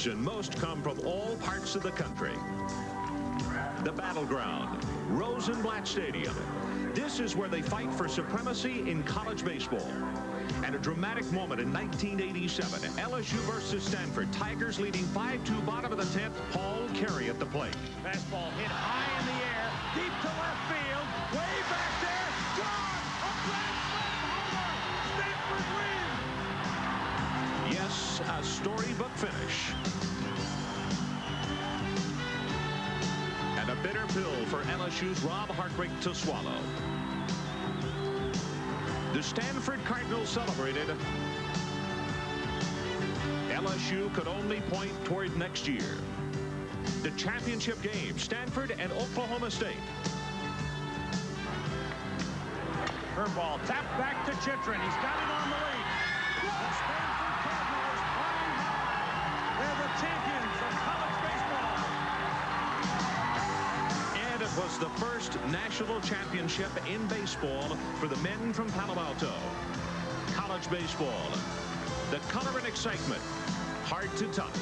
players, and most come from all parts of the country. The battleground, Rosenblatt Stadium. This is where they fight for supremacy in college baseball. And a dramatic moment in 1987, LSU versus Stanford. Tigers leading 5-2, bottom of the 10th. Paul Carey at the plate. Fastball hit high in the air, deep to left field, way back there, gone! A grand slam homer! Stanford wins! Yes, a storybook finish. And a bitter pill for LSU's Rob Hartwig to swallow. The Stanford Cardinals celebrated. LSU could only point toward next year. The championship game, Stanford and Oklahoma State. Curveball tapped back to Chitrin. He's got it on the lead. The Stanford Cardinals flying high. They're the champions of college baseball. And it was the first national championship in baseball for the men from Palo Alto. College baseball, the color and excitement, hard to top.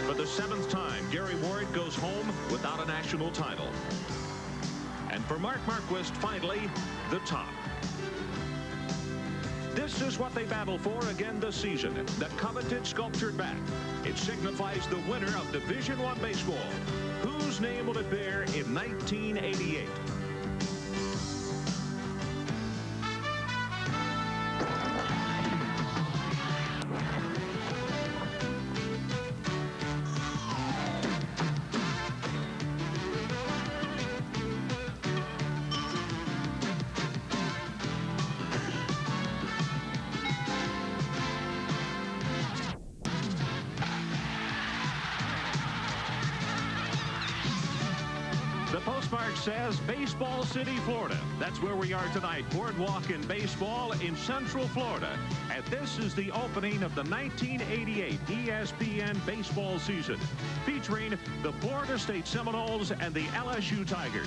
For the 7th time, Gary Ward goes home without a national title. And for Mark Marquist, finally, the top. This is what they battle for again this season, the coveted sculptured bat. It signifies the winner of Division I baseball. Whose name will it bear in 1988? The postmark says Baseball City, Florida. That's where we are tonight. Boardwalk in baseball in Central Florida. And this is the opening of the 1988 ESPN baseball season, featuring the Florida State Seminoles and the LSU Tigers.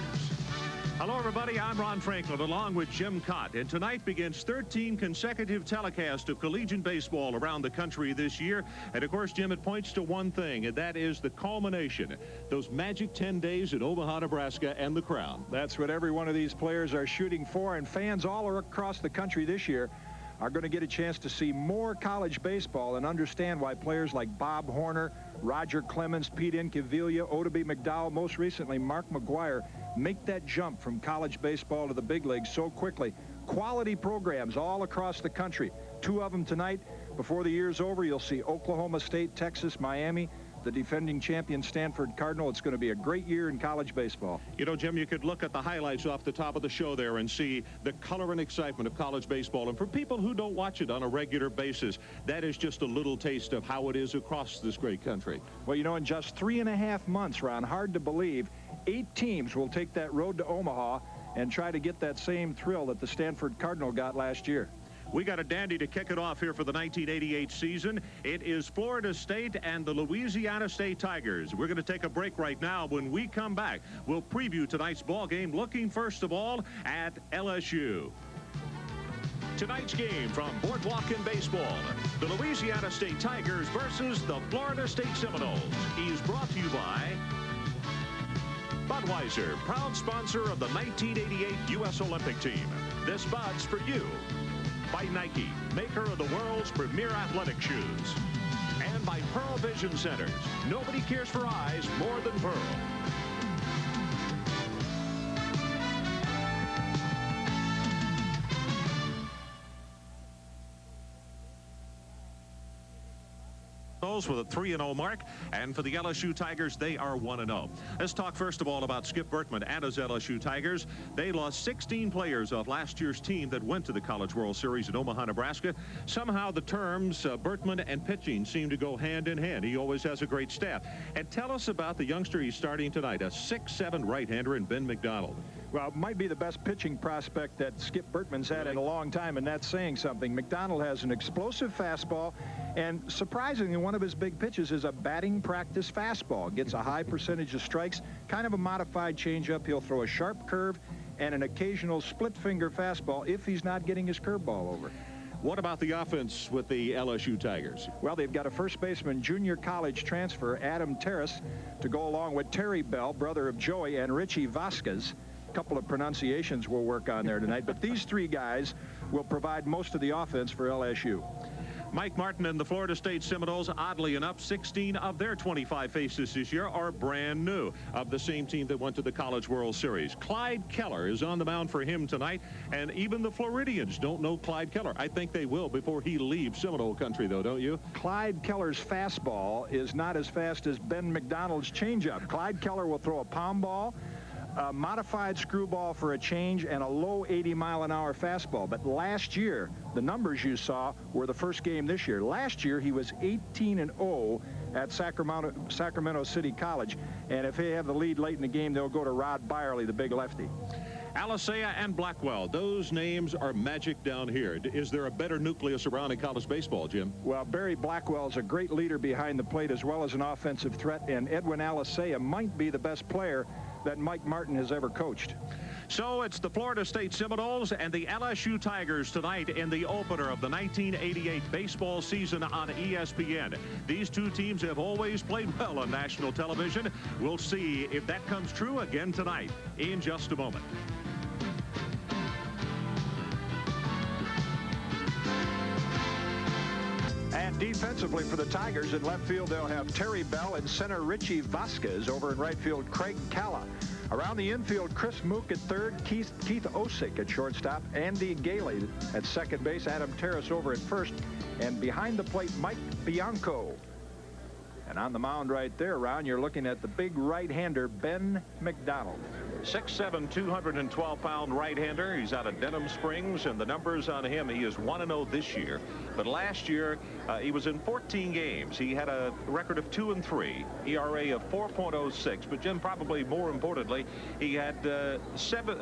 Hello, everybody. I'm Ron Franklin, along with Jim Cott. And tonight begins 13 consecutive telecasts of collegiate baseball around the country this year. And, of course, Jim, it points to one thing, and that is the culmination. Those magic 10 days in Omaha, Nebraska, and the crown. That's what every one of these players are shooting for. And fans all across the country this year are going to get a chance to see more college baseball and understand why players like Bob Horner, Roger Clemens, Pete Incaviglia, Oddibe McDowell, most recently Mark McGuire, make that jump from college baseball to the big leagues so quickly. Quality programs all across the country. 2 of them tonight. Before the year's over, you'll see Oklahoma State, Texas, Miami, the defending champion Stanford Cardinal. It's going to be a great year in college baseball. You know, Jim, you could look at the highlights off the top of the show there and see the color and excitement of college baseball. And for people who don't watch it on a regular basis, that is just a little taste of how it is across this great country. Well, you know, in just 3.5 months, Ron, hard to believe, 8 teams will take that road to Omaha and try to get that same thrill that the Stanford Cardinal got last year. We got a dandy to kick it off here for the 1988 season. It is Florida State and the Louisiana State Tigers. We're going to take a break right now. When we come back, we'll preview tonight's ball game, looking first of all at LSU. Tonight's game from Boardwalk in baseball, the Louisiana State Tigers versus the Florida State Seminoles, is brought to you by Budweiser, proud sponsor of the 1988 U.S. Olympic team. This Bud's for you. By Nike, maker of the world's premier athletic shoes. And by Pearl Vision Centers. Nobody cares for eyes more than Pearl. With a 3-0 mark, and for the LSU Tigers, they are 1-0. Let's talk first of all about Skip Bertman and his LSU Tigers. They lost 16 players off last year's team that went to the College World Series in Omaha, Nebraska. Somehow the terms Bertman and pitching seem to go hand in hand. He always has a great staff. And tell us about the youngster he's starting tonight, a 6'7" right-hander in Ben McDonald. Well, it might be the best pitching prospect that Skip Bertman's had in a long time, and that's saying something. McDonald has an explosive fastball, and surprisingly, one of his big pitches is a batting practice fastball. Gets a high percentage of strikes, kind of a modified changeup. He'll throw a sharp curve and an occasional split finger fastball if he's not getting his curveball over. What about the offense with the LSU Tigers? Well, they've got a first baseman, junior college transfer, Adam Terrace, to go along with Terry Bell, brother of Joey, and Richie Vasquez. A couple of pronunciations we'll work on there tonight, but these three guys will provide most of the offense for LSU. Mike Martin and the Florida State Seminoles, oddly enough, 16 of their 25 faces this year are brand new, of the same team that went to the College World Series. Clyde Keller is on the mound for him tonight, and even the Floridians don't know Clyde Keller. I think they will before he leaves Seminole country, though, don't you? Clyde Keller's fastball is not as fast as Ben McDonald's changeup. Clyde Keller will throw a palm ball, a modified screwball for a change, and a low 80-mile-an-hour fastball. But last year, the numbers you saw were the first game this year. Last year, he was 18-0 at Sacramento City College. And if they have the lead late in the game, they'll go to Rod Byerly, the big lefty. Alisea and Blackwell, those names are magic down here. Is there a better nucleus around in college baseball, Jim? Well, Barry Blackwell is a great leader behind the plate as well as an offensive threat, and Edwin Alisea might be the best player that Mike Martin has ever coached. So it's the Florida State Seminoles and the LSU Tigers tonight in the opener of the 1988 baseball season on ESPN. These two teams have always played well on national television. We'll see if that comes true again tonight in just a moment. And defensively for the Tigers, in left field, they'll have Terry Bell, in center Richie Vasquez, over in right field Craig Calla. Around the infield, Chris Mook at third, Keith Osick at shortstop, Andy Gailey at second base, Adam Terrace over at first, and behind the plate, Mike Bianco. And on the mound right there, Ron, you're looking at the big right-hander, Ben McDonald. 6'7", 212-pound right-hander. He's out of Denham Springs, and the numbers on him, he is 1-0 this year. But last year, he was in 14 games. He had a record of 2-3, ERA of 4.06. But, Jim, probably more importantly, he had 37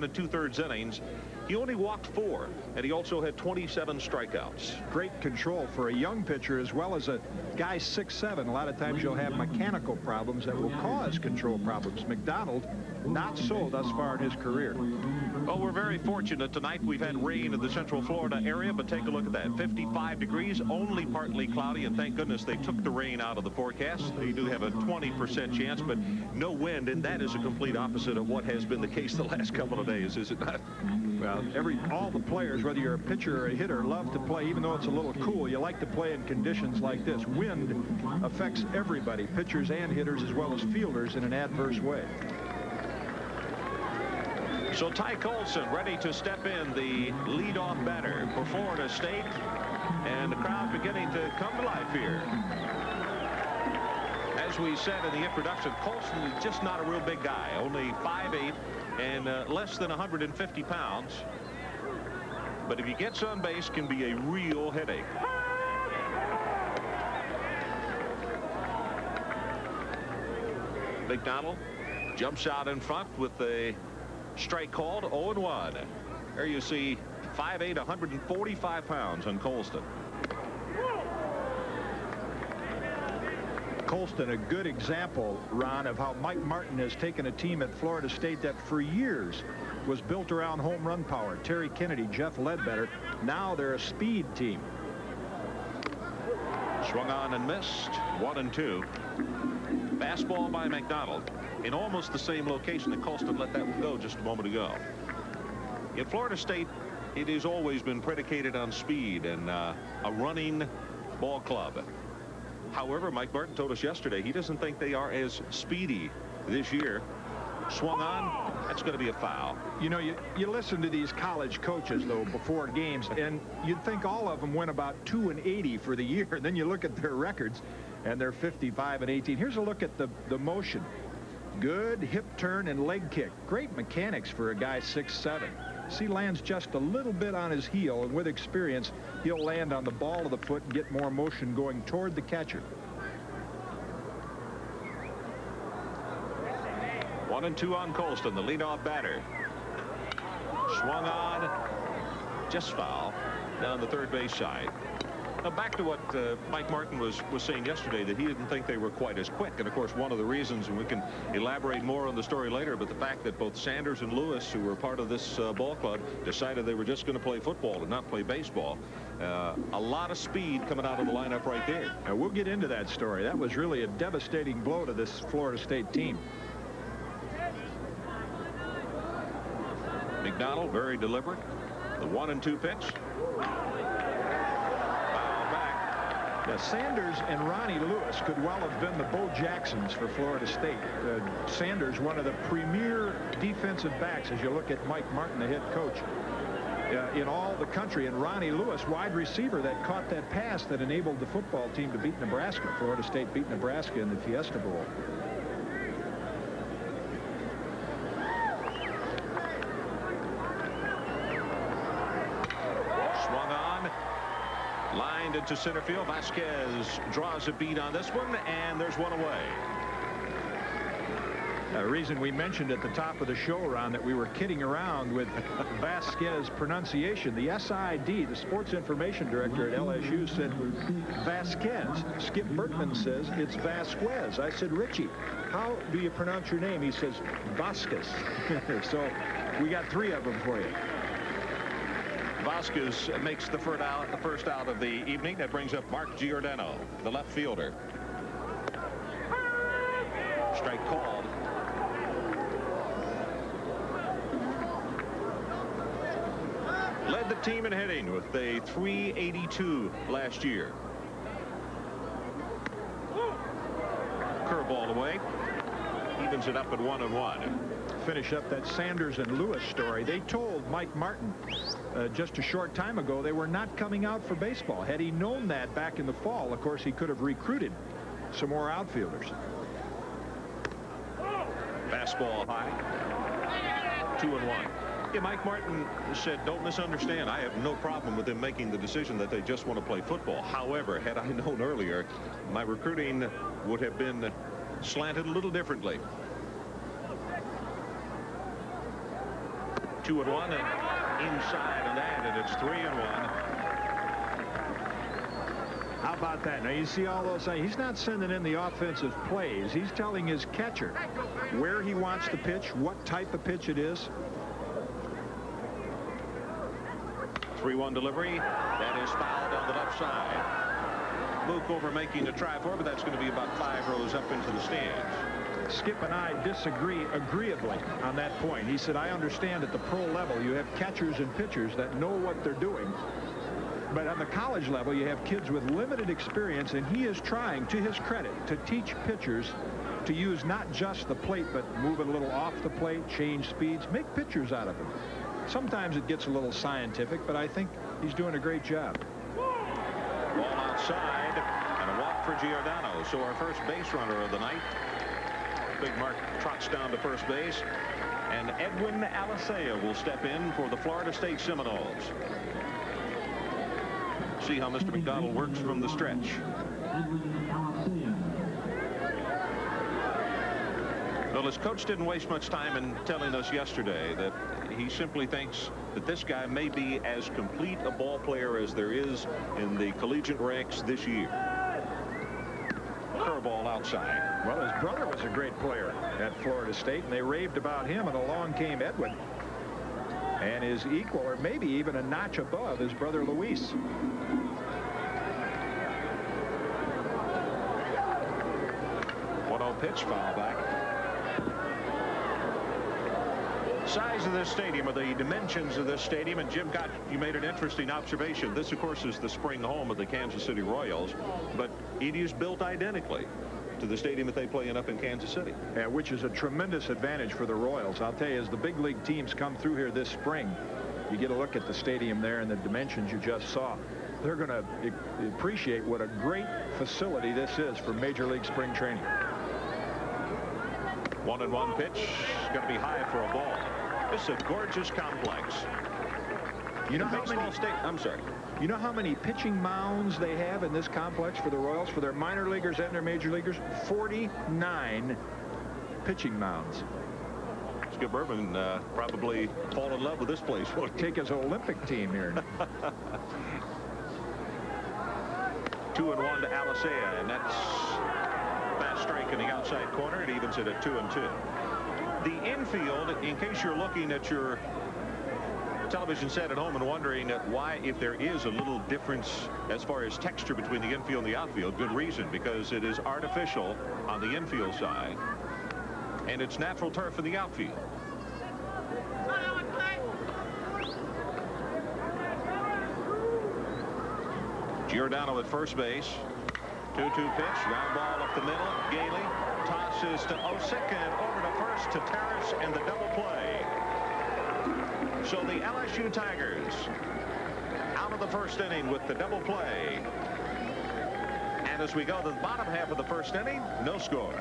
2/3 innings. He only walked 4, and he also had 27 strikeouts. Great control for a young pitcher as well as a guy 6'7". A lot of times you'll have mechanical problems that will cause control problems. McDonald, not so thus far in his career. Well, we're very fortunate tonight. We've had rain in the Central Florida area, but take a look at that. 55 degrees, only partly cloudy, and thank goodness they took the rain out of the forecast. They do have a 20% chance, but no wind, and that is a complete opposite of what has been the case the last couple of days, is it not? Well, all the players, whether you're a pitcher or a hitter, love to play, even though it's a little cool. You like to play in conditions like this. Wind affects everybody, pitchers and hitters, as well as fielders, in an adverse way. So Ty Colson ready to step in, the leadoff batter for Florida State, and the crowd beginning to come to life here. As we said in the introduction, Colson is just not a real big guy, only 5'8" and less than 150 pounds. But if he gets on base, can be a real headache. McDonald jumps out in front with a strike called, 0-1. There you see 5'8", 145 pounds on Colston. Colston, a good example, Ron, of how Mike Martin has taken a team at Florida State that for years was built around home run power. Terry Kennedy, Jeff Ledbetter. Now they're a speed team. Swung on and missed. 1-2. Fastball by McDonald in almost the same location that Colston let that one go just a moment ago. In Florida State, it has always been predicated on speed and a running ball club. However, Mike Martin told us yesterday he doesn't think they are as speedy this year. Swung on. That's going to be a foul. You know, you listen to these college coaches, though, before games, and you'd think all of them went about 2-80 for the year. And then you look at their records, and they're 55-18. Here's a look at the motion. Good hip turn and leg kick. Great mechanics for a guy 6'7". See, lands just a little bit on his heel, and with experience, he'll land on the ball of the foot and get more motion going toward the catcher. 1-2 on Colston, the leadoff batter. Swung on, just foul down the third base side. Back to what Mike Martin was saying yesterday, that he didn't think they were quite as quick. And of course, one of the reasons, and we can elaborate more on the story later, but the fact that both Sanders and Lewis, who were part of this ball club, decided they were just going to play football and not play baseball. A lot of speed coming out of the lineup right there. Now, we'll get into that story. That was really a devastating blow to this Florida State team. McDonald, very deliberate. The 1-2 pitch. Now, Sanders and Ronnie Lewis could well have been the Bo Jacksons for Florida State. Sanders, one of the premier defensive backs, as you look at Mike Martin, the head coach, in all the country. And Ronnie Lewis, wide receiver, that caught that pass that enabled the football team to beat Nebraska. Florida State beat Nebraska in the Fiesta Bowl. Lined into center field. Vasquez draws a beat on this one, and there's one away. The reason we mentioned at the top of the show, Ron, that we were kidding around with Vasquez pronunciation. The SID, the sports information director at LSU, said Vasquez. Skip Bertman says it's Vasquez. I said, Richie, how do you pronounce your name? He says Vasquez. So we got 3 of them for you. Vasquez makes the first out of the evening. That brings up Mark Giordano, the left fielder. Strike called. Led the team in hitting with a .382 last year. Curveball away. Evens it up at 1-1. Finish up that Sanders and Lewis story. They told Mike Martin just a short time ago they were not coming out for baseball. Had he known that back in the fall, of course, he could have recruited some more outfielders. Fastball high. 2-1. Yeah, Mike Martin said, don't misunderstand. I have no problem with them making the decision that they just want to play football. However, had I known earlier, my recruiting would have been slanted a little differently. 2-1 and inside on that, and it's 3-1. How about that? Now you see all those things. He's not sending in the offensive plays. He's telling his catcher where he wants the pitch, what type of pitch it is. 3-1 delivery. That is fouled on the left side. Luke over making a try for it, but that's going to be about 5 rows up into the stands. Skip and I disagree agreeably on that point. He said, I understand at the pro level you have catchers and pitchers that know what they're doing. But on the college level, you have kids with limited experience, and he is trying, to his credit, to teach pitchers to use not just the plate, but move it a little off the plate, change speeds, make pitchers out of them. Sometimes it gets a little scientific, but I think he's doing a great job. Ball outside, and a walk for Giordano. So our first base runner of the night. Big Mark trots down to first base, and Edwin Alicea will step in for the Florida State Seminoles. See how Mr. McDonald works from the stretch. Well, his coach didn't waste much time in telling us yesterday that he simply thinks that this guy may be as complete a ball player as there is in the collegiate ranks this year. Curveball outside. Well, his brother was a great player at Florida State, and they raved about him, and along came Edwin. And his equal, or maybe even a notch above, his brother Luis. Pitch, foul back. Size of this stadium, or the dimensions of this stadium, and Jim Gott, you made an interesting observation. This, of course, is the spring home of the Kansas City Royals, but it is built identically to the stadium that they play in up in Kansas City. Yeah, which is a tremendous advantage for the Royals. I'll tell you, as the big league teams come through here this spring, you get a look at the stadium there and the dimensions you just saw. They're going to appreciate what a great facility this is for Major League spring training. 1-1 pitch, going to be high for a ball. This is a gorgeous complex. You know how many? I'm sorry. You know how many pitching mounds they have in this complex for the Royals, for their minor leaguers and their major leaguers? 49 pitching mounds. Skip Urban probably fall in love with this place. Take his Olympic team here. 2-1 to Alisea, and that's fast strike in the outside corner. It evens it at 2-2. The infield, in case you're looking at your television set at home and wondering why, if there is a little difference as far as texture between the infield and the outfield, good reason, because it is artificial on the infield side and it's natural turf in the outfield. Giordano at first base. 2-2 pitch, round ball up the middle. Gailey tosses to Osick and over to first to Terrace and the double play. So the LSU Tigers out of the first inning with the double play. And as we go to the bottom half of the first inning, no score.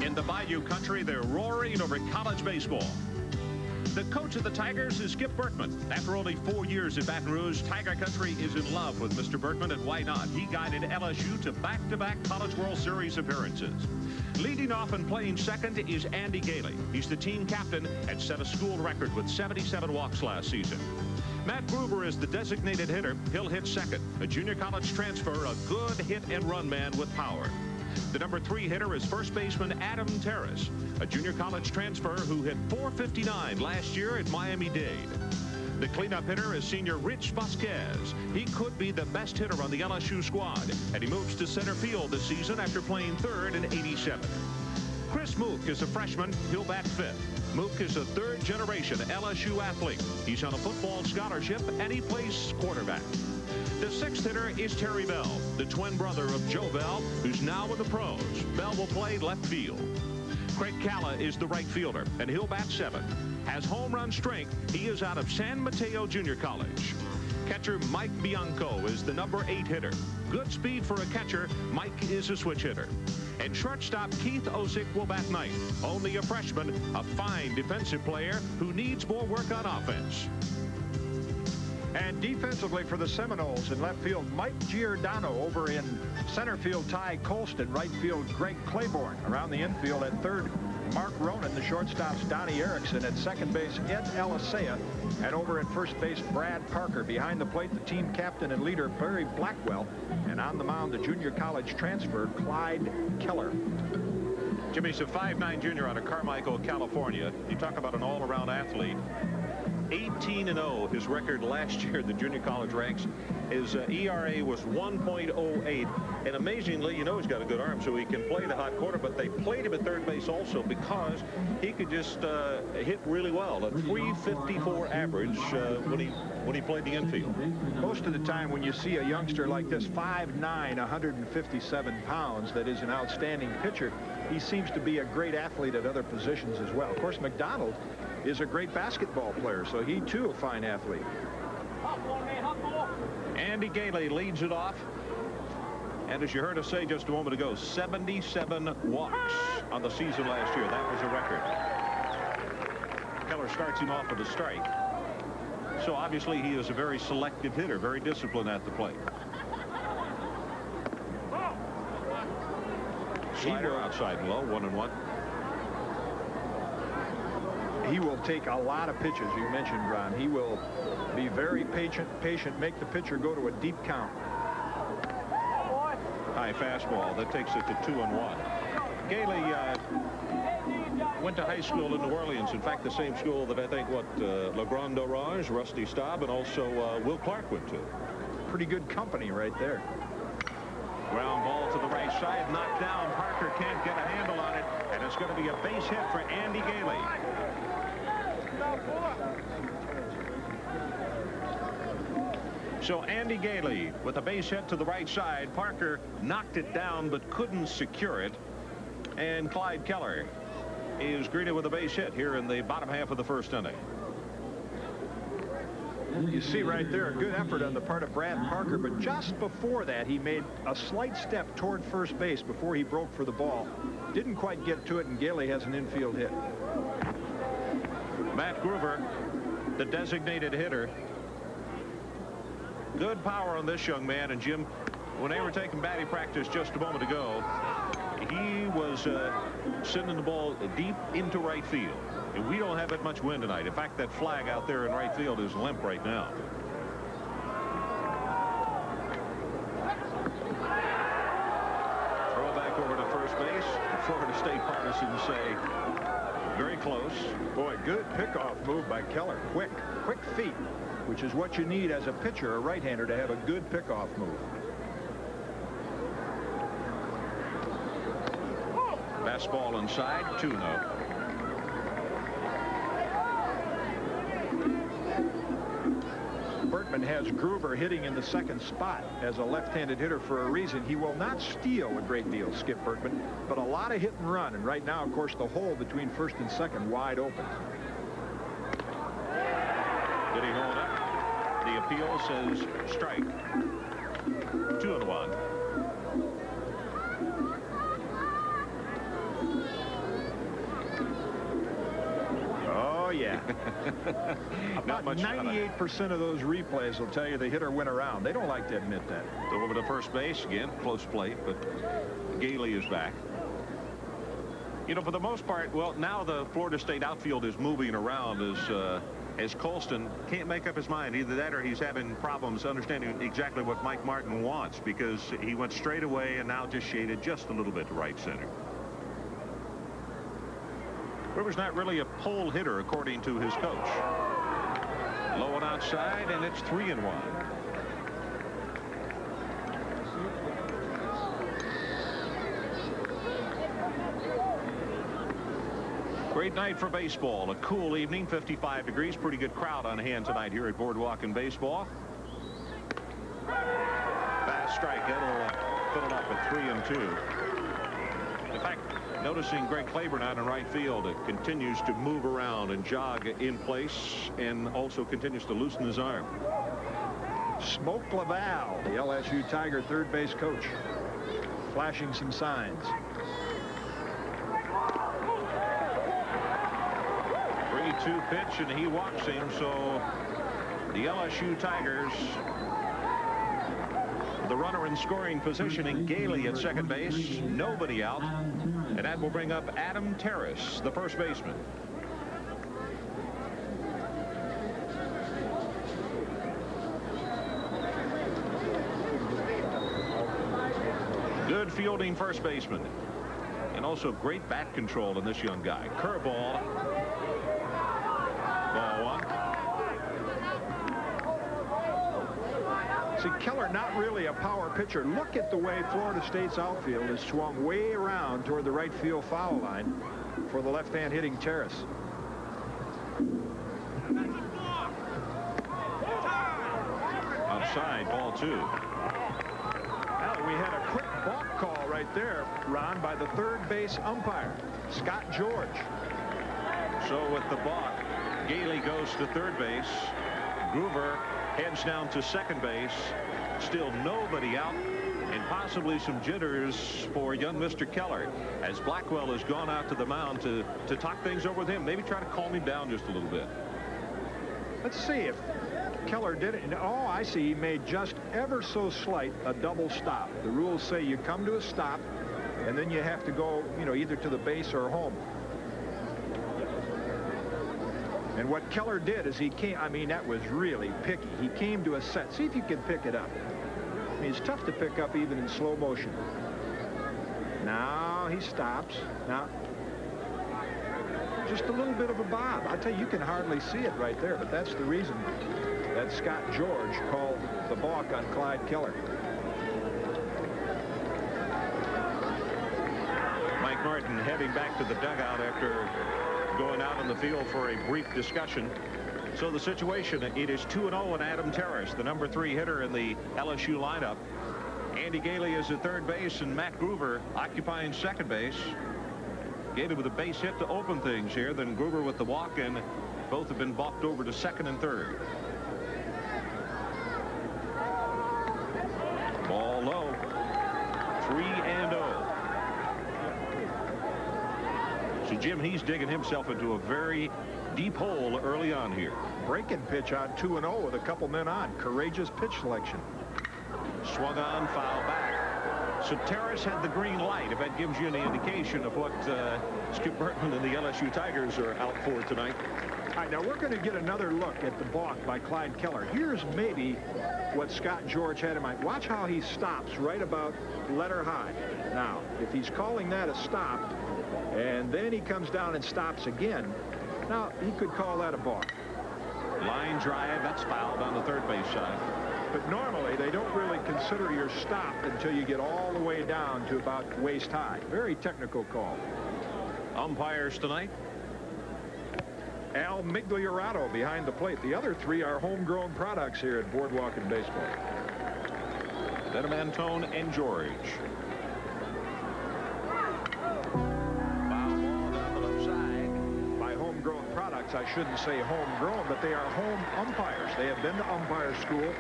In the Bayou country, they're roaring over college baseball. The coach of the Tigers is Skip Berkman. After only 4 years in Baton Rouge, Tiger Country is in love with Mr. Berkman, and why not? He guided LSU to back-to-back College World Series appearances. Leading off and playing second is Andy Gailey. He's the team captain and set a school record with 77 walks last season. Matt Gruber is the designated hitter. He'll hit second. A junior college transfer, a good hit-and-run man with power. The number 3 hitter is first baseman Adam Terrace, a junior college transfer who hit .459 last year at Miami-Dade. The cleanup hitter is senior Rich Vasquez. He could be the best hitter on the LSU squad, and he moves to center field this season after playing third in '87. Chris Mook is a freshman. He'll bat fifth. Mook is a third-generation LSU athlete. He's on a football scholarship, and he plays quarterback. The 6th hitter is Terry Bell, the twin brother of Joe Bell, who's now in the pros. Bell will play left field. Craig Calla is the right fielder, and he'll bat 7th. Has home run strength. He is out of San Mateo Junior College. Catcher Mike Bianco is the number 8 hitter. Good speed for a catcher. Mike is a switch hitter. And shortstop Keith Osick will bat 9th. Only a freshman, a fine defensive player who needs more work on offense. And defensively for the Seminoles in left field, Mike Giordano. Over in center field, Ty Colston. Right field, Greg Claiborne. Around the infield at third, Mark Ronan. The shortstops, Donnie Erickson. At second base, Ed Alisea. And over at first base, Brad Parker. Behind the plate, the team captain and leader, Barry Blackwell. And on the mound, the junior college transfer, Clyde Keller. Jimmy's a 5'9" junior out of Carmichael, California. You talk about an all-around athlete. 18-0 his record last year, the junior college ranks. His ERA was 1.08, and amazingly, you know, he's got a good arm, so he can play the hot corner, but they played him at third base also because he could just hit really well. A 354 average when he played the infield. Most of the time when you see a youngster like this, 5'9", 157 pounds, that is an outstanding pitcher, he seems to be a great athlete at other positions as well. Of course, McDonald is a great basketball player, so he too a fine athlete. Andy Gailey leads it off, and as you heard us say just a moment ago, 77 walks on the season last year. That was a record. Keller starts him off with a strike, so obviously he is a very selective hitter, very disciplined at the plate. Slider outside and low, 1-1. He will take a lot of pitches, you mentioned, Ron. He will be very patient, make the pitcher go to a deep count. High fastball that takes it to 2-1. Gailey went to high school in New Orleans. In fact, the same school that I think LeGrand Orange, Rusty Staub, and also Will Clark went to. Pretty good company right there. Ground ball to the right side, knocked down. Parker can't get a handle on it, and it's going to be a base hit for Andy Gailey. So Andy Gailey with a base hit to the right side. Parker knocked it down but couldn't secure it, and Clyde Keller is greeted with a base hit here in the bottom half of the first inning. You see right there a good effort on the part of Brad Parker, but just before that he made a slight step toward first base before he broke for the ball. Didn't quite get to it, and Gailey has an infield hit. Matt Gruber, the designated hitter. Good power on this young man, and Jim, when they were taking batting practice just a moment ago, he was sending the ball deep into right field. And we don't have that much wind tonight. In fact, that flag out there in right field is limp right now. Throw back over to first base. The Florida State partisans say very close. Boy, good pickoff move by Keller. Quick feet, which is what you need as a pitcher, a right-hander, to have a good pickoff move. Fastball inside, 2-0. Bertman has Groover hitting in the second spot as a left-handed hitter for a reason. He will not steal a great deal, Skip Bertman, but a lot of hit and run. And right now, of course, the hole between first and second wide open. Did he hold up? The appeal says strike. 2-1. Oh, yeah. About 98% of those replays will tell you the hitter went around. They don't like to admit that. So over to first base again, close plate, but Gailey is back. You know, for the most part, well, now the Florida State outfield is moving around as Colston can't make up his mind. Either that or he's having problems understanding exactly what Mike Martin wants, because he went straight away and now just shaded just a little bit to right center. Groover's not really a pole hitter, according to his coach. Low and outside, and it's 3-1. Great night for baseball. A cool evening, 55 degrees. Pretty good crowd on hand tonight here at Boardwalk and Baseball. Fast strike. That'll put it up at 3-2. In fact, noticing Greg Claiborne out in right field, it continues to move around and jog in place, and also continues to loosen his arm. Smoke Laval, the LSU Tiger third base coach, flashing some signs. 3-2 pitch, and he walks him. So the LSU Tigers, the runner in scoring position in Gailey at second base, nobody out, and that will bring up Adam Terrace, the first baseman. Good fielding first baseman, and also great bat control in this young guy. Curveball, ball one. See, Keller not really a power pitcher. Look at the way Florida State's outfield is swung way around toward the right field foul line for the left-hand hitting Terrace. Outside, ball 2. Well, we had a quick balk call right there, Ron, by the third base umpire, Scott George. So with the balk, Gailey goes to third base. Groover heads down to second base. Still nobody out, and possibly some jitters for young Mr. Keller, as Blackwell has gone out to the mound to talk things over with him, maybe try to calm him down just a little bit. Let's see if Keller did it. Oh, I see. He made just ever so slight a double stop. The rules say you come to a stop, and then you have to go, you know, either to the base or home. And what Keller did is he came, I mean, that was really picky. He came to a set. See if you can pick it up. I mean, it's tough to pick up even in slow motion. Now he stops. Now, just a little bit of a bob. I tell you, you can hardly see it right there, but that's the reason that Scott George called the balk on Clyde Keller. Mike Martin heading back to the dugout after going out on the field for a brief discussion. So the situation, it is 2-0 and Adam Terrace, the number 3 hitter in the LSU lineup. Andy Gailey is at third base, and Matt Groover occupying second base. Gailey with a base hit to open things here, then Groover with the walk, and both have been balked over to second and third. Ball low. 3-0. So Jim, he's digging himself into a very deep hole early on here. Breaking pitch on 2-0 with a couple men on. Courageous pitch selection. Swung on, foul back. So Terrace had the green light, if that gives you any indication of what Skip Bertman and the LSU Tigers are out for tonight. All right, now we're going to get another look at the balk by Clyde Keller. Here's maybe what Scott George had in mind. Watch how he stops right about letter high. Now, if he's calling that a stop, and then he comes down and stops again, now he could call that a balk. Line drive, that's fouled on the third base side. But normally they don't really consider your stop until you get all the way down to about waist high. Very technical call. Umpires tonight. Al Migliorato behind the plate. The other three are homegrown products here at Boardwalk and Baseball. Denham, Antone, and George. Foul ball down the left side. By homegrown products, I shouldn't say homegrown, but they are home umpires. They have been to umpire school.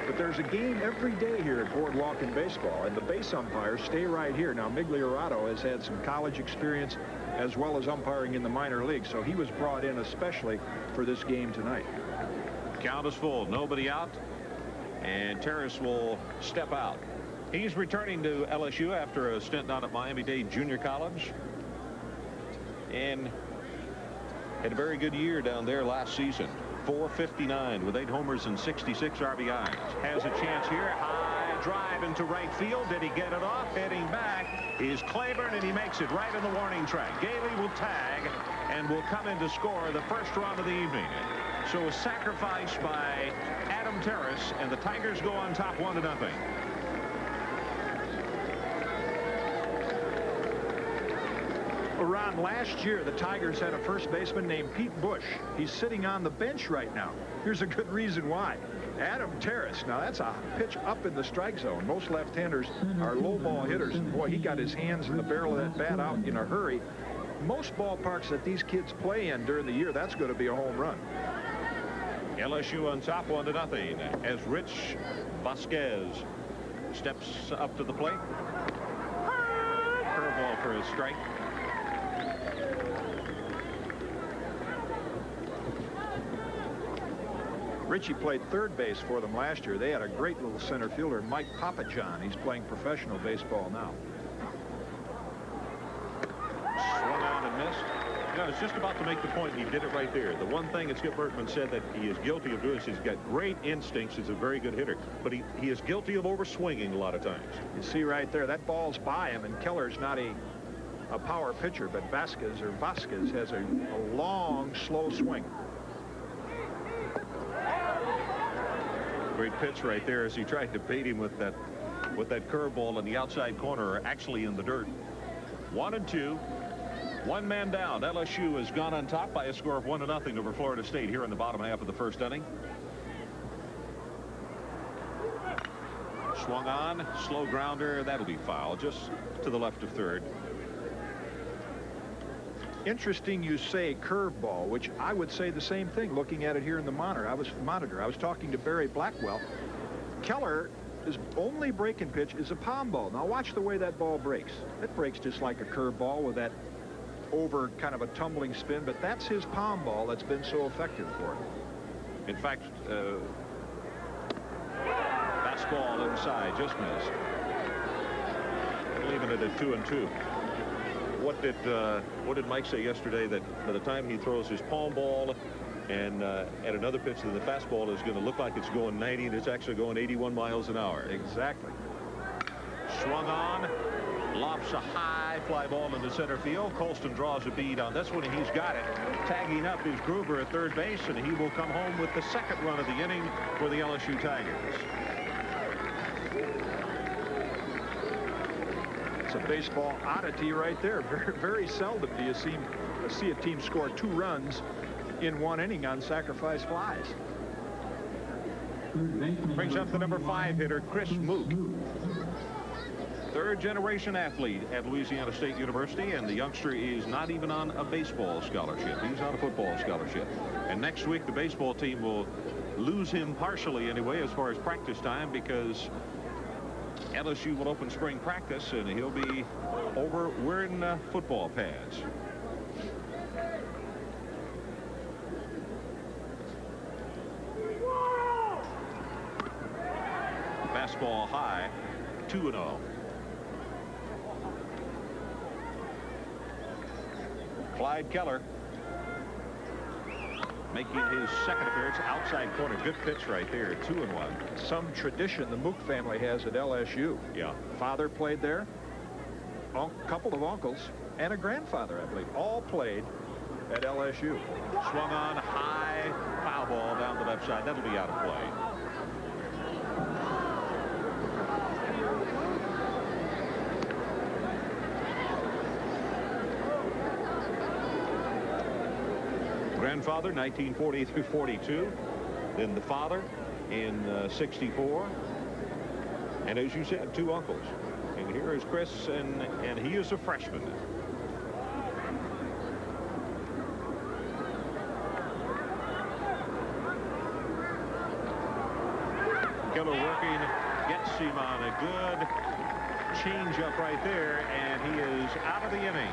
But there's a game every day here at Boardwalk and Baseball, and the base umpires stay right here. Now, Migliorato has had some college experience as well as umpiring in the minor leagues, so he was brought in especially for this game tonight. Count is full, nobody out, and Terrace will step out. He's returning to LSU after a stint down at Miami-Dade Junior College, and had a very good year down there last season. .459 with 8 homers and 66 RBIs. Has a chance here. High drive into right field. Did he get it off? Heading back is Claiborne, and he makes it right in the warning track. Gailey will tag and will come in to score the first run of the evening. So a sacrifice by Adam Terrace, and the Tigers go on top 1-0. Around last year, the Tigers had a first baseman named Pete Bush. He's sitting on the bench right now. Here's a good reason why. Adam Terrace. Now, that's a pitch up in the strike zone. Most left-handers are low ball hitters. And boy, he got his hands in the barrel of that bat out in a hurry. Most ballparks that these kids play in during the year, that's going to be a home run. LSU on top 1-0 as Rich Vasquez steps up to the plate. Curveball for his strike. Richie played third base for them last year. They had a great little center fielder, Mike Papajohn. He's playing professional baseball now. Swung on and missed. You know, I was just about to make the point, and he did it right there. The one thing that Skip Bertman said that he is guilty of doing is he's got great instincts. He's a very good hitter, but he is guilty of overswinging a lot of times. You see right there, that ball's by him, and Keller's not a power pitcher, but Vasquez has a long, slow swing. Great pitch right there as he tried to bait him with that curveball in the outside corner, actually in the dirt. 1-2. One man down. LSU has gone on top by a score of 1-0 over Florida State here in the bottom half of the first inning. Swung on, slow grounder. That'll be foul just to the left of third. Interesting you say curveball, which I would say the same thing looking at it here in the monitor. I was talking to Barry Blackwell. Keller, his only breaking pitch is a palm ball. Now watch the way that ball breaks. It breaks just like a curveball with that over kind of a tumbling spin, but that's his palm ball that's been so effective for him. In fact, fastball inside, just missed. Leaving it at 2-2. What did Mike say yesterday, that by the time he throws his palm ball and at another pitch, that the fastball is going to look like it's going 90 and it's actually going 81 miles an hour. Exactly. Swung on, lofts a high fly ball into center field. Colston draws a bead on this one, and he's got it. Tagging up is Gruber at third base, and he will come home with the second run of the inning for the LSU Tigers. It's a baseball oddity right there. Very, very seldom do you see a team score 2 runs in 1 inning on sacrifice flies. Brings up the number 5 hitter, Chris Mook. Third-generation athlete at Louisiana State University, and the youngster is not even on a baseball scholarship. He's on a football scholarship. And next week, the baseball team will lose him partially anyway as far as practice time, because LSU will open spring practice, and he'll be over wearing football pads. Fastball high, 2-0. Clyde Keller making his second appearance. Outside corner. Good pitch right there. 2-1. Some tradition the Mook family has at LSU. Yeah. Father played there. A couple of uncles and a grandfather, I believe, all played at LSU. Swung on high, foul ball down the left side. That'll be out of play. Grandfather 1940 through 42, then the father in 64, and as you said, 2 uncles. And here is Chris, and he is a freshman. Keller working, gets him on a good change-up right there, and he is out of the inning.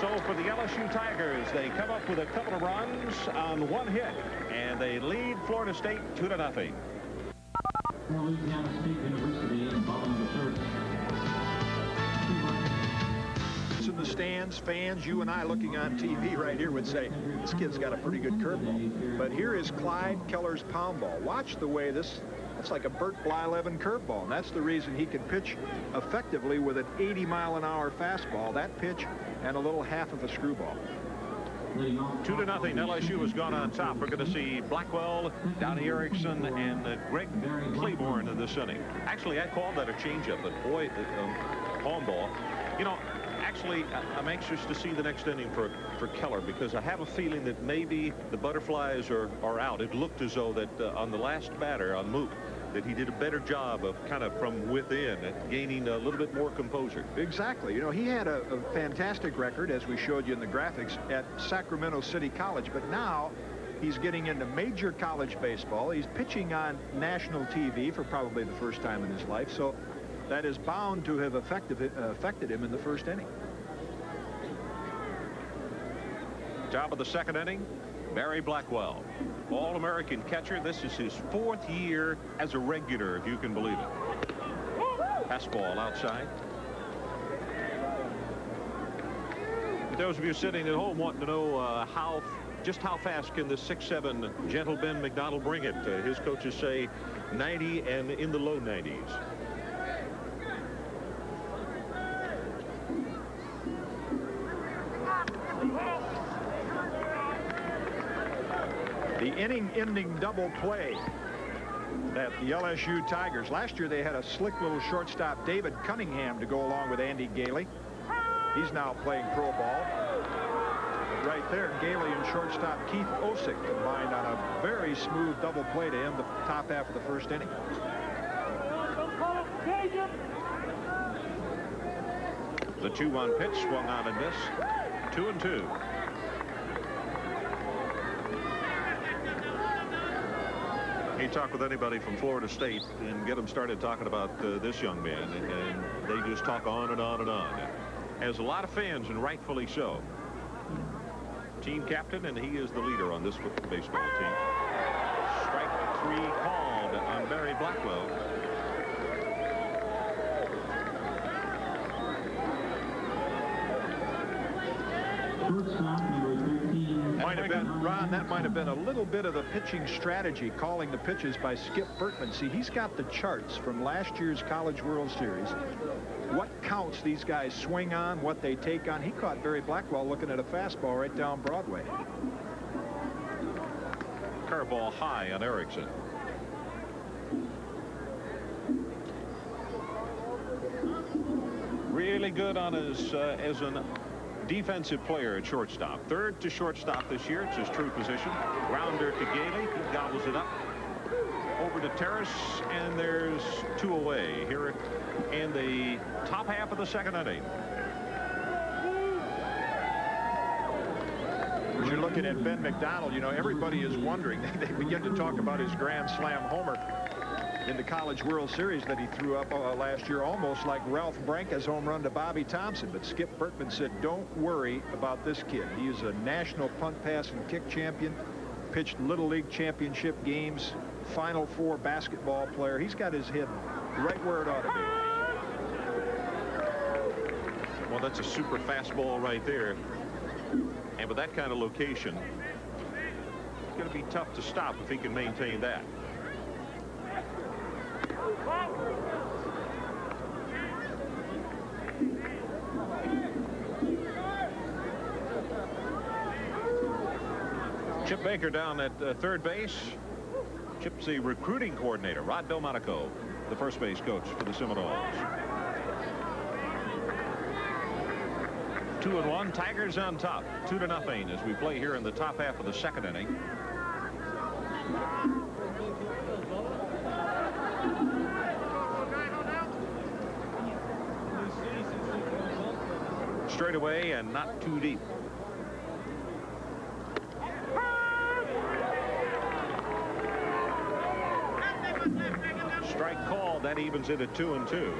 So for the LSU Tigers, they come up with a couple of runs on 1 hit, and they lead Florida State 2-0. Louisiana State University involving the third. In the stands, fans, you and I looking on TV right here would say, this kid's got a pretty good curveball. But here is Clyde Keller's pound ball. Watch the way that's like a Bert Blyleven curveball, and that's the reason he can pitch effectively with an 80-mile-an-hour fastball. That pitch and a little half of a screwball. 2-0. LSU has gone on top. We're going to see Blackwell, Donnie Erickson, and Greg Claiborne in this inning. Actually, I called that a changeup, but boy, palm ball. You know, actually, I'm anxious to see the next inning for Keller, because I have a feeling that maybe the butterflies are out. It looked as though that on the last batter on Mook, that he did a better job of kind of from within gaining a little bit more composure. Exactly. You know, he had a fantastic record, as we showed you in the graphics, at Sacramento City College, but now he's getting into major college baseball. He's pitching on national TV for probably the first time in his life, so that is bound to have affected him in the first inning. Top of the second inning, Barry Blackwell, All-American catcher. This is his 4th year as a regular, if you can believe it. Fastball outside. For those of you sitting at home wanting to know just how fast can the 6'7" gentle Ben McDonald bring it, his coaches say 90 and in the low 90s. The inning-ending double play that the LSU Tigers. Last year they had a slick little shortstop, David Cunningham, to go along with Andy Gailey. He's now playing pro ball. Right there, Gailey and shortstop Keith Osick combined on a very smooth double play to end the top half of the first inning. The 2-1 pitch swung on and missed. 2-2. You talk with anybody from Florida State and get them started talking about this young man, and they just talk on and on and on. Has a lot of fans, and rightfully so. Team captain, and he is the leader on this baseball team. Strike 3 called on Barry Blackwell. Might have been, Ron, that might have been a little bit of the pitching strategy, calling the pitches by Skip Bertman. See, he's got the charts from last year's College World Series. What counts these guys swing on, what they take on. He caught Barry Blackwell looking at a fastball right down Broadway. Curveball high on Erickson. Really good on his as an defensive player at shortstop. 3rd to shortstop this year. It's his true position. Grounder to Gailey. He gobbles it up. Over to Terrace, and there's 2 away here in the top half of the second inning. As you're looking at Ben McDonald, you know, everybody is wondering. They begin to talk about his Grand Slam homer in the College World Series that he threw up last year, almost like Ralph Branca's home run to Bobby Thompson. But Skip Bertman said, don't worry about this kid. He is a national punt, pass, and kick champion, pitched Little League championship games, Final Four basketball player. He's got his head right where it ought to be. Well, that's a super fastball right there. And with that kind of location, it's going to be tough to stop if he can maintain that. Chip Baker down at third base. Chip's the recruiting coordinator. Rod Delmonico, the first base coach for the Seminoles. 2-1. Tigers on top, 2-0 as we play here in the top half of the second inning. Straight away and not too deep. Strike called. That evens it at 2-2.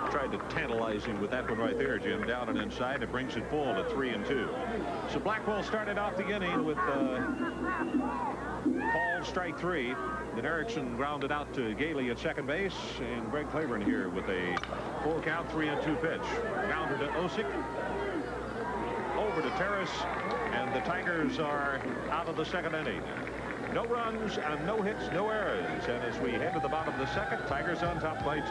Tried to tantalize him with that one right there, Jim. Down and inside. It brings it full to 3-2. So Blackwell started off the inning with Paul strike 3. Then Erickson grounded out to Gailey at second base, and Greg Claiborne here with a full count 3-2 pitch. Grounder to Osick. Over to Terrace, and the Tigers are out of the second inning. No runs and no hits, no errors. And as we head to the bottom of the second, Tigers on top by 2.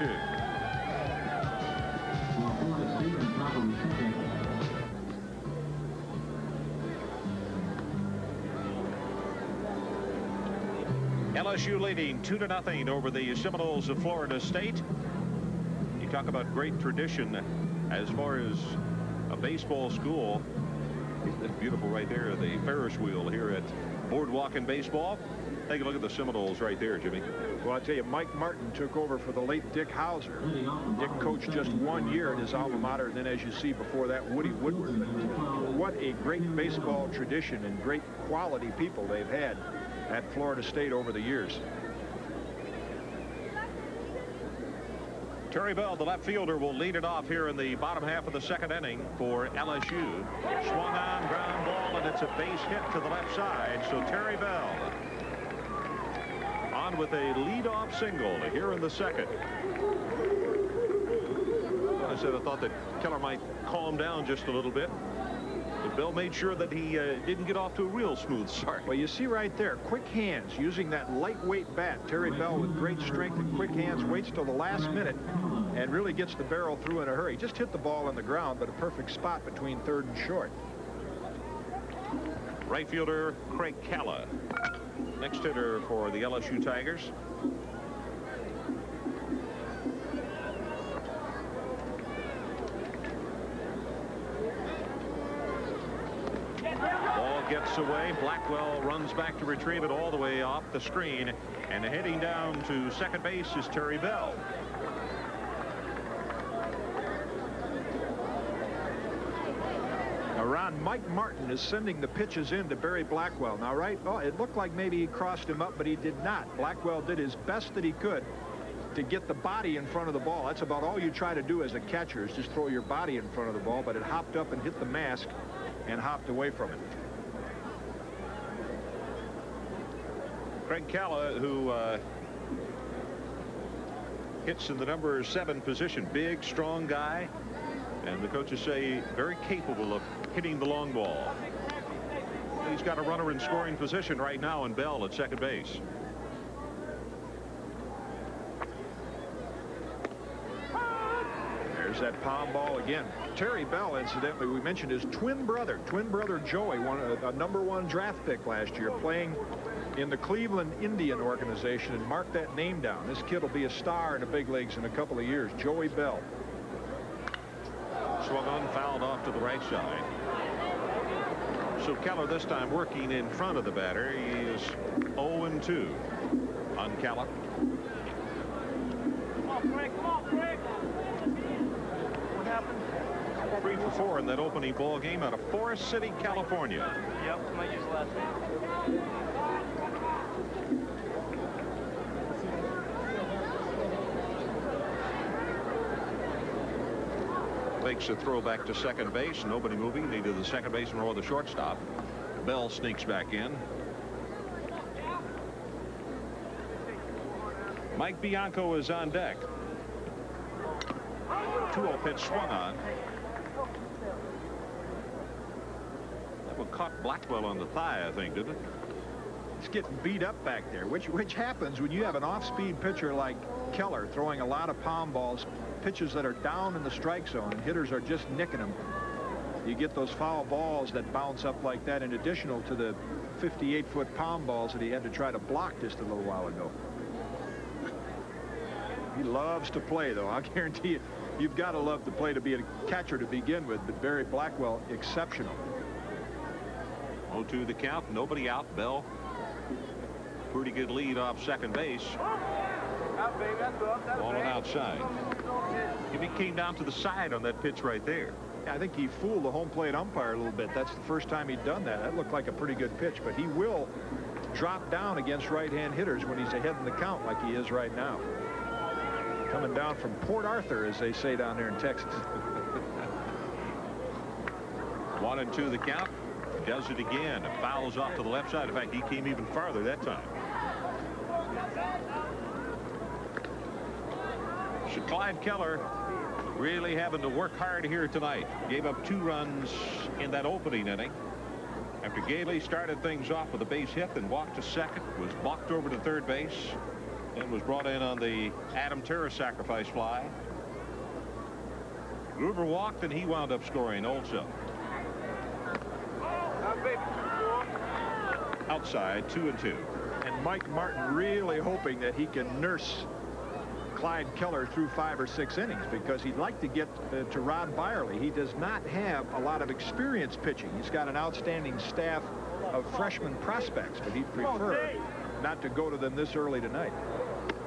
LSU leading 2-0 over the Seminoles of Florida State. You talk about great tradition as far as a baseball school. That's beautiful right there, the Ferris wheel here at Boardwalk and Baseball. Take a look at the Seminoles right there, Jimmy. Well, I tell you, Mike Martin took over for the late Dick Hauser. Dick coached just 1 year at his alma mater, and then, as you see before that, Woody Woodward. What a great baseball tradition and great quality people they've had at Florida State over the years. Terry Bell, the left fielder, will lead it off here in the bottom half of the second inning for LSU. Swung on, ground ball, and it's a base hit to the left side. So Terry Bell on with a leadoff single here in the second. I said I thought that Keller might calm down just a little bit. But Bell made sure that he didn't get off to a real smooth start. Well, you see right there, quick hands, using that lightweight bat. Terry Bell with great strength and quick hands, waits till the last minute and really gets the barrel through in a hurry. Just hit the ball on the ground, but a perfect spot between third and short. Right fielder Craig Calla, next hitter for the LSU Tigers. Ball gets away. Blackwell runs back to retrieve it all the way off the screen, and heading down to second base is Terry Bell. Ron, Mike Martin is sending the pitches in to Barry Blackwell. Now, right, oh, it looked like maybe he crossed him up, but he did not. Blackwell did his best that he could to get the body in front of the ball. That's about all you try to do as a catcher, is just throw your body in front of the ball, but it hopped up and hit the mask and hopped away from it. Craig Calla, who hits in the number 7 position. Big, strong guy. And the coaches say very capable of hitting the long ball. He's got a runner in scoring position right now in Bell at second base. There's that palm ball again. Terry Bell, incidentally, we mentioned his twin brother Joey, won a #1 draft pick last year, playing in the Cleveland Indian organization, and mark that name down. This kid will be a star in the big leagues in a couple of years. Joey Bell. Swung on, fouled off to the right side. So Keller this time working in front of the batter. He is 0-2 on Keller. Come on, Craig. What happened? 3 for 4 in that opening ball game out of Forest City, California. Yep, might use the last name. Fakes a throw back to second base. Nobody moving. Neither the second baseman or the shortstop. Bell sneaks back in. Mike Bianco is on deck. 2-0 pitch swung on. That one caught Blackwell on the thigh, I think, didn't it? He's getting beat up back there, which happens when you have an off-speed pitcher like Keller throwing a lot of palm balls, pitches that are down in the strike zone, and hitters are just nicking them. You get those foul balls that bounce up like that, in addition to the 58-foot palm balls that he had to try to block just a little while ago. He loves to play, though. I guarantee you, you've got to love to play to be a catcher to begin with, but Barry Blackwell, exceptional. 0-2 the count. Nobody out. Bell, pretty good lead off second base. Ball outside. If he came down to the side on that pitch right there. I think he fooled the home plate umpire a little bit. That's the first time he'd done that. That looked like a pretty good pitch, but he will drop down against right-hand hitters when he's ahead in the count like he is right now. Coming down from Port Arthur, as they say down there in Texas. 1-2 the count. Does it again. Fouls off to the left side. In fact, he came even farther that time. So Clyde Keller really having to work hard here tonight. Gave up 2 runs in that opening inning. After Gailey started things off with a base hit and walked to second, was blocked over to third base, and was brought in on the Adam Terrace sacrifice fly. Gruber walked, and he wound up scoring also. Outside, 2-2. And Mike Martin really hoping that he can nurse Clyde Keller through 5 or 6 innings, because he'd like to get to Rod Byerly. He does not have a lot of experience pitching. He's got an outstanding staff of freshman prospects, but he'd prefer not to go to them this early tonight.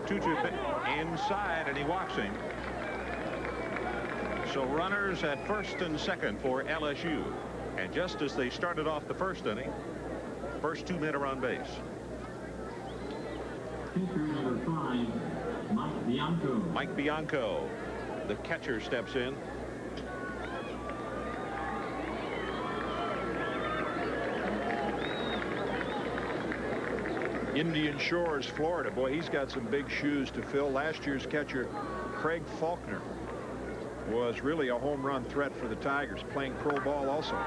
2-2 inside, and he walks him. So runners at first and second for LSU. And just as they started off the first inning, first 2 men are on base. Pitcher number 5, Mike Bianco. Mike Bianco, the catcher, steps in. Indian Shores, Florida. Boy, he's got some big shoes to fill. Last year's catcher, Craig Faulkner, was really a home run threat for the Tigers, playing pro ball also.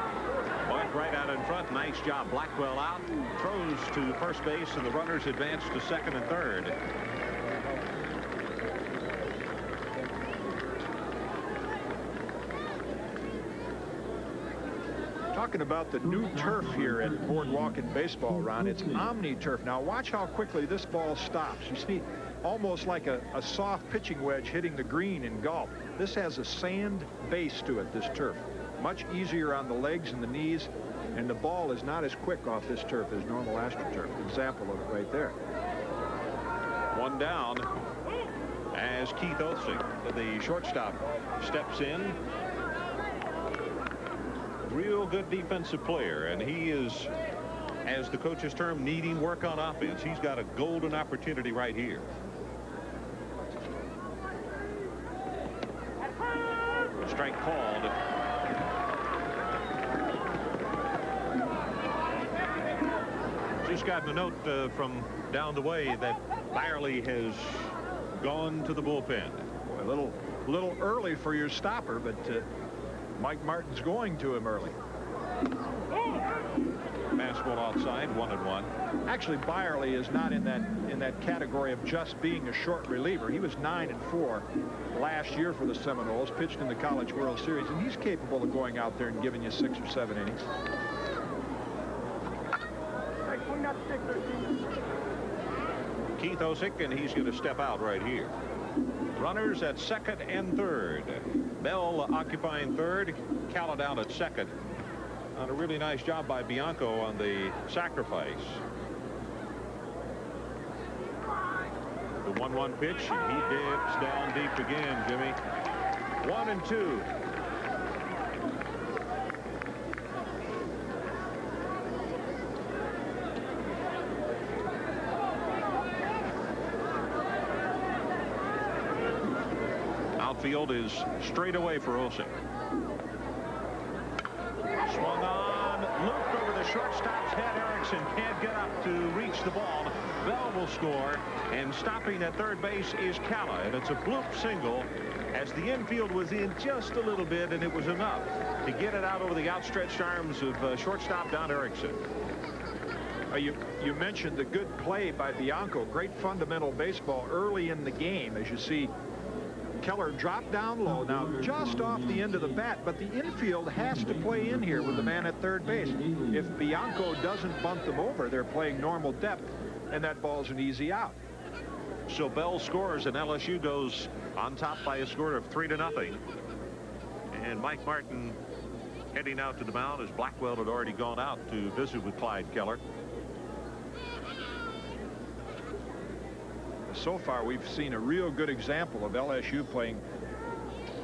Point right out in front. Nice job. Blackwell out. Throws to first base, and the runners advance to second and third. Talking about the new turf here at Boardwalk and Baseball, Ron, it's Omni turf. Now watch how quickly this ball stops. You see, almost like a soft pitching wedge hitting the green in golf. This has a sand base to it, this turf. Much easier on the legs and the knees, and the ball is not as quick off this turf as normal AstroTurf. Example of it right there. 1 down as Keith Oelsing, the shortstop, steps in. Real good defensive player, and he is, as the coach's term, needing work on offense. He's got a golden opportunity right here. A strike called. Just gotten a note from down the way that Byerly has gone to the bullpen. Boy, a little early for your stopper, but Mike Martin's going to him early. Fastball outside, 1-1. Actually, Byerly is not in that category of just being a short reliever. He was 9-4 last year for the Seminoles, pitched in the College World Series, and he's capable of going out there and giving you 6 or 7 innings. Keith Oelsing, and he's going to step out right here. Runners at second and third. Bell occupying third. Calla down at second. On a really nice job by Bianco on the sacrifice. The 1-1 pitch, and he dips down deep again, Jimmy. 1-2. Outfield is straight away for Oelsing. Swung on, looped over the shortstop's head. Erickson can't get up to reach the ball. Bell will score, and stopping at third base is Calla, and it's a bloop single as the infield was in just a little bit, and it was enough to get it out over the outstretched arms of shortstop Don Erickson. You mentioned the good play by Bianco. Great fundamental baseball early in the game. As you see, Keller dropped down low, now just off the end of the bat, but the infield has to play in here with the man at third base. If Bianco doesn't bunt them over, they're playing normal depth, and that ball's an easy out. So Bell scores, and LSU goes on top by a score of 3-0. And Mike Martin heading out to the mound as Blackwell had already gone out to visit with Clyde Keller. So far, we've seen a real good example of LSU playing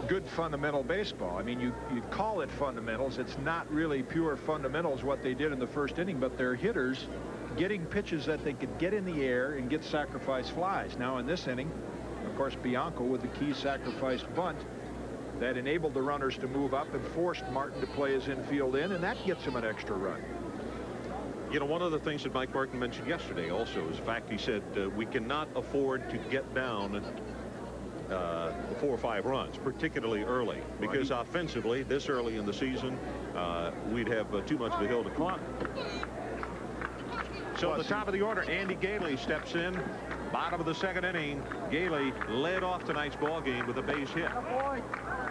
good fundamental baseball. I mean, you call it fundamentals. It's not really pure fundamentals what they did in the first inning, but their hitters getting pitches that they could get in the air and get sacrifice flies. Now in this inning, of course, Bianco with the key sacrifice bunt that enabled the runners to move up and forced Martin to play his infield in, and that gets him an extra run. You know, one of the things that Mike Martin mentioned yesterday also is the fact he said we cannot afford to get down 4 or 5 runs, particularly early, because offensively, this early in the season, we'd have too much of a hill to climb. So at the top of the order, Andy Gailey steps in. Bottom of the second inning, Gailey led off tonight's ball game with a base hit.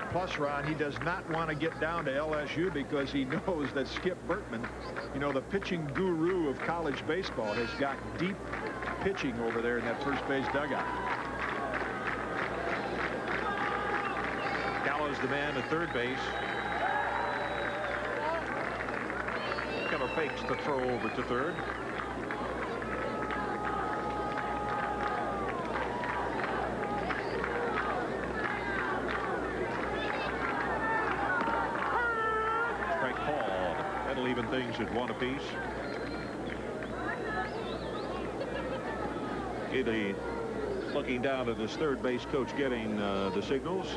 Plus, Ron, he does not want to get down to LSU because he knows that Skip Bertman, you know, the pitching guru of college baseball, has got deep pitching over there in that first base dugout. Calla's the man at third base. Keller fakes the throw over to third. Even things at 1 apiece. Gailey looking down at his third base coach, getting the signals.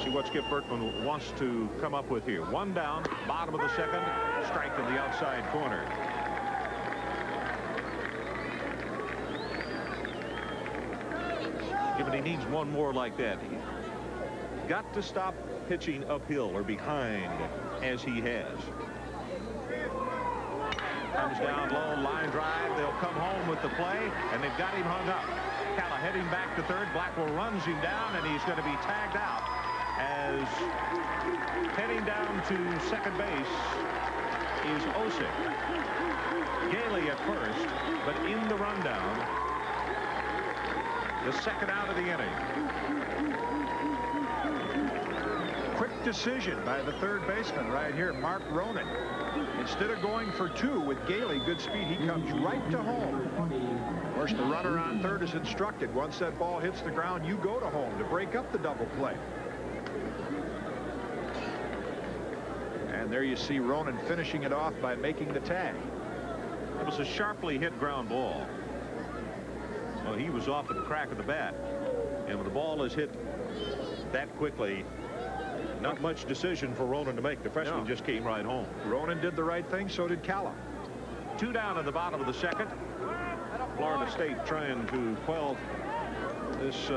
See what Skip Bertman wants to come up with here. 1 down, bottom of the second, strike in the outside corner. Yeah, but he needs one more like that. He got to stop pitching uphill or behind as he has. Comes down low, line drive. They'll come home with the play, and they've got him hung up. Calla heading back to third. Blackwell runs him down, and he's going to be tagged out as heading down to second base is Osick. Gailey at first, but in the rundown. The second out of the inning. Quick decision by the third baseman right here, Mark Ronan. Instead of going for 2 with Gailey, good speed, he comes right to home. Of course, the runner on third is instructed, once that ball hits the ground, you go to home to break up the double play. And there you see Ronan finishing it off by making the tag. It was a sharply hit ground ball. Well, he was off at the crack of the bat. And when the ball is hit that quickly, not much decision for Ronan to make. The freshman just came right home. Ronan did the right thing, so did Calla. 2 down in the bottom of the second. Florida State trying to quell this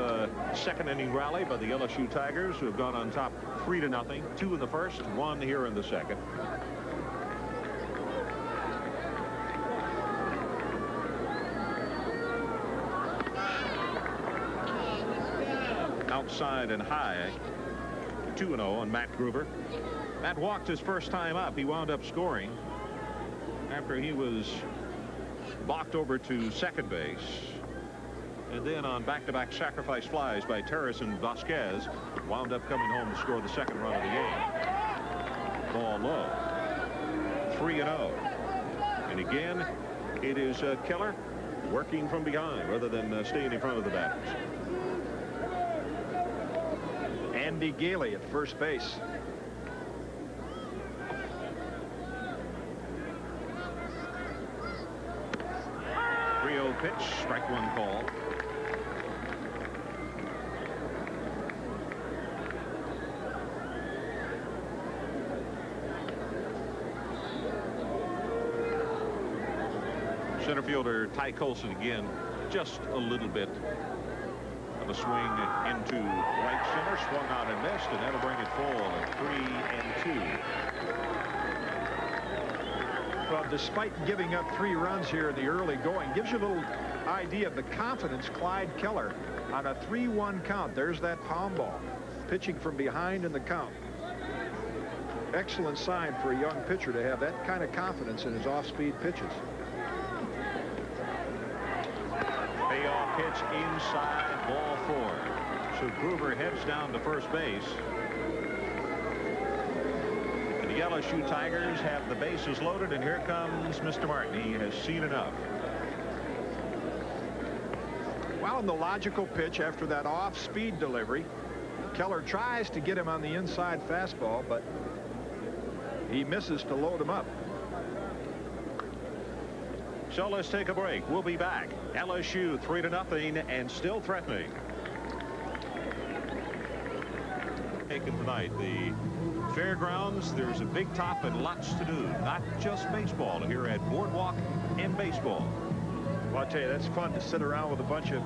second inning rally by the LSU Tigers, who have gone on top 3-0. 2 in the first, 1 here in the second. Outside and high. 2-0 on Matt Gruber. Matt walked his first time up. He wound up scoring after he was balked over to second base. And then on back-to-back sacrifice flies by Terrace and Vasquez, wound up coming home to score the second run of the game. Ball low. 3-0. And again, it is Keller working from behind rather than staying in front of the batters. Andy Gailey at first base. Pitch, strike 1 call. fielder Ty Colson again, just a little bit of a swing into right center, swung on and missed, and that'll bring it full at 3-2. Well, despite giving up 3 runs here in the early going, gives you a little idea of the confidence Clyde Keller on a 3-1 count. There's that palm ball, pitching from behind in the count. Excellent sign for a young pitcher to have that kind of confidence in his off-speed pitches. Payoff pitch inside, ball 4. So Groover heads down to first base. And the LSU Tigers have the bases loaded, and here comes Mr. Martin. He has seen enough. Well, in the logical pitch after that off-speed delivery, Keller tries to get him on the inside fastball, but he misses to load him up. So let's take a break. We'll be back. LSU 3-0 and still threatening. Taken tonight, the fairgrounds. There's a big top and lots to do. Not just baseball here at Boardwalk and Baseball. Well, I'll tell you, that's fun to sit around with a bunch of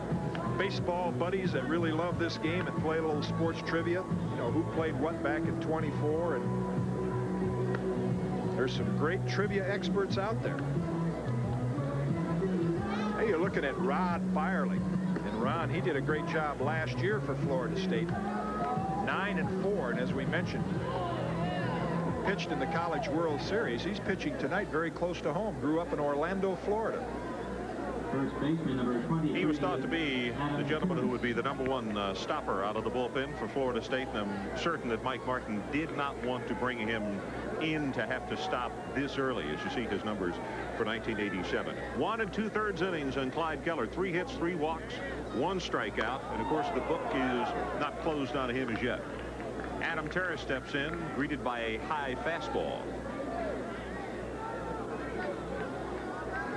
baseball buddies that really love this game and play a little sports trivia. You know, who played what back in '24, and there's some great trivia experts out there. Hey, you're looking at Rod Firely. And Ron, he did a great job last year for Florida State. 9-4, and as we mentioned, pitched in the College World Series. He's pitching tonight very close to home. Grew up in Orlando, Florida. First baseman, number 23. He was thought to be the gentleman who would be the #1 stopper out of the bullpen for Florida State, and I'm certain that Mike Martin did not want to bring him in to have to stop this early, as you see his numbers for 1987. 1 2/3 innings on Clyde Keller. 3 hits, 3 walks, 1 strikeout, and of course the book is not closed on him as yet. Adam Terrace steps in, greeted by a high fastball.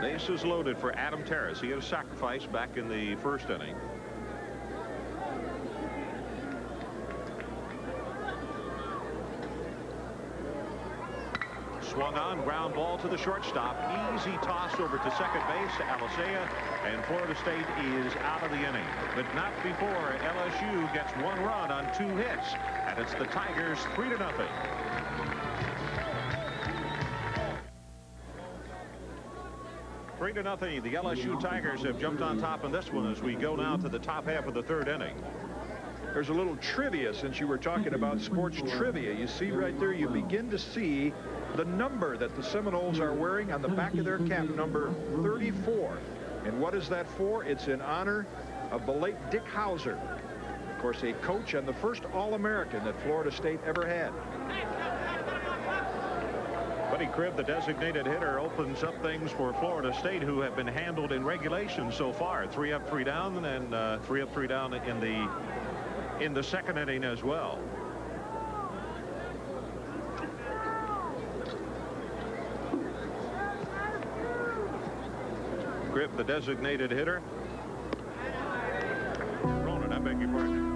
Bases loaded for Adam Terrace. He had a sacrifice back in the first inning. Swung on, ground ball to the shortstop. Easy toss over to second base to Alicea, and Florida State is out of the inning. But not before LSU gets 1 run on 2 hits, and it's the Tigers 3-0. Three to nothing. The LSU Tigers have jumped on top in this one as we go now to the top half of the 3rd inning. There's a little trivia since you were talking about sports trivia. You see right there, you begin to see the number that the Seminoles are wearing on the back of their cap, number 34. And what is that for? It's in honor of the late Dick Hauser. Of course, a coach and the first All-American that Florida State ever had. Buddy Cribb, the designated hitter, opens up things for Florida State, who have been handled in regulation so far. 3 up, 3 down, and 3 up, 3 down in the 2nd inning as well. Cribb, the designated hitter. Ronan, I beg your pardon.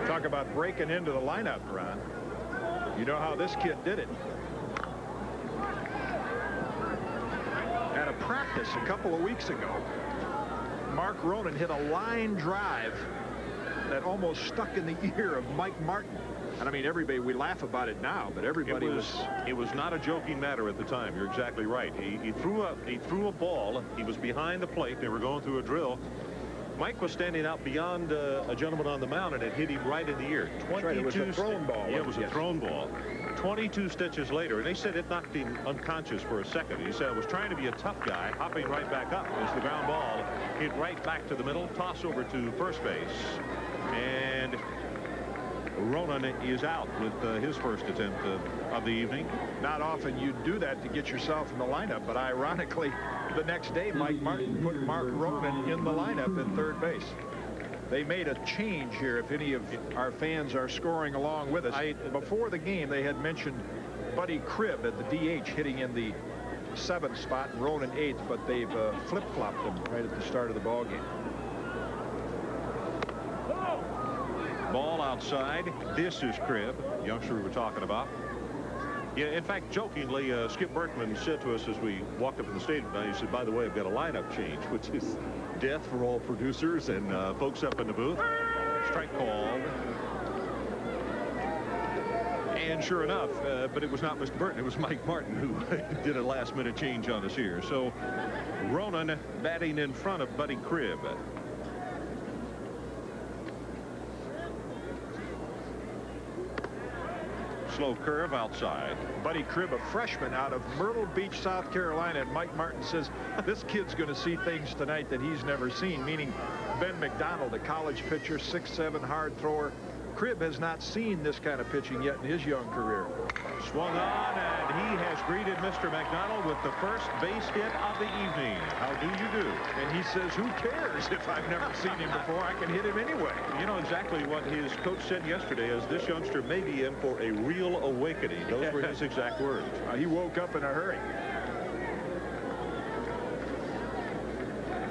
Talk about breaking into the lineup, Ron. You know how this kid did it. At a practice a couple of weeks ago, Mark Ronan hit a line drive that almost stuck in the ear of Mike Martin. And I mean, everybody, we laugh about it now, but everybody it was not a joking matter at the time. You're exactly right. He threw a ball. He was behind the plate. They were going through a drill. Mike was standing out beyond a gentleman on the mound, and it hit him right in the ear. 22 right, it was a thrown ball. Yeah, it was a thrown ball. 22 stitches later, and they said it knocked him unconscious for a second. He said, I was trying to be a tough guy, hopping right back up as the ground ball hit right back to the middle, toss over to first base. And Ronan is out with his first attempt of the evening. Not often you do that to get yourself in the lineup, but ironically, the next day, Mike Martin put Mark Ronan in the lineup at 3rd base. They made a change here, if any of our fans are scoring along with us. Before the game, they had mentioned Buddy Cribb at the DH hitting in the 7th spot and Ronan 8th, but they've flip-flopped him right at the start of the ball game. Ball outside. This is Cribb, youngster we were talking about. Yeah, in fact, jokingly, Skip Berkman said to us as we walked up in the stadium tonight, he said, by the way, I've got a lineup change, which is death for all producers and folks up in the booth. Strike called. And sure enough, but it was not Mr. Burton, it was Mike Martin who did a last-minute change on us here. So Ronan batting in front of Buddy Cribb. Slow curve outside. Buddy Cribb, a freshman out of Myrtle Beach, South Carolina, and Mike Martin says this kid's going to see things tonight that he's never seen, meaning Ben McDonald, a college pitcher, 6'7", hard thrower. Cribb has not seen this kind of pitching yet in his young career. Swung on, and he has greeted Mr. McDonald with the first base hit of the evening. How do you do? And he says, who cares if I've never seen him before? I can hit him anyway. You know exactly what his coach said yesterday is this youngster may be in for a real awakening. Those were his exact words. He woke up in a hurry.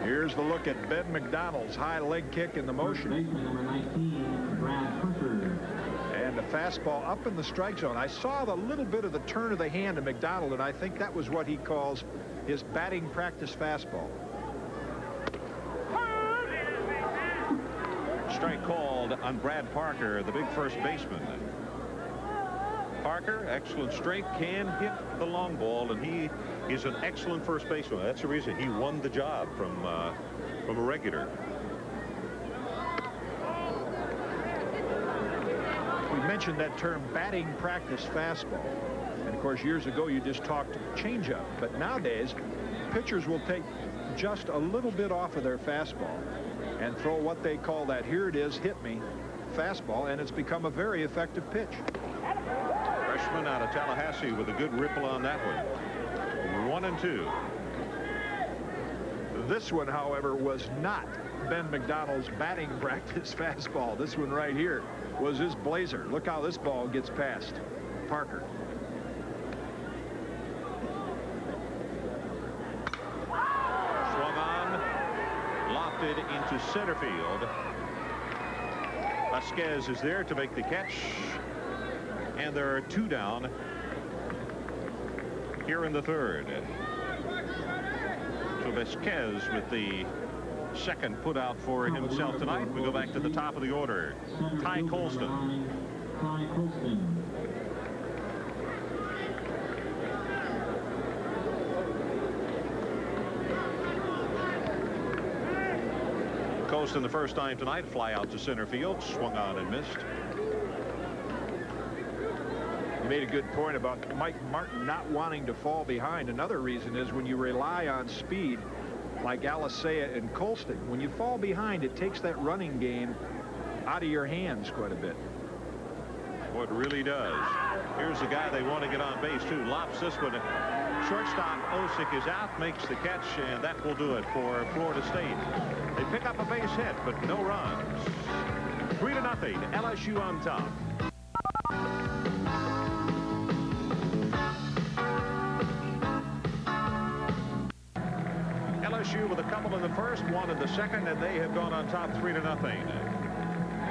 Here's the look at Ben McDonald's high leg kick in the motion. Number 19, Brad Parker. And the fastball up in the strike zone. I saw the little bit of the turn of the hand of McDonald, and I think that was what he calls his batting practice fastball. Strike called on Brad Parker, the big first baseman. Parker, excellent strength, can hit the long ball, and he is an excellent first baseman. That's the reason he won the job from a regular. We mentioned that term batting practice fastball. And of course, years ago, you just talked changeup. But nowadays, pitchers will take just a little bit off of their fastball and throw what they call that, here it is, hit me, fastball, and it's become a very effective pitch. Freshman out of Tallahassee with a good ripple on that one. 1-2. This one, however, was not Ben McDonald's batting practice fastball. This one right here was his blazer. Look how this ball gets past Parker. Swung on, lofted into center field. Vasquez is there to make the catch, and there are two down here in the third. So Vasquez with the second put out for himself tonight. We go back to the top of the order. Ty Colston. Ty Colston. Colston the first time tonight, fly out to center field, swung on and missed. You made a good point about Mike Martin not wanting to fall behind. Another reason is when you rely on speed like Alicea and Colston, when you fall behind, it takes that running game out of your hands quite a bit. Well, it really does. Here's the guy they want to get on base too. Lops this one. Shortstop Osick is out, makes the catch, and that will do it for Florida State. They pick up a base hit, but no runs. 3-0, LSU on top. LSU with a couple in the first, one in the second, and they have gone on top 3-0.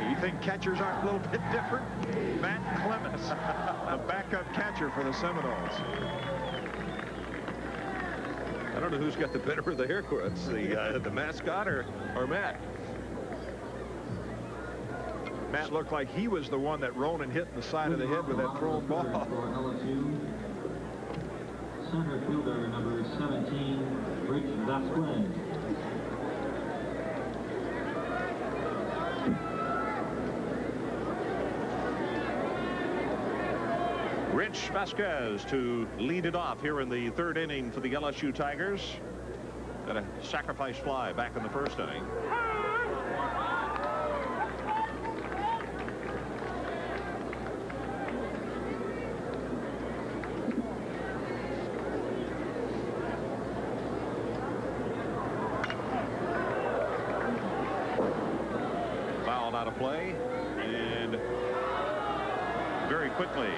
You think catchers aren't a little bit different? Matt Clemens, a backup catcher for the Seminoles. I don't know who's got the better of the haircuts, the mascot or Matt. Matt looked like he was the one that Ronan hit in the side of the head with that thrown ball. Center fielder number 17, Rich Vasquez. Rich Vasquez to lead it off here in the third inning for the LSU Tigers. Got a sacrifice fly back in the first inning. Fouled out of play, and very quickly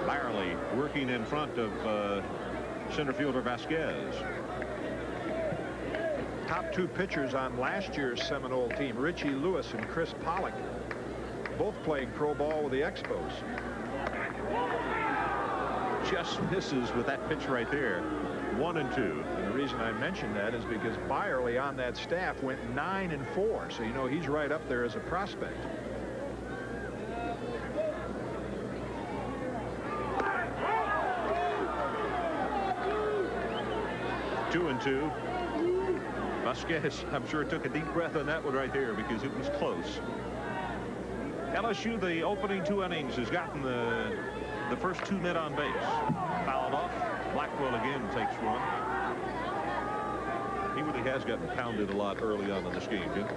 Byerly working in front of center fielder Vasquez. Top two pitchers on last year's Seminole team, Richie Lewis and Chris Pollock. both playing pro ball with the Expos. Just misses with that pitch right there. 1-2. And the reason I mentioned that is because Byerly on that staff went 9-4. So, you know, he's right up there as a prospect. Two and two. Vasquez, I'm sure, took a deep breath on that one right there because it was close. LSU, the opening 2 innings, has gotten the first 2 men on base. Fouled off. Blackwell again takes one. He really has gotten pounded a lot early on in this game, Jim.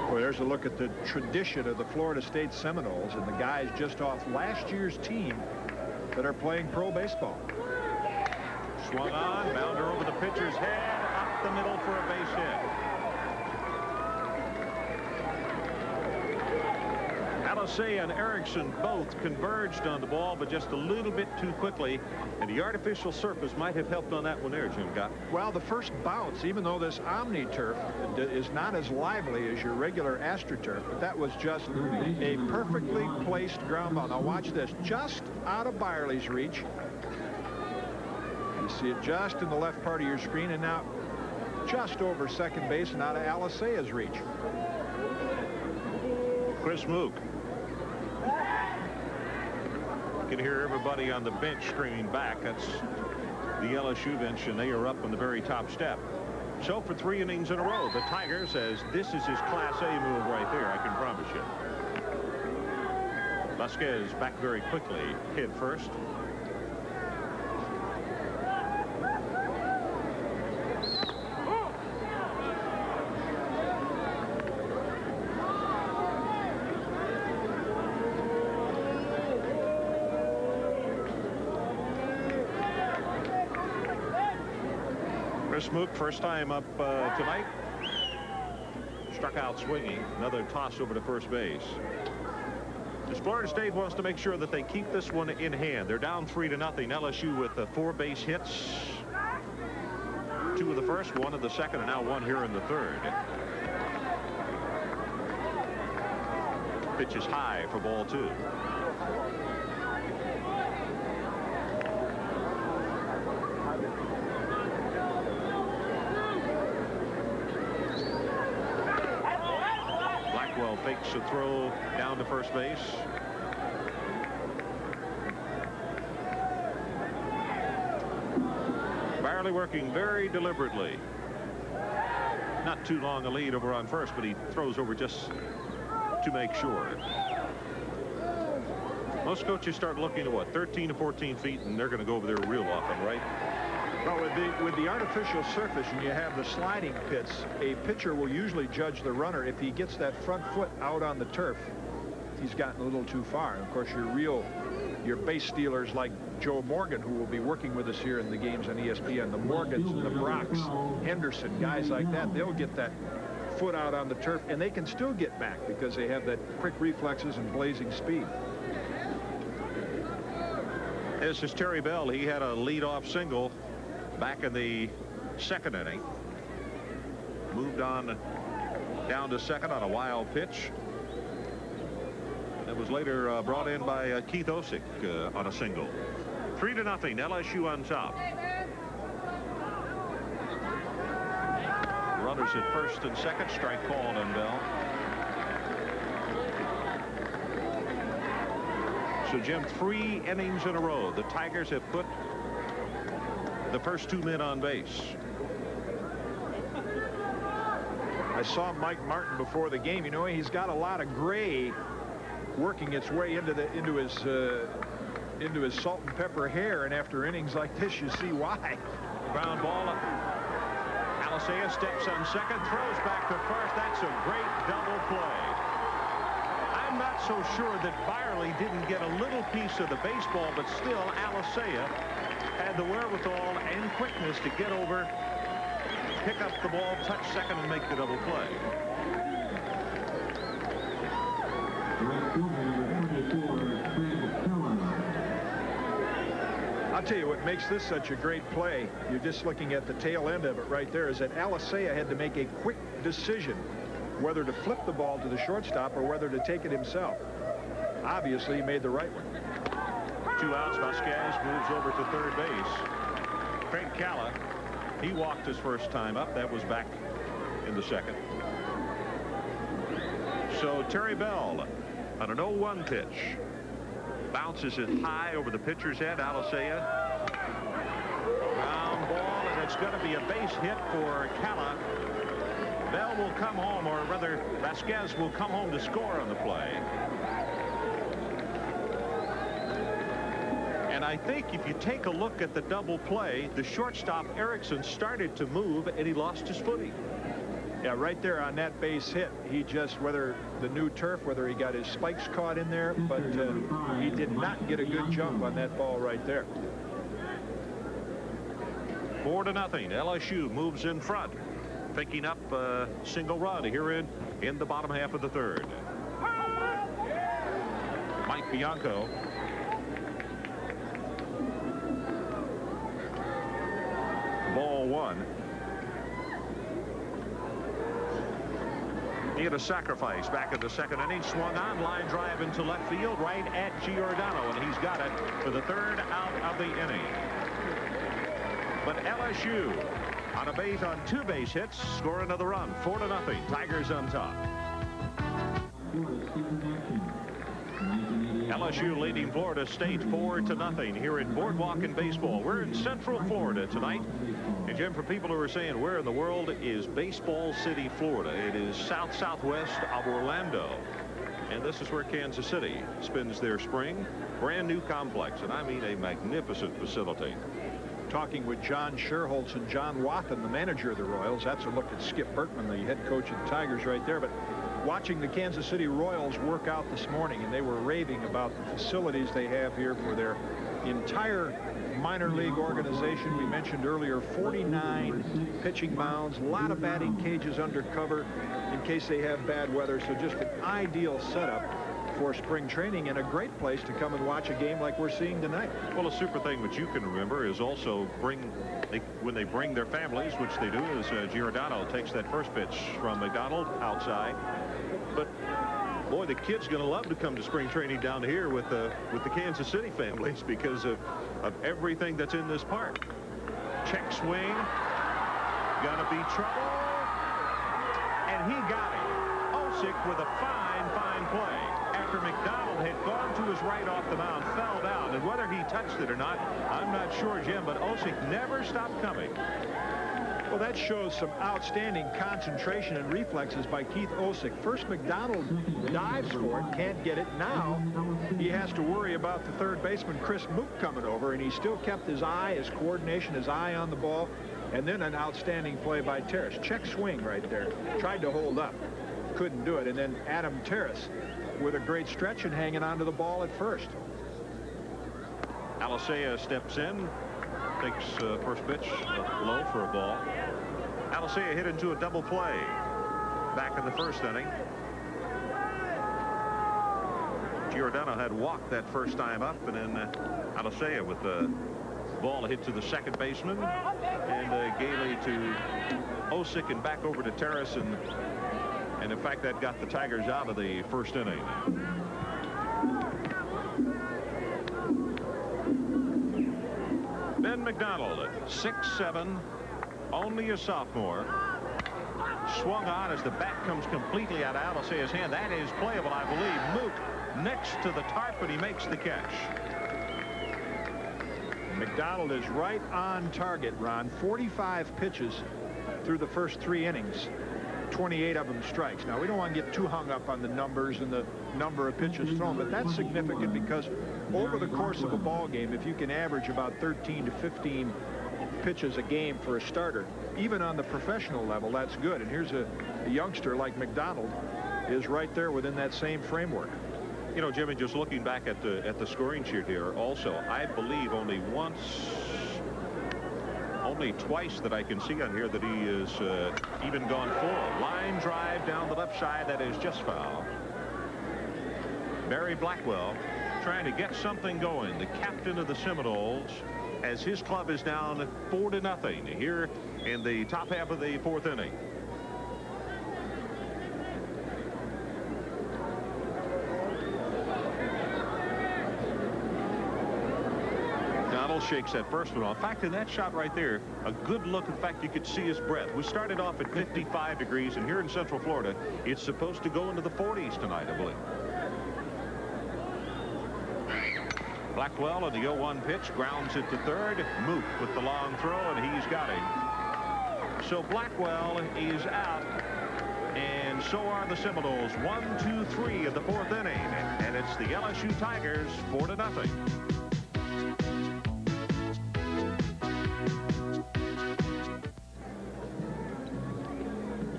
Well, there's a look at the tradition of the Florida State Seminoles and the guys just off last year's team that are playing pro baseball. Swung on, bounder over the pitcher's head, up the middle for a base hit. Alisea and Erickson both converged on the ball, but just a little bit too quickly, and the artificial surface might have helped on that one there, Jim Gott. Well, the first bounce, even though this OmniTurf is not as lively as your regular AstroTurf, but that was just a perfectly placed ground ball. Now watch this, just out of Byerly's reach. You see it just in the left part of your screen, and now just over second base and out of Alisea's reach. Chris Mook. You can hear everybody on the bench screaming back. That's the LSU bench, and they are up on the very top step. So for 3 innings in a row, the Tiger says this is his Class A move right there, I can promise you. Vasquez back very quickly, hit first. Mook, first time up tonight, struck out swinging. Another toss over to first base. As Florida State wants to make sure that they keep this one in hand. They're down 3-0. LSU with 4 base hits. 2 of the first, 1 of the second, and now 1 here in the third. Pitch is high for ball 2. Fakes a throw down to first base. Byerly working very deliberately. Not too long a lead over on first, but he throws over just to make sure. Most coaches start looking at what, 13 to 14 feet, and they're going to go over there real often, right? Well, with the artificial surface and you have the sliding pits, a pitcher will usually judge the runner if he gets that front foot out on the turf. He's gotten a little too far. And of course, your base stealers like Joe Morgan, who will be working with us here in the games on ESPN, the Morgans and the Brocks, Henderson, guys like that, they'll get that foot out on the turf, and they can still get back because they have that quick reflexes and blazing speed. This is Terry Bell. He had a leadoff single back in the second inning. Moved on down to second on a wild pitch. It was later brought in by Keith Osick on a single. 3-0. LSU on top. Runners at first and second. Strike called on Bell. So, Jim, 3 innings in a row. The Tigers have put the first 2 men on base. I saw Mike Martin before the game. You know, he's got a lot of gray working its way into his salt and pepper hair, and after innings like this, you see why. Ground ball. Alisea steps on second, throws back to first. That's a great double play. I'm not so sure that Byerly didn't get a little piece of the baseball, but still Alisea had the wherewithal and quickness to get over, pick up the ball, touch second, and make the double play. I'll tell you what makes this such a great play. You're just looking at the tail end of it right there. Is that Alicea had to make a quick decision whether to flip the ball to the shortstop or whether to take it himself. Obviously, he made the right one. 2 outs. Vasquez moves over to third base. Craig Calla, he walked his first time up. That was back in the second. So Terry Bell on an 0-1 pitch. Bounces it high over the pitcher's head. Alicea. Ground ball, and it's going to be a base hit for Calla. Bell will come home, or rather Vasquez will come home to score on the play. And I think if you take a look at the double play, the shortstop Erickson started to move and he lost his footing. Yeah, right there on that base hit, he just, whether the new turf, whether he got his spikes caught in there, but he did not get a good jump on that ball right there. 4-0. LSU moves in front, picking up a single run here in the bottom half of the third. Mike Bianco. Ball 1. He had a sacrifice back in the second inning. Swung on, line drive into left field, right at Giordano, and he's got it for the third out of the inning. But LSU on a base on 2 base hits, score another run. 4-0. Tigers on top. LSU leading Florida State 4-0 here in Boardwalk and Baseball. We're in Central Florida tonight. And Jim, for people who are saying where in the world is Baseball City, Florida, it is southwest of Orlando. And this is where Kansas City spends their spring. Brand new complex, and I mean a magnificent facility. Talking with John Sherholtz and John Wathen, the manager of the Royals. That's a look at Skip Berkman, the head coach of the Tigers right there. But watching the Kansas City Royals work out this morning, and they were raving about the facilities they have here for their entire minor league organization. We mentioned earlier 49 pitching mounds, a lot of batting cages under cover in case they have bad weather. So just an ideal setup for spring training and a great place to come and watch a game like we're seeing tonight. Well, a super thing which you can remember is also when they bring their families, which they do, is Giordano takes that first pitch from McDonald outside. But boy, the kids going to love to come to spring training down here with the Kansas City families because of everything that's in this park. Check swing, gonna be trouble, and he got it. Osick with a fine play. After McDonald had gone to his right off the mound, fell down, and whether he touched it or not, I'm not sure, Jim, but Osick never stopped coming. Well, that shows some outstanding concentration and reflexes by Keith Osick. First, McDonald dives for it, can't get it. Now he has to worry about the third baseman, Chris Mook, coming over, and he still kept his eye, his coordination, his eye on the ball. And then an outstanding play by Terrace. Check swing right there. Tried to hold up. Couldn't do it. And then Adam Terrace with a great stretch and hanging on to the ball at first. Alicea steps in. Takes first pitch low for a ball. Alicea hit into a double play back in the first inning. Giordano had walked that first time up, and then Alicea with the ball hit to the second baseman, and gaily to Osick and back over to Terrace, and in fact that got the Tigers out of the first inning. Ben McDonald, 6'7", only a sophomore. Swung on as the bat comes completely out of Alicea's hand. That is playable, I believe. Mook next to the tarp, and he makes the catch. McDonald is right on target, Ron. 45 pitches through the first 3 innings. 28 of them strikes. Now, we don't want to get too hung up on the numbers and the number of pitches thrown, but that's significant because over the course of a ball game, if you can average about 13 to 15 pitches a game for a starter, even on the professional level, that's good. And here's a youngster like McDonald is right there within that same framework. You know, Jimmy, just looking back at the scoring sheet here also, I believe only twice that I can see on here that he is even gone full. Line drive down the left side, that is just foul. Barry Blackwell trying to get something going. The captain of the Seminoles as his club is down 4-0 here in the top half of the 4th inning. Donald shakes that first one off. In fact, in that shot right there, a good look. In fact, you could see his breath. We started off at 55 degrees, and here in Central Florida, it's supposed to go into the 40s tonight, I believe. Blackwell on the 0-1 pitch, grounds it to third. Moot with the long throw, and he's got him. So Blackwell is out, and so are the Seminoles. 1, 2, 3 in the 4th inning, and it's the LSU Tigers 4-0.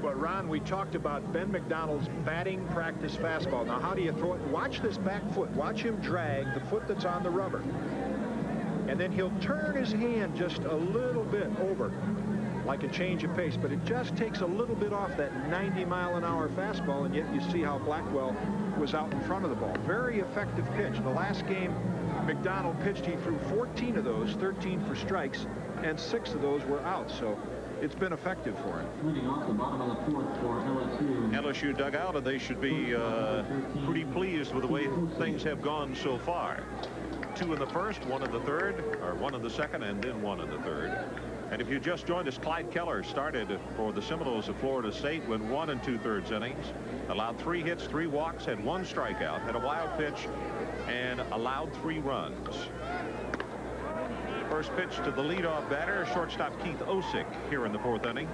But Ron, we talked about Ben McDonald's batting practice fastball. Now, how do you throw it? Watch this back foot. Watch him drag the foot that's on the rubber. And then he'll turn his hand just a little bit over, like a change of pace. But it just takes a little bit off that 90-mile-an-hour fastball, and yet you see how Blackwell was out in front of the ball. Very effective pitch. The last game McDonald pitched, he threw 14 of those, 13 for strikes, and 6 of those were out. So it's been effective for him. Leading off the bottom of the 4th for LSU. LSU dugout, and they should be pretty pleased with the way things have gone so far. 2 in the first, 1 in the third, or 1 in the second, and then 1 in the third. And if you just joined us, Clyde Keller started for the Seminoles of Florida State, went 1 2/3 innings, allowed 3 hits, 3 walks, had 1 strikeout, had a wild pitch, and allowed 3 runs. First pitch to the leadoff batter, shortstop Keith Osick, here in the 4th inning.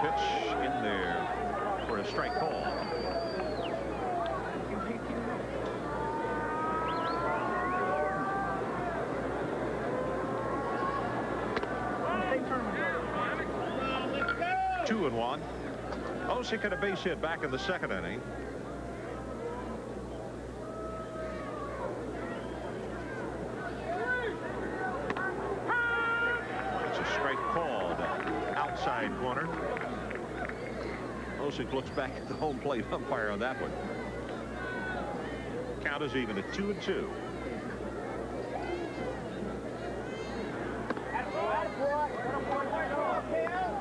Pitch in there for a strike call. Two and one. Osick had a base hit back in the 2nd inning. It's a strike called outside corner. Osick looks back at the home plate umpire on that one. Count is even at 2-2.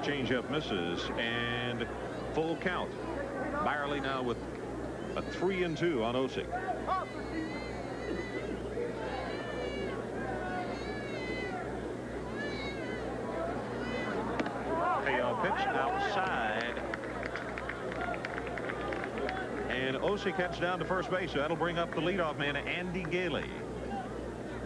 Changeup misses, and full count. Byerly now with a 3-2 on Osick. Payoff pitch outside. And Osick heads down to first base, so that'll bring up the leadoff man, Andy Gailey.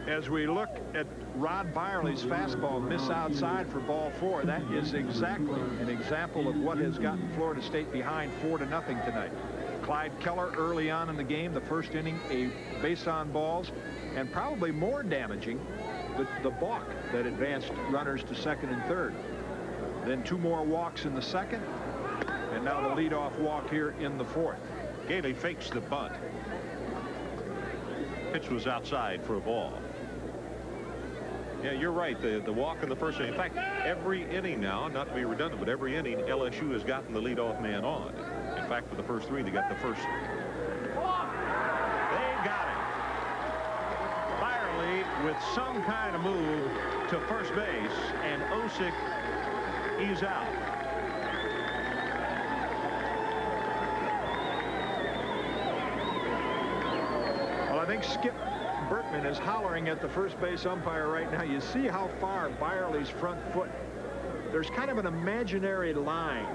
As we look at Rod Byerly's fastball miss outside for ball 4, that is exactly an example of what has gotten Florida State behind 4-0 tonight. Clyde Keller early on in the game, the first inning, a base on balls, and probably more damaging, the balk that advanced runners to 2nd and 3rd. Then 2 more walks in the 2nd, and now the leadoff walk here in the 4th. Gailey fakes the bunt. Pitch was outside for a ball. Yeah, you're right. The walk in the first inning. In fact, every inning now, not to be redundant, but every inning, LSU has gotten the leadoff man on. In fact, for the first 3, they got the first. They got it. Byerly with some kind of move to first base, and Osick is out. Well, I think Skip Bertman is hollering at the first base umpire right now. You see how far Byerly's front foot, there's kind of an imaginary line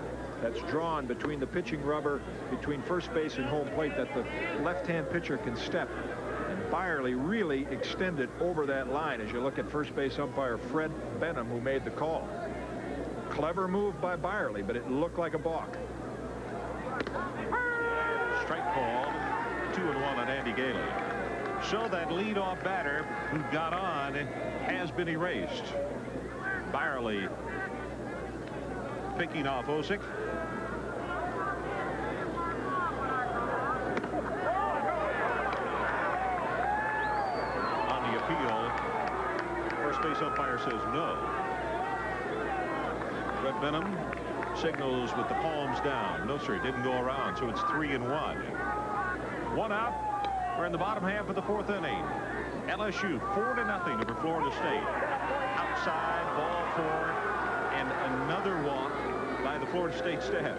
that's drawn between the pitching rubber, between first base and home plate, that the left-hand pitcher can step. And Byerly really extended over that line as you look at first base umpire Fred Benham, who made the call. Clever move by Byerly, but it looked like a balk. Strike called. 2-1 on Andy Gailey. So that leadoff batter who got on has been erased. Byerly picking off Osick. On the appeal, first base umpire says no. Fred Benham signals with the palms down. No, sir, it didn't go around, so it's 3-1. One out. We're in the bottom half of the 4th inning. LSU 4-0 over Florida State. Outside, ball 4, and another walk by the Florida State staff.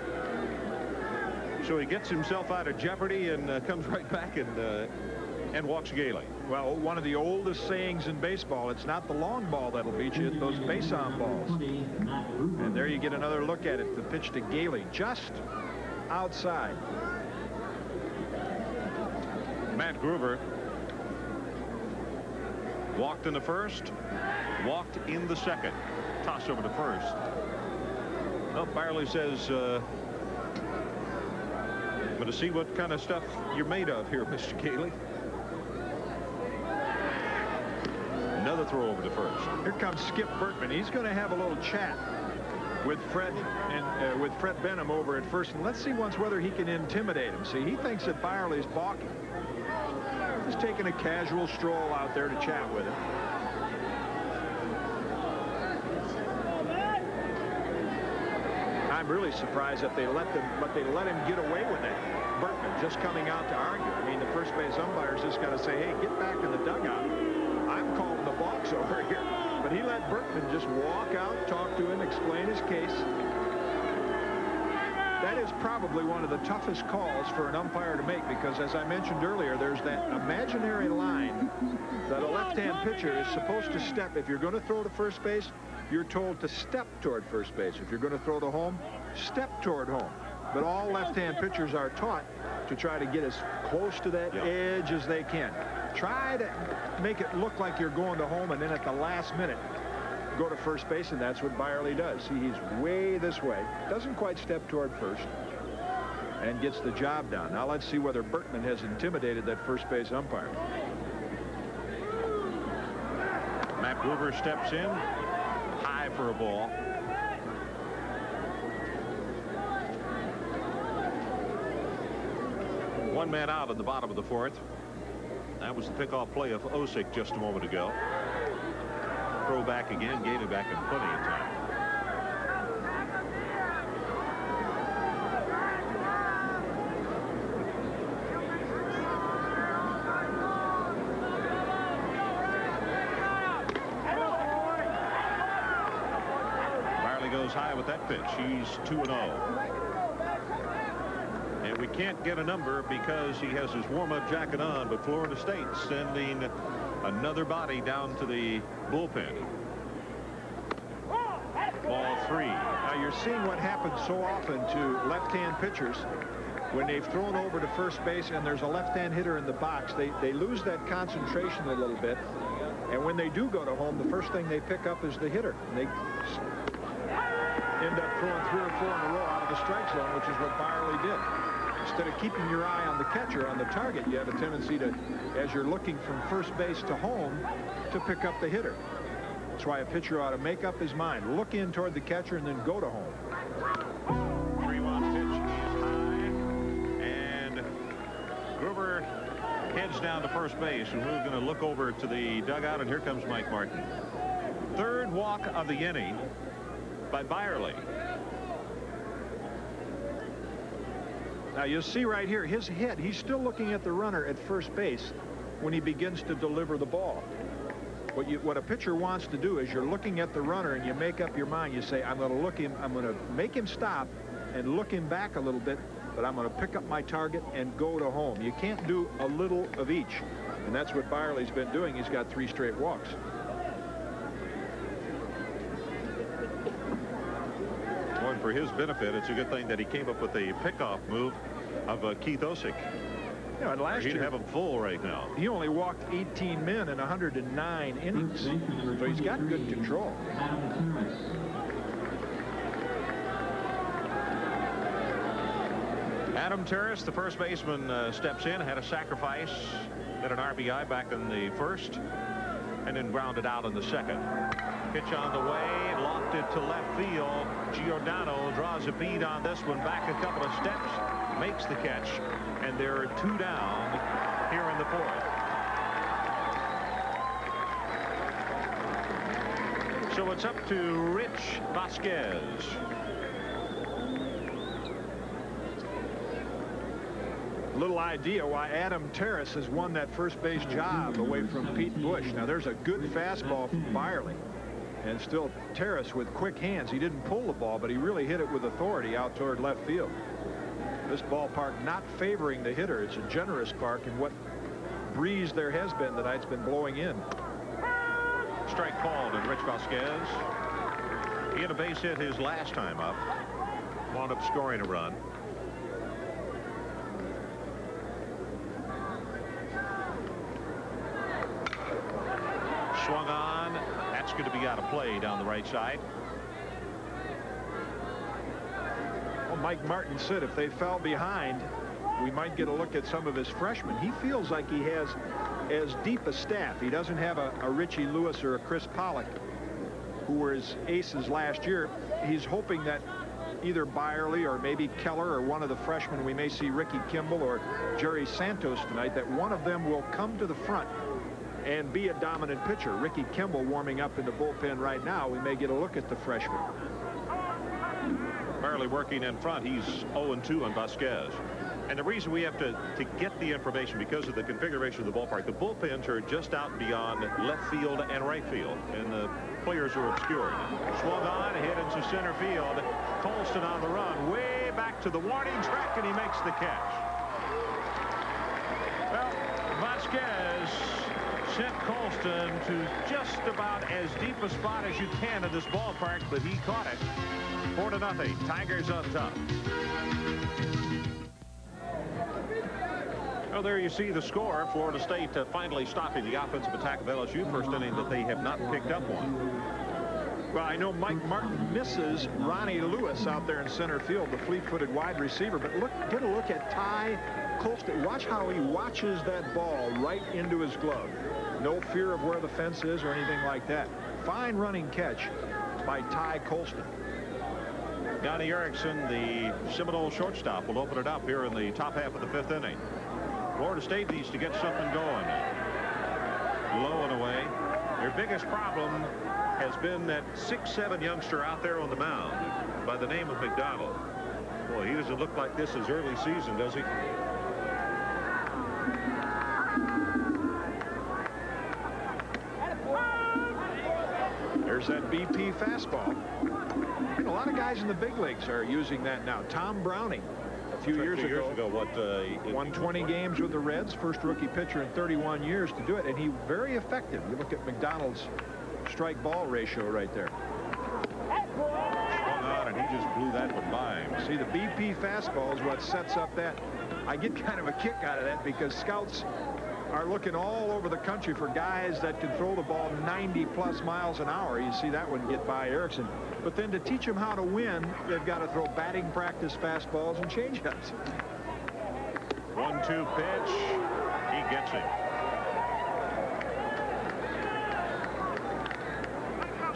So he gets himself out of jeopardy and comes right back and walks gaily. Well, one of the oldest sayings in baseball, it's not the long ball that'll beat you, it's those base-on balls. And there you get another look at it. The pitch to Gailey, just outside. Matt Gruber walked in the first, walked in the second. Toss over to first. Well, Byerly says, I'm going to see what kind of stuff you're made of here, Mr. Gailey. Another throw over to first. Here comes Skip Bertman. He's going to have a little chat with Fred and with Fred Benham over at first, and let's see once whether he can intimidate him. See, he thinks that Byerly's balking. He's taking a casual stroll out there to chat with him. I'm really surprised that they let him get away with it. Bertman just coming out to argue. I mean, the first base umpire's just got to say, hey, get back in the dugout. I'm calling the box over here. But he let Bertman just walk out, talk to him, explain his case. That is probably one of the toughest calls for an umpire to make, because as I mentioned earlier, there's that imaginary line that a left-hand pitcher is supposed to step. If you're going to throw to first base, you're told to step toward first base. If you're going to throw to home, step toward home. But all left-hand pitchers are taught to try to get as close to that edge as they can. Try to make it look like you're going to home, and then at the last minute go to first base, and that's what Byerly does. See, he's way this way, doesn't quite step toward first, and gets the job done. Now let's see whether Bertman has intimidated that first base umpire. Matt Gruber steps in, high for a ball. One man out in the bottom of the 4th. That was the pickoff play of Osick just a moment ago. Throw back again, Gailey back in plenty of time. Byerly goes high with that pitch. He's 2-0. And we can't get a number because he has his warm-up jacket on, but Florida State sending another body down to the bullpen. Ball 3. Now you're seeing what happens so often to left-hand pitchers when they've thrown over to first base and there's a left-hand hitter in the box. They lose that concentration a little bit, and when they do go to home, the first thing they pick up is the hitter. And they end up throwing 3 or 4 in a row out of the strike zone, which is what Byerly did. Instead of keeping your eye on the catcher, on the target, you have a tendency to, as you're looking from first base to home, to pick up the hitter. That's why a pitcher ought to make up his mind, look in toward the catcher, and then go to home. 3-1 pitch is high, and Gruber heads down to first base, and we're going to look over to the dugout, and here comes Mike Martin. 3rd walk of the inning by Byerly. Now you'll see right here his head, he's still looking at the runner at first base when he begins to deliver the ball. What a pitcher wants to do is you're looking at the runner and you make up your mind. You say, I'm going to make him stop and look him back a little bit, but I'm going to pick up my target and go to home. You can't do a little of each, and that's what Byerly's been doing. He's got 3 straight walks. For his benefit, it's a good thing that he came up with a pickoff move of Keith Osick. Yeah, and last He'd year have him full right now. He only walked 18 men in 109 innings, so he's got good control. Adam Terrace, the first baseman, steps in, had a sacrifice, got an RBI back in the 1st, and then grounded out in the 2nd. Pitch on the way, locked it to left field. Giordano draws a bead on this one, back a couple of steps, makes the catch, and there are 2 down here in the 4th. So it's up to Rich Vasquez. little idea why Adam Terrace has won that first base job away from Pete Bush. Now there's a good fastball from Byerly, and still Terrace with quick hands. He didn't pull the ball, but he really hit it with authority out toward left field. This ballpark not favoring the hitter. It's a generous park, and what breeze there has been tonight's been blowing in. Strike called, and Rich Vasquez, he had a base hit his last time up, wound up scoring a run. Swung on. That's going to be out of play down the right side. Well, Mike Martin said if they fell behind, we might get a look at some of his freshmen. He feels like he has as deep a staff. He doesn't have a Richie Lewis or a Chris Pollock, who were his aces last year. He's hoping that either Byerly or maybe Keller or one of the freshmen, we may see Ricky Kimball or Jerry Santos tonight, that one of them will come to the front and be a dominant pitcher. Ricky Kimball warming up in the bullpen right now. We may get a look at the freshman. Byerly working in front. He's 0-2 on Vasquez. And the reason we have to get the information because of the configuration of the ballpark, the bullpens are just out beyond left field and right field, and the players are obscured. Swung on, hit into center field. Colston on the run, way back to the warning track, and he makes the catch. Well, Vasquez sent Colston to just about as deep a spot as you can in this ballpark, but he caught it. 4-0. Tigers on top. Well, there you see the score. Florida State finally stopping the offensive attack of LSU. First inning that they have not picked up one. Well, I know Mike Martin misses Ronnie Lewis out there in center field, the fleet-footed wide receiver. But look, get a look at Ty Colston. Watch how he watches that ball right into his glove. No fear of where the fence is or anything like that. Fine running catch by Ty Colston. Johnny Erickson, the Seminole shortstop, will open it up here in the top half of the 5th inning. Florida State needs to get something going. Low and away. Their biggest problem has been that 6'7" youngster out there on the mound by the name of McDonald. Boy, he doesn't look like this is early season, does he? There's that BP fastball. And a lot of guys in the big leagues are using that now. Tom Browning, a few years ago, won 20 games with the Reds, first rookie pitcher in 31 years to do it, and he very effective. You look at McDonald's strike ball ratio right there. Swung on, and he just blew that one by him. See, the BP fastball is what sets up that. I get kind of a kick out of that because scouts are looking all over the country for guys that can throw the ball 90+ miles an hour. You see that one get by Erickson. But then to teach them how to win, they've got to throw batting practice fastballs and changeups. 1-2 pitch. He gets it.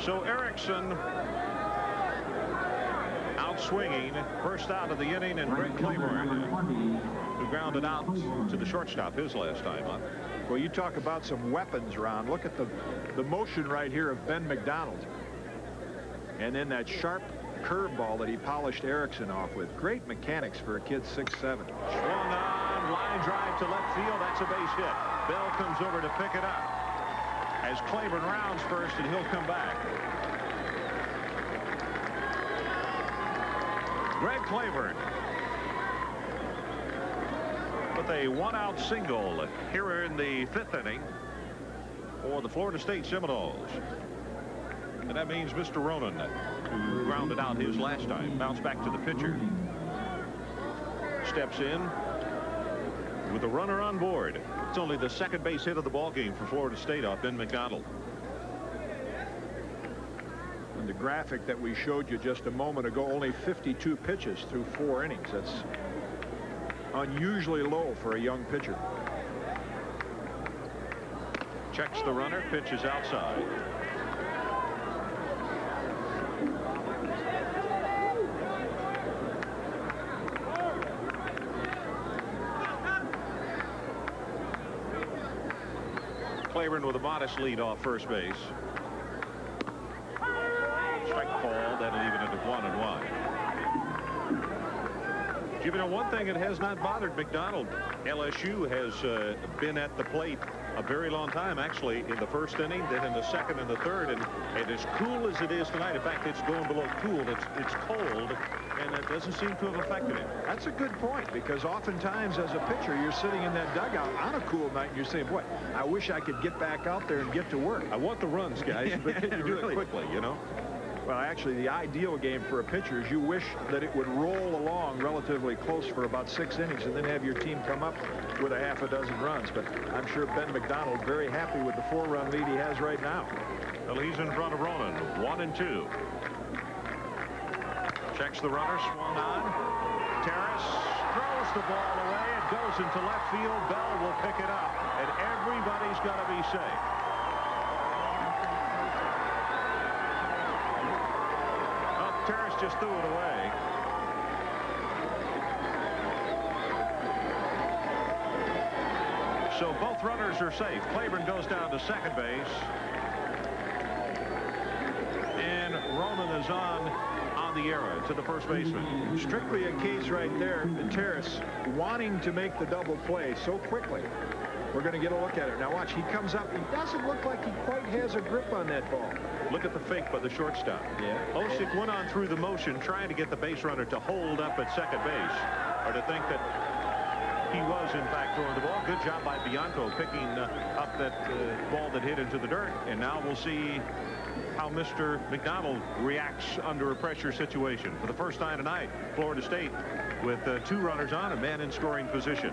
So Erickson out swinging, first out of the inning, and Greg Claiborne, who grounded out to the shortstop his last time up. Well, you talk about some weapons, Ron. Look at the motion right here of Ben McDonald. And then that sharp curveball that he polished Erickson off with. Great mechanics for a kid 6'7". Swung on, line drive to left field. That's a base hit. Bell comes over to pick it up as Claiborne rounds first, and he'll come back. Greg Claiborne with a one-out single here in the 5th inning for the Florida State Seminoles. And that means Mr. Ronan, who grounded out his last time, bounced back to the pitcher. Steps in with a runner on board. It's only the second base hit of the ball game for Florida State off Ben McDonald. And the graphic that we showed you just a moment ago, only 52 pitches through 4 innings. That's unusually low for a young pitcher. Checks the runner, pitches outside. Claiborne with a modest lead off first base. Strike called, that'll even it at 1-1. You know, one thing that has not bothered McDonald, LSU has been at the plate a very long time, actually, in the first inning, then in the second and the third. And as cool as it is tonight, in fact, it's going below cool. It's cold, and it doesn't seem to have affected him. That's a good point, because oftentimes as a pitcher, you're sitting in that dugout on a cool night, and you're saying, boy, I wish I could get back out there and get to work. I want the runs, guys, but can you do it quickly, you know? Well, actually, the ideal game for a pitcher is you wish that it would roll along relatively close for about 6 innings and then have your team come up with a half a dozen runs. But I'm sure Ben McDonald very happy with the 4-run lead he has right now. Well, he's in front of Ronan, 1-2. Checks the runner, swung on. Terrace throws the ball away. It goes into left field. Bell will pick it up, and everybody's got to be safe. Terrace just threw it away. So both runners are safe. Claiborne goes down to second base. And Ronan is on the error to the first baseman. Strictly a case right there, the Terrace wanting to make the double play so quickly. We're going to get a look at it. Now watch, he comes up. He doesn't look like he quite has a grip on that ball. Look at the fake by the shortstop. Yeah. Osick went on through the motion trying to get the base runner to hold up at second base, or to think that he was in fact throwing the ball. Good job by Bianco picking up that ball that hit into the dirt. And now we'll see how Mr. McDonald reacts under a pressure situation. For the first time tonight, Florida State with 2 runners on, a man in scoring position.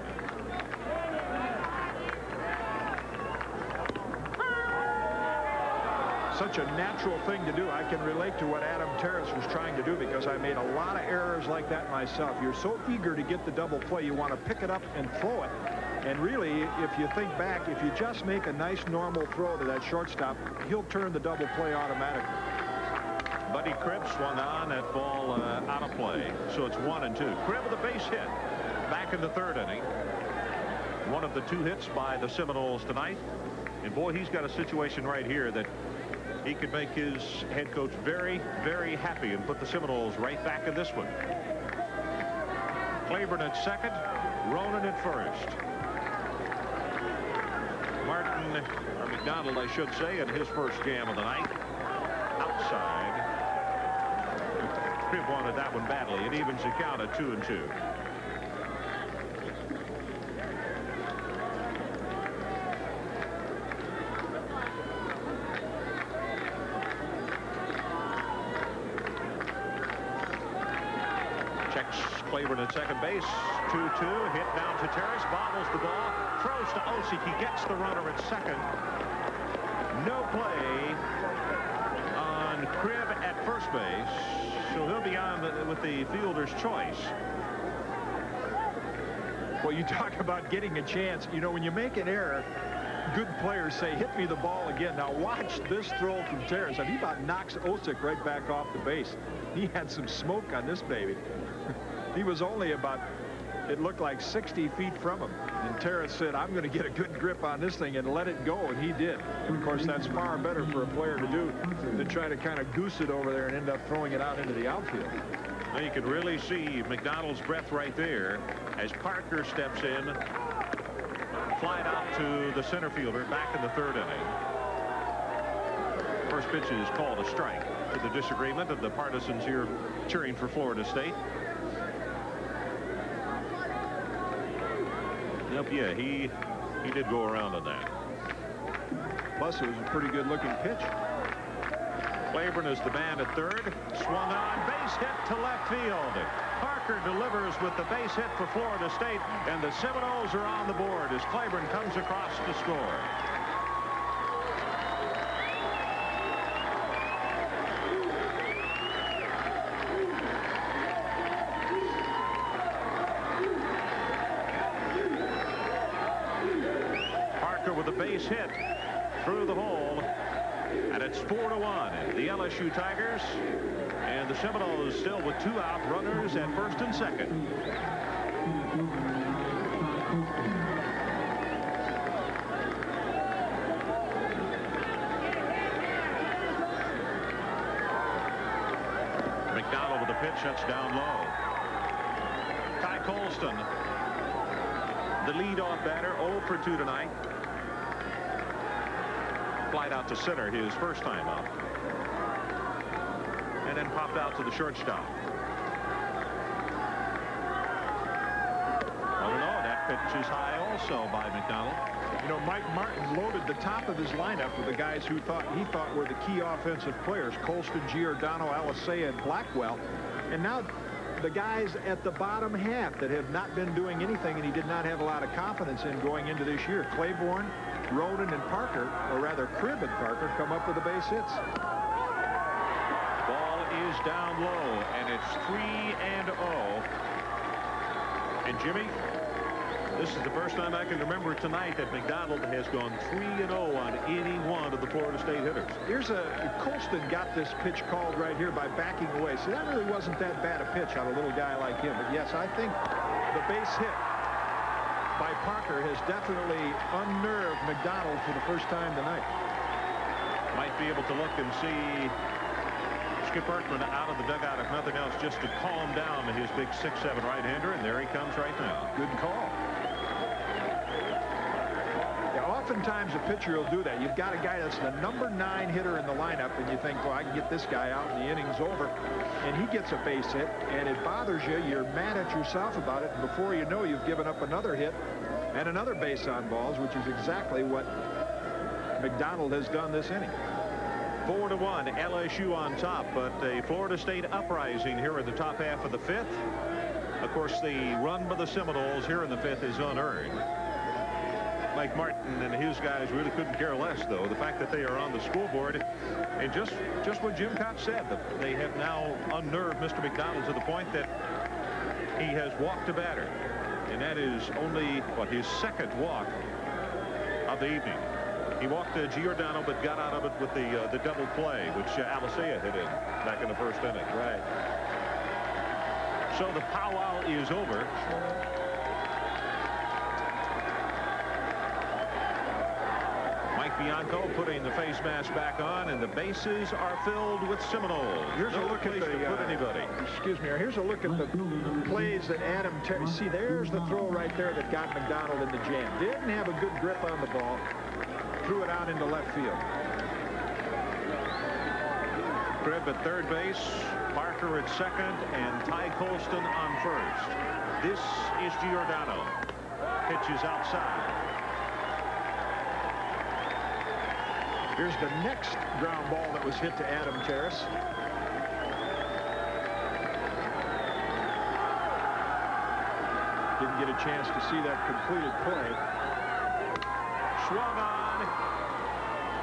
Such a natural thing to do. I can relate to what Adam Terrace was trying to do, because I made a lot of errors like that myself. You're so eager to get the double play, you want to pick it up and throw it. And really, if you think back, if you just make a nice normal throw to that shortstop, he'll turn the double play automatically. Buddy Cribb swung on. That ball out of play. So it's 1-2. Cribb with a base hit back in the third inning. One of the 2 hits by the Seminoles tonight. And boy, he's got a situation right here that he could make his head coach very, very happy and put the Seminoles right back in this one. Claiborne at second, Ronan at first. Martin, or McDonald, I should say, in his first jam of the night. Outside. Cribb wanted that one badly. It evens the count at 2-2. Claiborne at second base. 2-2. Hit down to Terrace. Bobbles the ball. Throws to Osick. He gets the runner at second. No play on Cribb at first base. So he'll be on with the fielder's choice. Well, you talk about getting a chance. You know, when you make an error, good players say, hit me the ball again. Now watch this throw from Terrace. And he about knocks Osick right back off the base. He had some smoke on this baby. He was only about, it looked like 60 feet from him. And Terrace said, I'm going to get a good grip on this thing and let it go. And he did. And of course, that's far better for a player to do than try to kind of goose it over there and end up throwing it out into the outfield. Now you could really see McDonald's breath right there as Parker steps in, flied out to the center fielder back in the third inning. First pitch is called a strike, to the disagreement of the partisans here cheering for Florida State. Yep, yeah, he did go around on that. Plus, it was a pretty good-looking pitch. Claiborne is the man at third. Swung on, base hit to left field. Parker delivers with the base hit for Florida State, and the Seminoles are on the board as Claiborne comes across to score. With a base hit through the hole, and it's 4-1. The LSU Tigers and the Seminoles still with 2 out, runners at first and second. McDonald with a pitch, that's down low. Colston, the leadoff batter, 0 for 2 tonight. Flied out to center his first time up, and then popped out to the shortstop. Oh no, that pitch is high also by McDonald. You know, Mike Martin loaded the top of his lineup with the guys who he thought were the key offensive players: Colston, Giordano, Alisea, and Blackwell. And now the guys at the bottom half that have not been doing anything, and he did not have a lot of confidence in going into this year. Claiborne, Roden, and Parker, or rather Cribb and Parker, come up with the base hits. Ball is down low, and it's 3-0. And Jimmy, this is the first time I can remember tonight that McDonald has gone 3-0 on any one of the Florida State hitters. Colston got this pitch called right here by backing away. So that really wasn't that bad a pitch on a little guy like him. But yes, I think the base hit by Parker has definitely unnerved McDonald for the first time tonight. Might be able to look and see Skip Berkman out of the dugout, if nothing else, just to calm down his big 6'7" right-hander, and there he comes right now. Good call. Yeah, oftentimes a pitcher will do that. You've got a guy that's the #9 hitter in the lineup, and you think, well, I can get this guy out and the inning's over. And he gets a base hit, and it bothers you. You're mad at yourself about it, and before you know, you've given up another hit and another base on balls, which is exactly what McDonald has done this inning. 4-1, LSU on top, but a Florida State uprising here in the top half of the 5th. Of course, the run by the Seminoles here in the 5th is unearned. Mike Martin and his guys really couldn't care less, though. The fact that they are on the scoreboard, and just what Jim Koch said, that they have now unnerved Mr. McDonald to the point that he has walked a batter, and that is only, what, his second walk of the evening. He walked Giordano, but got out of it with the double play, which Alisea hit in back in the first inning. Right. So the powwow is over. Mike Bianco putting the face mask back on, and the bases are filled with Seminoles. Here's a look at anybody. Excuse me. Here's a look at the plays that Adam Terry. See, there's the throw right there that got McDonald in the jam. Didn't have a good grip on the ball. Threw it out into left field. Cribb at third base, Parker at second, and Ty Colston on first. This is Giordano. Pitches outside. Here's the next ground ball that was hit to Adam Terrace. Didn't get a chance to see that completed play. Swung on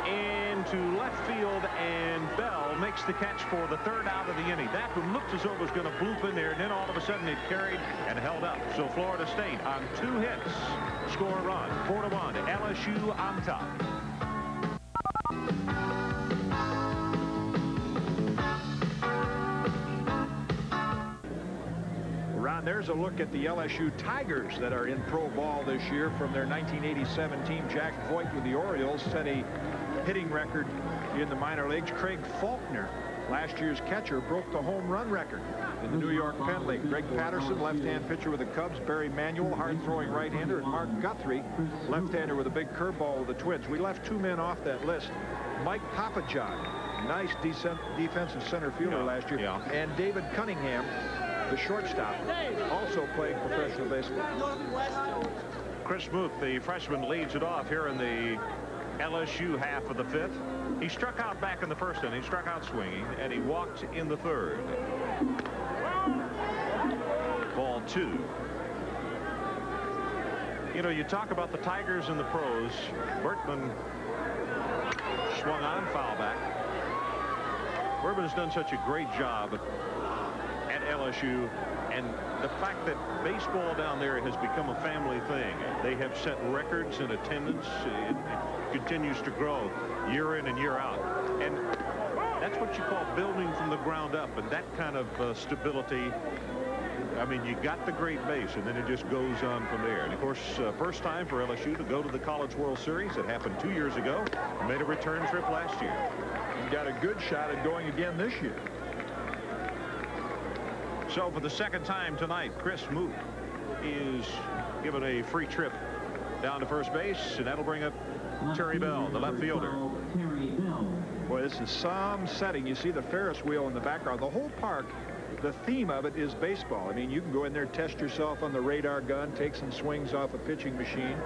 into left field, and Bell makes the catch for the 3rd out of the inning. That one looked as though it was going to bloop in there, and then all of a sudden it carried and held up. So Florida State on 2 hits score a run. 4-1, LSU on top. There's a look at the LSU Tigers that are in pro ball this year from their 1987 team. Jack Voigt with the Orioles set a hitting record in the minor leagues. Craig Faulkner, last year's catcher, broke the home run record in the New York Penn League. Greg Patterson, left-hand pitcher with the Cubs. Barry Manuel, hard-throwing right-hander. And Mark Guthrie, left-hander with a big curveball with the Twins. We left 2 men off that list. Mike Papajohn, nice defensive center fielder last year. Yeah. And David Cunningham, the shortstop, also playing professional baseball. Chris Smoot, the freshman, leads it off here in the LSU half of the 5th. He struck out back in the first inning, struck out swinging, and he walked in the 3rd. Ball 2. You know, you talk about the Tigers and the pros. Berkman swung on, foul back. Berkman has done such a great job at LSU, and the fact that baseball down there has become a family thing. They have set records in attendance. It continues to grow year in and year out, and that's what you call building from the ground up, and that kind of stability. I mean, you got the great base, and then it just goes on from there. And of course, first time for LSU to go to the College World Series. It happened 2 years ago. Made a return trip last year. And got a good shot at going again this year. So for the 2nd time tonight, Chris Smoot is given a free trip down to first base, and that'll bring up Terry Bell, the left fielder. Boy, this is some setting. You see the Ferris wheel in the background. The whole park, the theme of it is baseball. I mean, you can go in there, test yourself on the radar gun, take some swings off a pitching machine.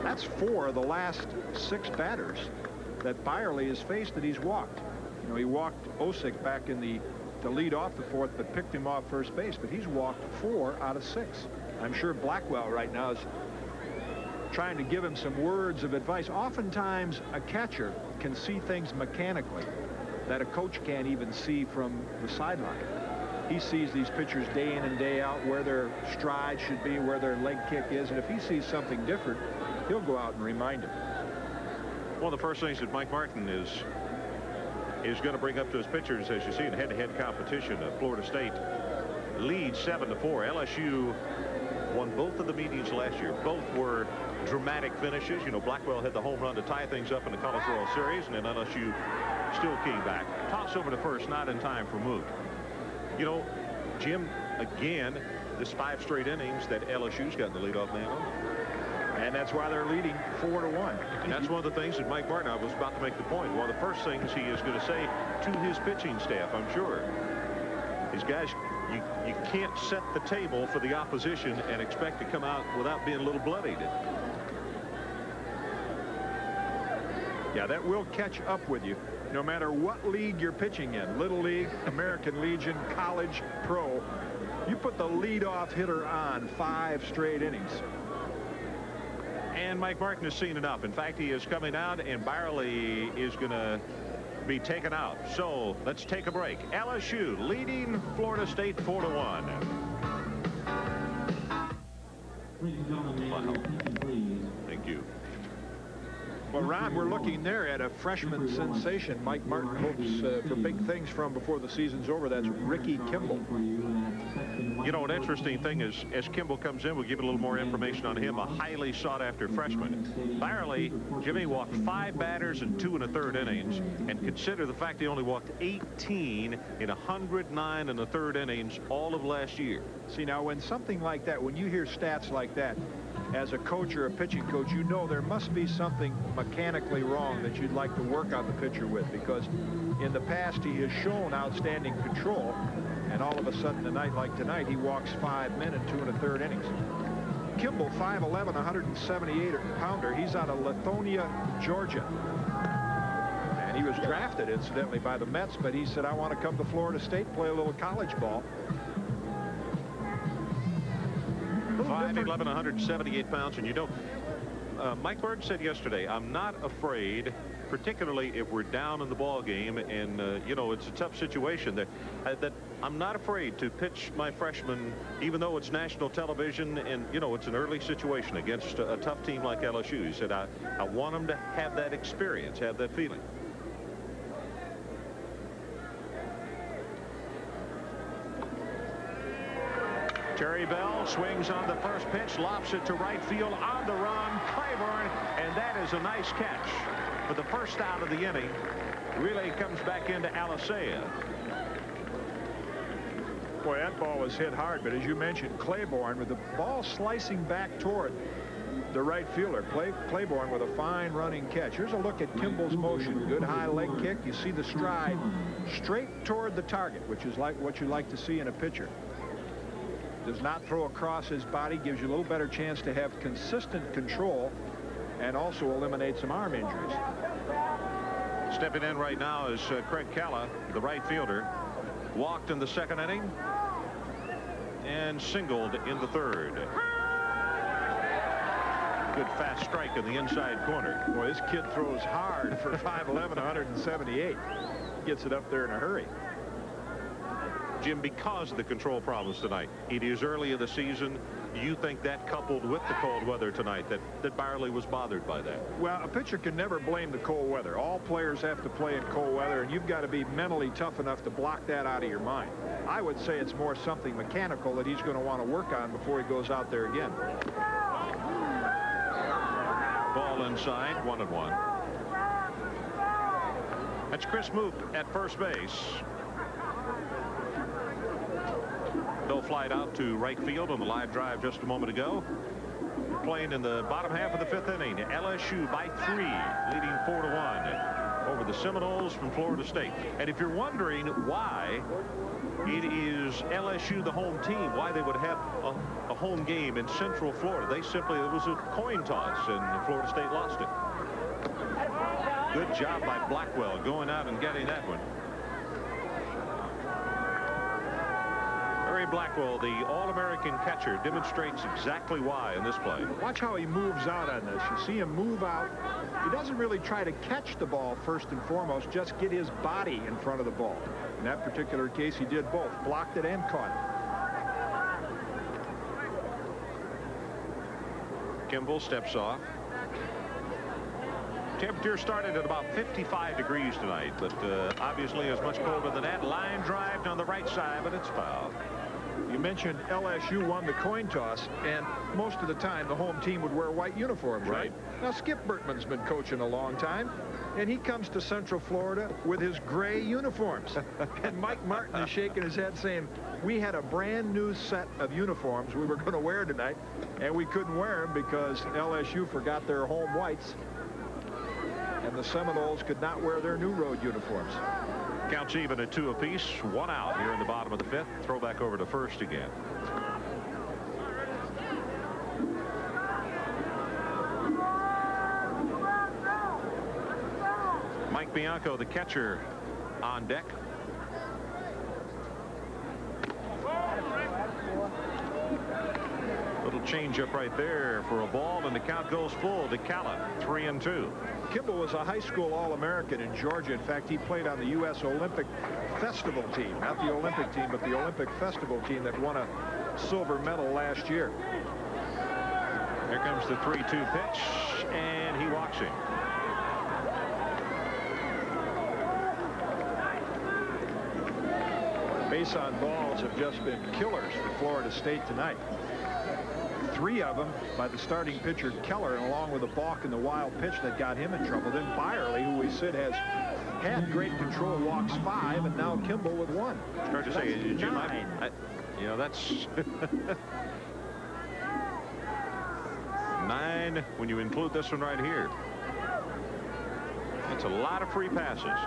That's 4 of the last 6 batters that Byerly has faced that he's walked. You know, he walked Osick back in to lead off the 4th, but picked him off first base. But he's walked 4 out of 6. I'm sure Blackwell right now is trying to give him some words of advice. Oftentimes, a catcher can see things mechanically that a coach can't even see from the sideline. He sees these pitchers day in and day out, where their stride should be, where their leg kick is, and if he sees something different, he'll go out and remind him. One of the first things that Mike Martin is going to bring up to his pitchers, as you see in head-to-head competition, Florida State leads 7-4. LSU won both of the meetings last year. Both were dramatic finishes. You know, Blackwell had the home run to tie things up in the College World Series, and then LSU still came back. Toss over to first, not in time for Moot. You know, Jim, again, this 5 straight innings that LSU's gotten the leadoff man on. And that's why they're leading 4-1. And that's one of the things that Mike Martin, I was about to make the point, one of the first things he is going to say to his pitching staff, I'm sure, is, guys, you can't set the table for the opposition and expect to come out without being a little bloodied. Yeah, that will catch up with you no matter what league you're pitching in. Little League, American Legion, college, pro. You put the leadoff hitter on 5 straight innings. And Mike Martin has seen enough. In fact, he is coming out, and Byerly is going to be taken out. So let's take a break. LSU leading Florida State 4-1. Wow. Thank you. Well, Ron, we're looking there at a freshman sensation Mike Martin hopes for big things from before the season's over. That's Ricky Kimball. You know, an interesting thing is, as Kimball comes in, we'll give you a little more information on him, a highly sought-after freshman. Byerly, Jimmy, walked 5 batters in 2 1/3 innings, and consider the fact he only walked 18 in 109 1/3 innings all of last year. See, now, when something like that, when you hear stats like that, as a coach or a pitching coach, you know there must be something mechanically wrong that you'd like to work on the pitcher with, because in the past he has shown outstanding control, and all of a sudden, a night like tonight, he walks 5 men in 2 1/3 innings. Kimball, 5'11", 178-pounder. He's out of Lithonia, Georgia. And he was drafted, incidentally, by the Mets, but he said, I want to come to Florida State, play a little college ball. 5'11", 178 pounds, and you don't. Mike Bird said yesterday, I'm not afraid, particularly if we're down in the ball game, and you know, it's a tough situation, that I'm not afraid to pitch my freshman, even though it's national television, and you know, it's an early situation against a tough team like LSU. He said, I want them to have that experience, have that feeling. Terry Bell swings on the first pitch, lofts it to right field, on the run, Claiborne, and that is a nice catch for the first out of the inning. Relay comes back into Alisea. Boy, that ball was hit hard, but as you mentioned, Claiborne with the ball slicing back toward the right fielder. Claiborne with a fine running catch. Here's a look at Kimball's motion. Good high leg kick. You see the stride straight toward the target, which is like what you like to see in a pitcher. Does not throw across his body, gives you a little better chance to have consistent control and also eliminate some arm injuries. Stepping in right now is Craig Calla, the right fielder. Walked in the second inning and singled in the third. Good fast strike in the inside corner. Boy, this kid throws hard for 5'11", 178. Gets it up there in a hurry. Jim, because of the control problems tonight, it is early in the season. You think that coupled with the cold weather tonight, that Byerly was bothered by that? Well, a pitcher can never blame the cold weather. All players have to play in cold weather, and you've got to be mentally tough enough to block that out of your mind. I would say it's more something mechanical that he's going to want to work on before he goes out there again. Ball inside, 1-1. That's Chris Moop at first base. No flight out to right field on the live drive just a moment ago. We're playing in the bottom half of the 5th inning. LSU by 3, leading 4-1 over the Seminoles from Florida State. And if you're wondering why it is LSU the home team, why they would have a home game in Central Florida, it was a coin toss and Florida State lost it. Good job by Blackwell going out and getting that one. Blackwell, the All-American catcher, demonstrates exactly why in this play. Watch how he moves out on this. You see him move out. He doesn't really try to catch the ball first and foremost, just get his body in front of the ball. In that particular case, he did both, blocked it and caught it. Kimball steps off. Temperature started at about 55 degrees tonight, but obviously is much colder than that. Line drive down the right side, but it's foul. You mentioned LSU won the coin toss, and most of the time the home team would wear white uniforms, right? Now Skip Bertman's been coaching a long time, and he comes to Central Florida with his gray uniforms. And Mike Martin is shaking his head saying, we had a brand new set of uniforms we were going to wear tonight, and we couldn't wear them because LSU forgot their home whites, and the Seminoles could not wear their new road uniforms. Counts even at 2 apiece. 1 out here in the bottom of the 5th. Throw back over to first again. Mike Bianco, the catcher, on deck. Little changeup right there for a ball, and the count goes full to Calla. 3-2. Kimball was a high school All-American in Georgia. In fact, he played on the U.S. Olympic Festival team, not the Olympic team, but the Olympic Festival team that won a silver medal last year. Here comes the 3-2 pitch, and he walks him. Base on balls have just been killers for Florida State tonight. 3 of them by the starting pitcher Keller, and along with a balk in the wild pitch that got him in trouble. Then Byerly, who we said has had great control, walks 5, and now Kimball with 1. Start to say, Jim, you know, that's 9 when you include this one right here. That's a lot of free passes.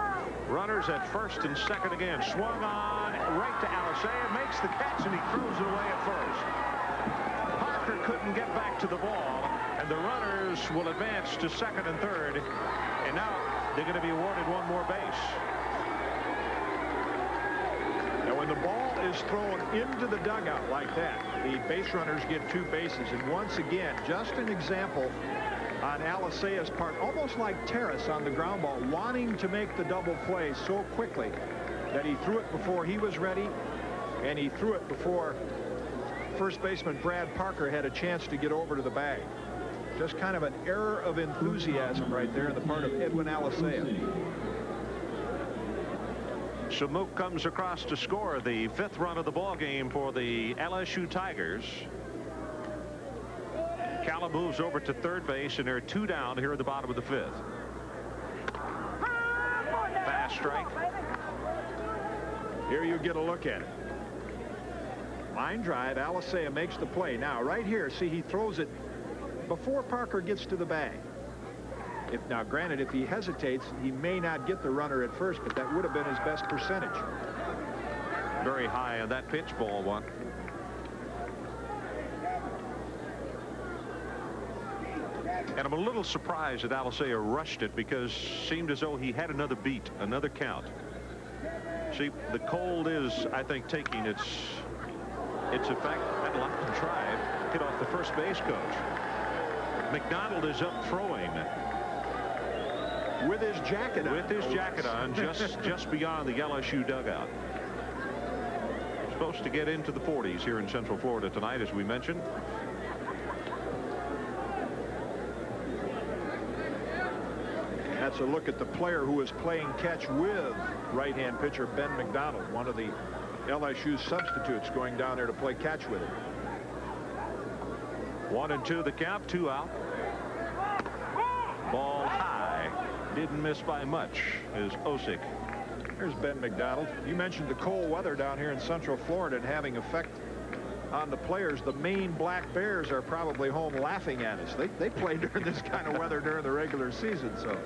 Runners at first and second again. Swung on right to Alisea, makes the catch, and he throws it away at first. Couldn't get back to the ball, and the runners will advance to second and third, and now they're going to be awarded 1 more base. Now when the ball is thrown into the dugout like that, the base runners get 2 bases, and once again, just an example on Alicea's part, almost like Terrace on the ground ball, wanting to make the double play so quickly that he threw it before he was ready, and he threw it before first baseman Brad Parker had a chance to get over to the bag. Just kind of an error of enthusiasm right there on the part of Edwin Alisea. Shamook comes across to score the 5th run of the ball game for the LSU Tigers. Calla moves over to third base, and they're 2 down here at the bottom of the 5th. Fast strike. Here you get a look at it. Line drive, Alisea makes the play. Now right here, see, he throws it before Parker gets to the bag. Now granted, if he hesitates, he may not get the runner at first, but that would have been his best percentage. Very high on that pitch, ball 1. And I'm a little surprised that Alisea rushed it, because it seemed as though he had another beat, another count. See, the cold is, I think, taking its effect. That line drive hit off the first base coach. McDonald is up throwing with his jacket on. With his jacket on, just beyond the LSU dugout. Supposed to get into the 40s here in Central Florida tonight, as we mentioned. That's a look at the player who is playing catch with right-hand pitcher Ben McDonald, one of the LSU substitutes going down there to play catch with him. 1-2 the count, 2 out. Ball high, didn't miss by much is Osick. Here's Ben McDonald. You mentioned the cold weather down here in Central Florida and having effect on the players. The Maine Black Bears are probably home laughing at us. They play during this kind of weather during the regular season, so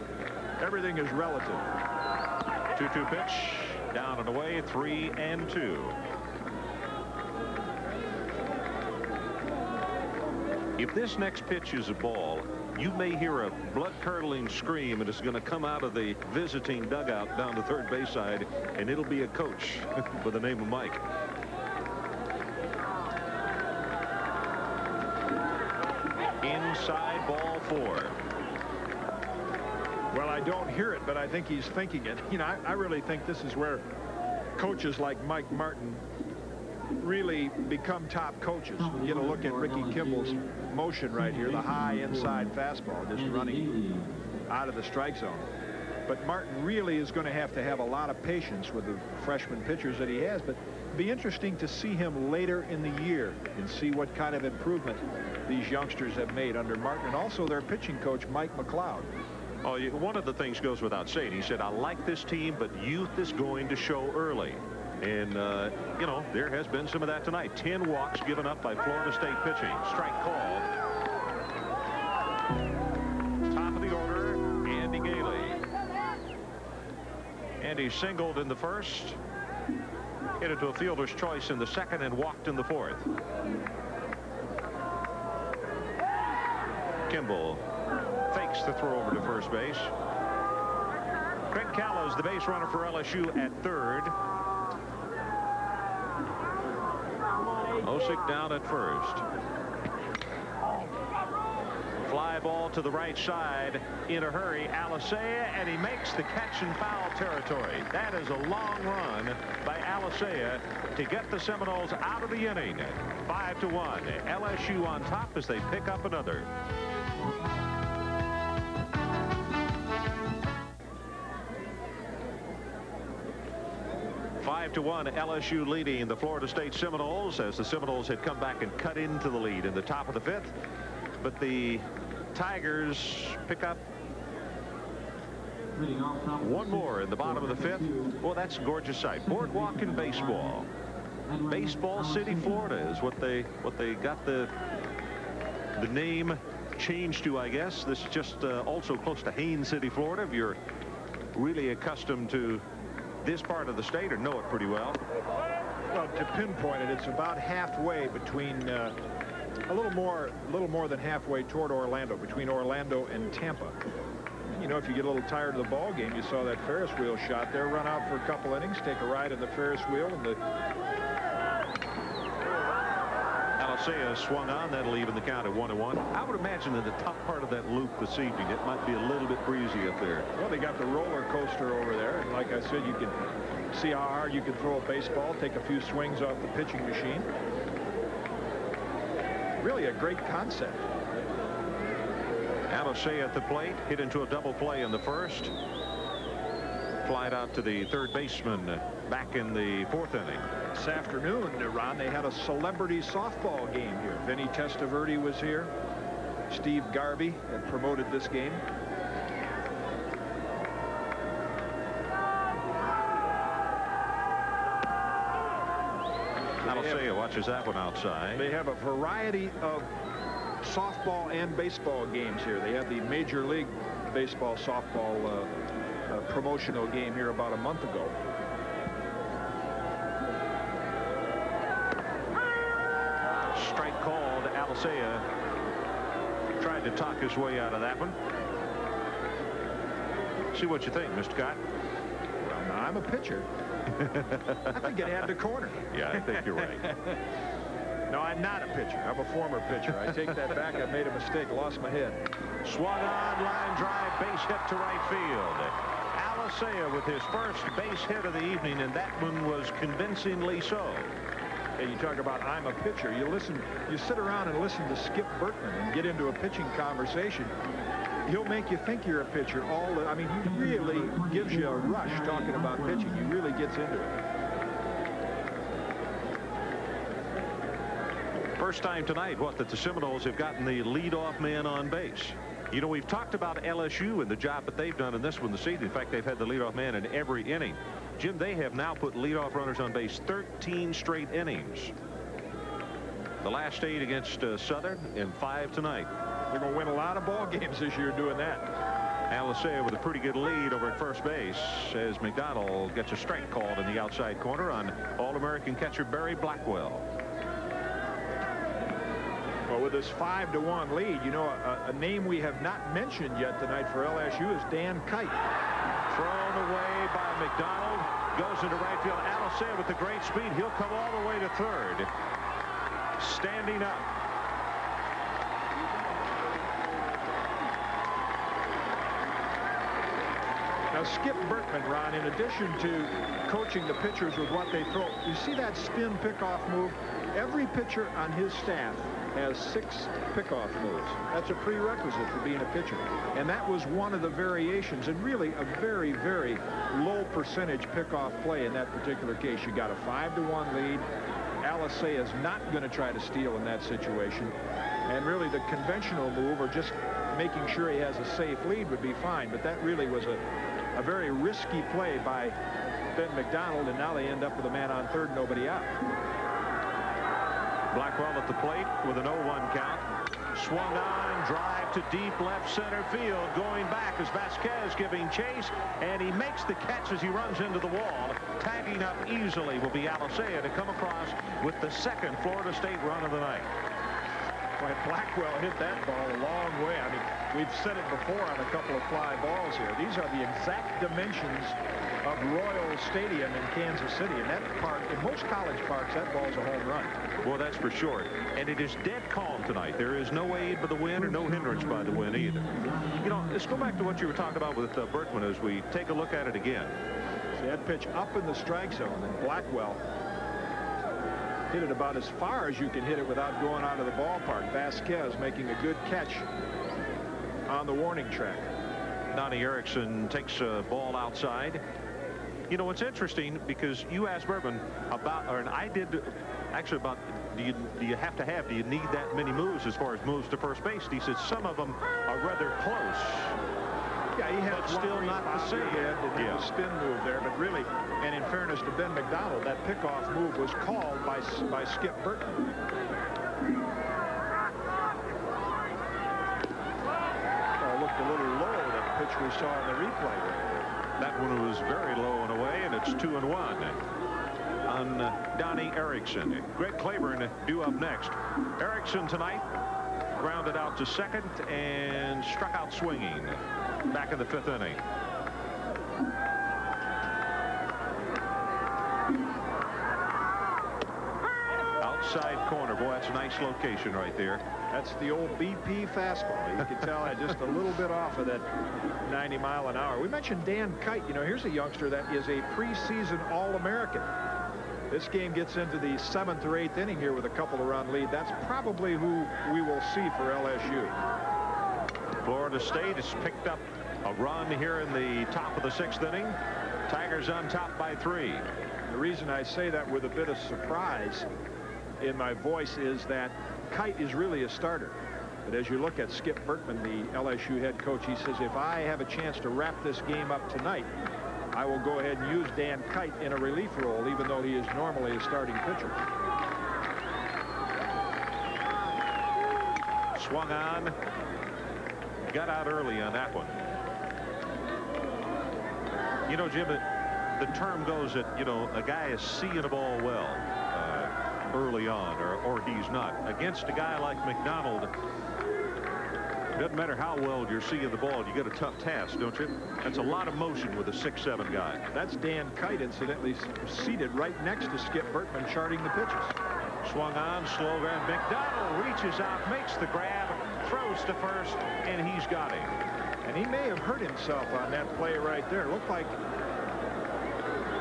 everything is relative. 2-2 pitch, down and away, 3-2. If this next pitch is a ball, you may hear a blood-curdling scream, and it's going to come out of the visiting dugout down the third base side, and it'll be a coach by the name of Mike. Inside, ball 4. Well, I don't hear it, but I think he's thinking it. You know, I really think this is where coaches like Mike Martin really become top coaches. You get a look at Ricky Kimball's motion right here, the high inside fastball just running out of the strike zone. But Martin really is going to have a lot of patience with the freshman pitchers that he has. But it'd be interesting to see him later in the year and see what kind of improvement these youngsters have made under Martin, and also their pitching coach Mike McLeod. Oh, one of the things goes without saying. He said, I like this team, but youth is going to show early. And, you know, there has been some of that tonight. 10 walks given up by Florida State pitching. Strike called. Top of the order, Andy Gailey. Andy singled in the first, hit it to a fielder's choice in the second, and walked in the fourth. Kimball fakes the throw over to first base. Craig Callows, the base runner for LSU, at third. Osick down at first. Fly ball to the right side in a hurry. Alicea, and he makes the catch in foul territory. That is a long run by Alicea to get the Seminoles out of the inning. 5-1. LSU on top as they pick up another. To 1, LSU leading the Florida State Seminoles, as the Seminoles had come back and cut into the lead in the top of the 5th. But the Tigers pick up one more in the bottom of the 5th. Well, that's a gorgeous sight. Boardwalk in baseball. Baseball City, Florida is what they got the name changed to, I guess. This is just also close to Haines City, Florida. If you're really accustomed to this part of the state or know it pretty well. Well, to pinpoint it, it's about halfway between a little more than halfway toward Orlando, between Orlando and Tampa. You know, if you get a little tired of the ball game, you saw that Ferris wheel shot there, run out for a couple innings, take a ride in the Ferris wheel, and the Alicea swung on. That'll even the count at 1-1. I would imagine in the top part of that loop this evening, it might be a little bit breezy up there. Well, they got the roller coaster over there, and like I said, you can see how hard you can throw a baseball, take a few swings off the pitching machine. Really a great concept. Alicea at the plate, hit into a double play in the first. Flied out to the third baseman back in the 4th inning. This afternoon, Ron, they had a celebrity softball game here. Vinny Testaverde was here. Steve Garvey had promoted this game. Alicea watches that one outside. They have a variety of softball and baseball games here. They had the Major League Baseball softball promotional game here about a month ago. Strike called. Alicea tried to talk his way out of that one. See what you think, Mr. Scott. Well, now I'm a pitcher. I think it had the corner. Yeah, I think you're right. No, I'm not a pitcher. I'm a former pitcher. I take that back. I made a mistake. Lost my head. Swung on, line drive, base hit to right field. Alicea with his first base hit of the evening, and that one was convincingly so. And you talk about I'm a pitcher. You sit around and listen to Skip Bertman and get into a pitching conversation. He'll make you think you're a pitcher. I mean, he really gives you a rush talking about pitching. He really gets into it. First time tonight, that the Seminoles have gotten the leadoff man on base. You know, we've talked about LSU and the job that they've done in this one this season. In fact, they've had the leadoff man in every inning. Jim, they have now put leadoff runners on base 13 straight innings. The last 8 against Southern and 5 tonight. They're going to win a lot of ball games this year doing that. LSU with a pretty good lead over at first base as McDonald gets a strike called in the outside corner on All-American catcher Barry Blackwell. Well, with this 5-1 lead, you know, a name we have not mentioned yet tonight for LSU is Dan Kite. Thrown away by McDonald. Goes into right field. Alcea with the great speed. He'll come all the way to third. Standing up. Now, Skip Bertman, Ron, in addition to coaching the pitchers with what they throw, you see that spin pickoff move? Every pitcher on his staff has 6 pickoff moves. That's a prerequisite for being a pitcher. And that was one of the variations, and really a very, very low percentage pickoff play in that particular case. You got a 5-1 lead. Alcea is not going to try to steal in that situation. And really the conventional move, or just making sure he has a safe lead, would be fine. But that really was a very risky play by Ben McDonald, and now they end up with a man on third, nobody out. Blackwell at the plate with an 0-1 count. Swung on, drive to deep left center field. Going back is Vasquez giving chase, and he makes the catch as he runs into the wall. Tagging up easily will be Alcea to come across with the second Florida State run of the night. Boy, Blackwell hit that ball a long way. I mean, we've said it before on a couple of fly balls here. These are the exact dimensions of Royal Stadium in Kansas City. And that park, in most college parks, that ball's a home run. Well, that's for sure. And it is dead calm tonight. There is no aid by the wind or no hindrance by the wind either. You know, let's go back to what you were talking about with Bertman as we take a look at it again. See that pitch up in the strike zone, and Blackwell hit it about as far as you can hit it without going out of the ballpark. Vasquez making a good catch on the warning track. Donnie Erickson takes a ball outside. You know, it's interesting because you asked Bertman about, and I did actually, about do you need that many moves as far as moves to first base? He said some of them are rather close. Yeah, he had still not the same. Yeah, the spin move there, but really, and in fairness to Ben McDonald, that pickoff move was called by Skip Bertman. Oh, looked a little low, that pitch we saw in the replay. That one was very low and away, and it's 2-1 on Donnie Erickson. Greg Claiborne due up next. Erickson tonight grounded out to second and struck out swinging back in the 5th inning. Outside corner. Boy, that's a nice location right there. That's the old BP fastball. You can tell that just a little bit off of that 90 mile an hour. We mentioned Dan Kite. You know, here's a youngster that is a preseason All-American. This game gets into the 7th or 8th inning here with a couple-to-run lead. That's probably who we will see for LSU. Florida State has picked up a run here in the top of the 6th inning. Tigers on top by 3. The reason I say that with a bit of surprise in my voice is that Kite is really a starter. But as you look at Skip Bertman, the LSU head coach, he says, if I have a chance to wrap this game up tonight, I will go ahead and use Dan Kite in a relief role, even though he is normally a starting pitcher. Swung on. Got out early on that one. You know, Jim, the term goes that, you know, a guy is seeing the ball well early on, or he's not. Against a guy like McDonald, it doesn't matter how well you're seeing the ball, you got a tough task, don't you? That's a lot of motion with a 6'7" guy. That's Dan Kite, incidentally, seated right next to Skip Bertman, charting the pitches. Swung on, slow grab. McDonald reaches out, makes the grab, throws to first, and he's got him. And he may have hurt himself on that play right there. It looked like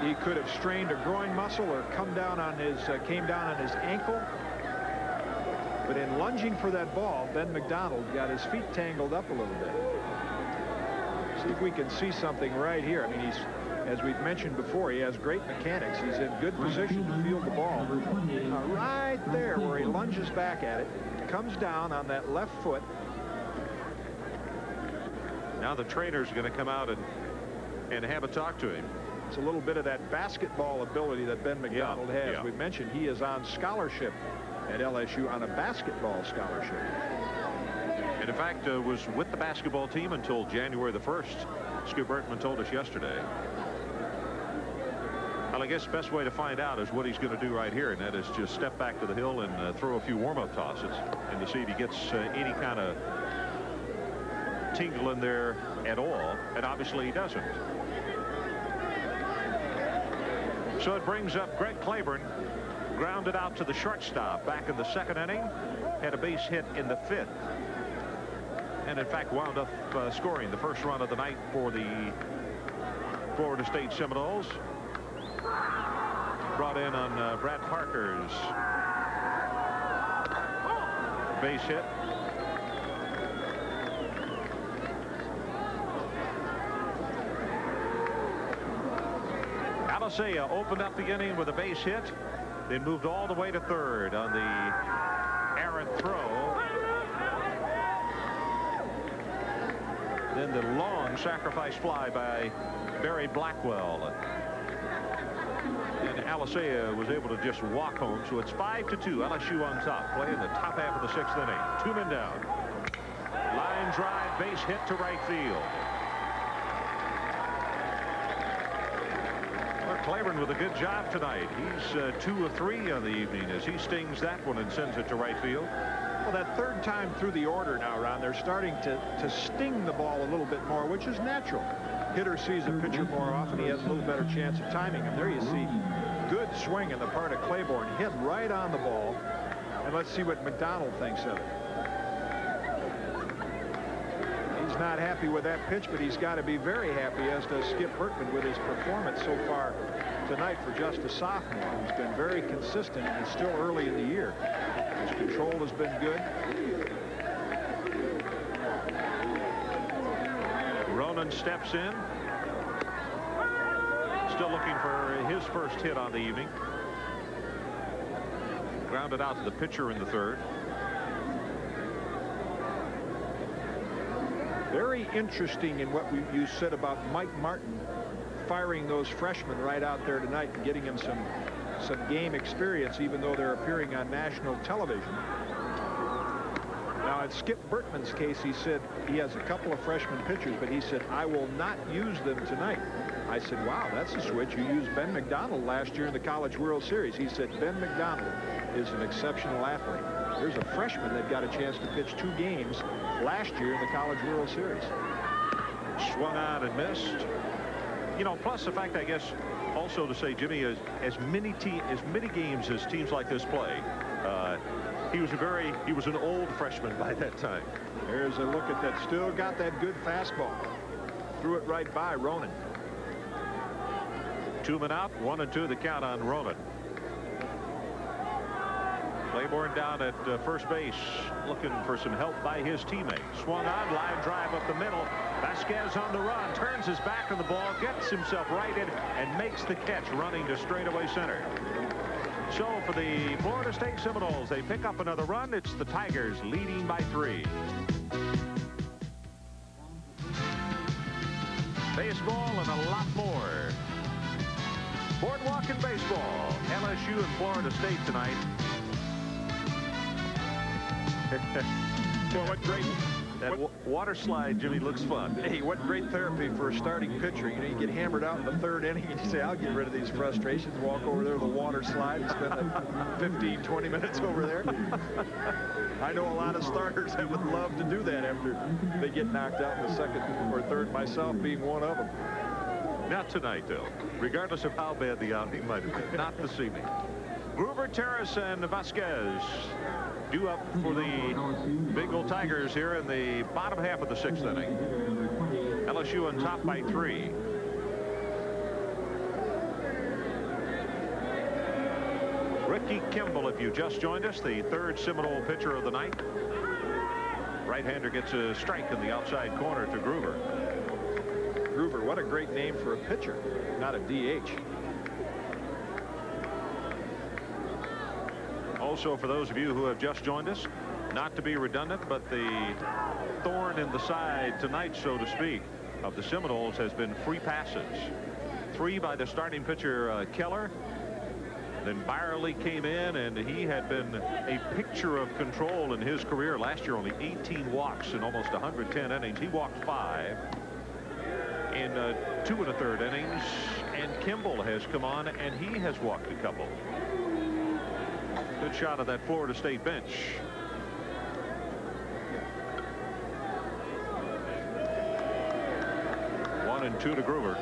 he could have strained a groin muscle or came down on his ankle. But in lunging for that ball, Ben McDonald got his feet tangled up a little bit. See if we can see something right here. I mean, he's, as we've mentioned before, he has great mechanics. He's in good position to field the ball. Right there where he lunges back at it, comes down on that left foot. Now the trainer's going to come out and have a talk to him. It's a little bit of that basketball ability that Ben McDonald has. Yeah. We've mentioned he is on scholarship at LSU on a basketball scholarship. And in fact, was with the basketball team until January the 1st. Skip Bertman told us yesterday. Well, I guess the best way to find out is what he's going to do right here, and that is just step back to the hill and throw a few warm-up tosses and to see if he gets any kind of tingle in there at all, and obviously he doesn't. So it brings up Greg Claiborne, grounded out to the shortstop back in the 2nd inning, had a base hit in the 5th, and in fact wound up scoring the first run of the night for the Florida State Seminoles. Brought in on Brad Parker's base hit. Alicea opened up the inning with a base hit, then moved all the way to 3rd on the errant throw. Then the long sacrifice fly by Barry Blackwell. And Alicea was able to just walk home. So it's 5-2. LSU on top. Playing the top half of the 6th inning. 2 men down. Line drive, base hit to right field. Well, Claiborne with a good job tonight. He's 2 of 3 on the evening as he stings that one and sends it to right field. Well, that 3rd time through the order now, Ron, they're starting to sting the ball a little bit more, which is natural. Hitter sees a pitcher more often, he has a little better chance of timing him. There you see good swing on the part of Claiborne, hit right on the ball. And let's see what McDonald thinks of it. He's not happy with that pitch, but he's got to be very happy, as does Skip Bertman, with his performance so far tonight for just a sophomore. He's been very consistent, and it's still early in the year. His control has been good. Ronan steps in. Still looking for his first hit on the evening. Grounded out to the pitcher in the 3rd. Very interesting in what you said about Mike Martin firing those freshmen right out there tonight and getting him some game experience, even though they're appearing on national television. Now, in Skip Bertman's case, he said he has a couple of freshman pitchers, but he said, I will not use them tonight. I said, wow, that's a switch. You used Ben McDonald last year in the College World Series. He said, Ben McDonald is an exceptional athlete. There's a freshman that got a chance to pitch 2 games last year in the College World Series. Swung on and missed. You know, plus the fact, I guess, also to say, Jimmy, as many games as teams like this play, he was an old freshman by that time. There's a look at that. Still got that good fastball. Threw it right by Ronan. 2 men out, 1-2 the count on Ronan. Claiborne down at first base, looking for some help by his teammate. Swung on, line drive up the middle. Vasquez on the run, turns his back on the ball, gets himself righted, and makes the catch, running to straightaway center. So for the Florida State Seminoles, they pick up another run. It's the Tigers leading by 3. Baseball and a lot more. Boardwalk and baseball. LSU and Florida State tonight. Well, what great... That water slide, Jimmy, looks fun. Hey, what great therapy for a starting pitcher. You know, you get hammered out in the 3rd inning and you say, I'll get rid of these frustrations, walk over there to the water slide and spend 15, 20 minutes over there. I know a lot of starters that would love to do that after they get knocked out in the 2nd or 3rd, myself being one of them. Not tonight, though, regardless of how bad the outing might have been. Not this evening. Gruber, Terrace, and Vasquez due up for the Bengal Tigers here in the bottom half of the 6th inning. LSU on top by 3. Ricky Kimball, if you just joined us, the 3rd Seminole pitcher of the night. Right-hander gets a strike in the outside corner to Gruber. Gruber, what a great name for a pitcher, not a DH. Also, for those of you who have just joined us, not to be redundant, but the thorn in the side tonight, so to speak, of the Seminoles has been free passes. 3 by the starting pitcher, Keller. Then Byerly came in, and he had been a picture of control in his career. Last year, only 18 walks in almost 110 innings. He walked 5 in 2 1/3 innings. And Kimball has come on, and he has walked a couple. Good shot of that Florida State bench. One and 2 to Gruber.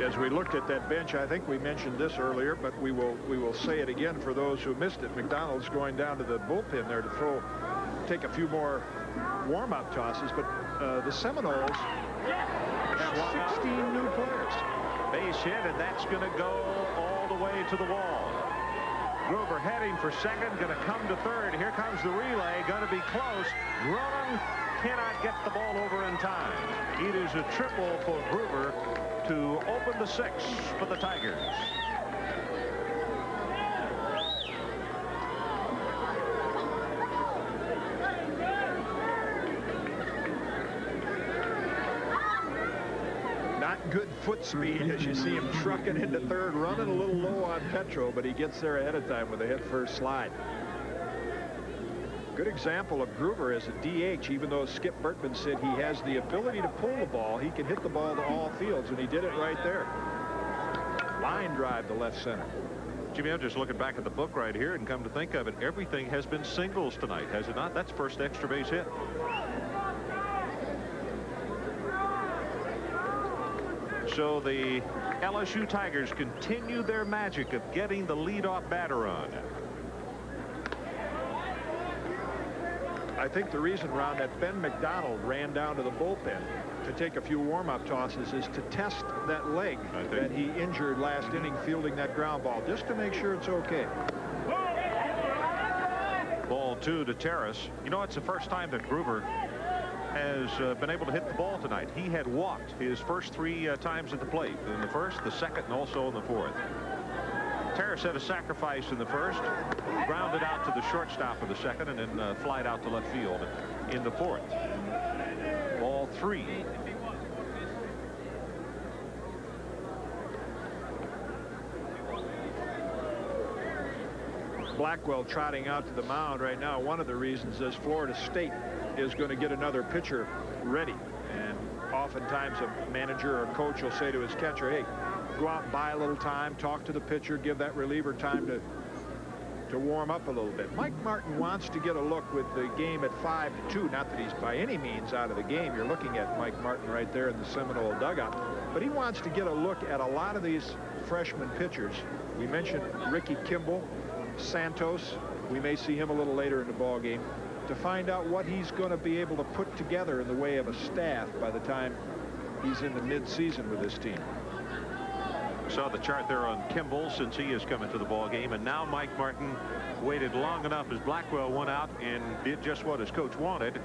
As we looked at that bench, I think we mentioned this earlier, but we will say it again for those who missed it. McDonald's going down to the bullpen there to take a few more warm-up tosses, but the Seminoles have 16 new players. Base hit, and that's going to go all the way to the wall. Gruber heading for second, going to come to third. Here comes the relay, going to be close. Rowan cannot get the ball over in time. It is a triple for Gruber to open the 6th for the Tigers. Not good foot speed as you see him trucking into third, running a little low on petrol, but he gets there ahead of time with a head-first slide. Good example of Gruber as a DH. Even though Skip Bertman said he has the ability to pull the ball, he can hit the ball to all fields, and he did it right there. Line drive to left center. Jimmy, I'm just looking back at the book right here, and come to think of it, everything has been singles tonight, has it not? That's first extra base hit. So the LSU Tigers continue their magic of getting the leadoff batter on. I think the reason, Ron, that Ben McDonald ran down to the bullpen to take a few warm-up tosses is to test that leg that he injured last inning fielding that ground ball, just to make sure it's okay. Ball 2 to Terrace. You know, it's the first time that Gruber has been able to hit the ball tonight. He had walked his first 3 times at the plate, in the first, the second, and also in the 4th. Terrace had a sacrifice in the first, grounded out to the shortstop in the second, and then flied out to left field in the 4th. Ball 3. Blackwell trotting out to the mound right now. One of the reasons is Florida State is going to get another pitcher ready, and oftentimes a manager or coach will say to his catcher, hey, go out and buy a little time, talk to the pitcher, give that reliever time to warm up a little bit. Mike Martin wants to get a look with the game at 5-2. Not that he's by any means out of the game. You're looking at Mike Martin right there in the Seminole dugout, but he wants to get a look at a lot of these freshman pitchers. We mentioned Ricky Kimball, Santos. We may see him a little later in the ball game, to find out what he's going to be able to put together in the way of a staff by the time he's in the mid-season with this team. Saw the chart there on Kimball since he has come into the ball game, and now Mike Martin waited long enough as Blackwell went out and did just what his coach wanted,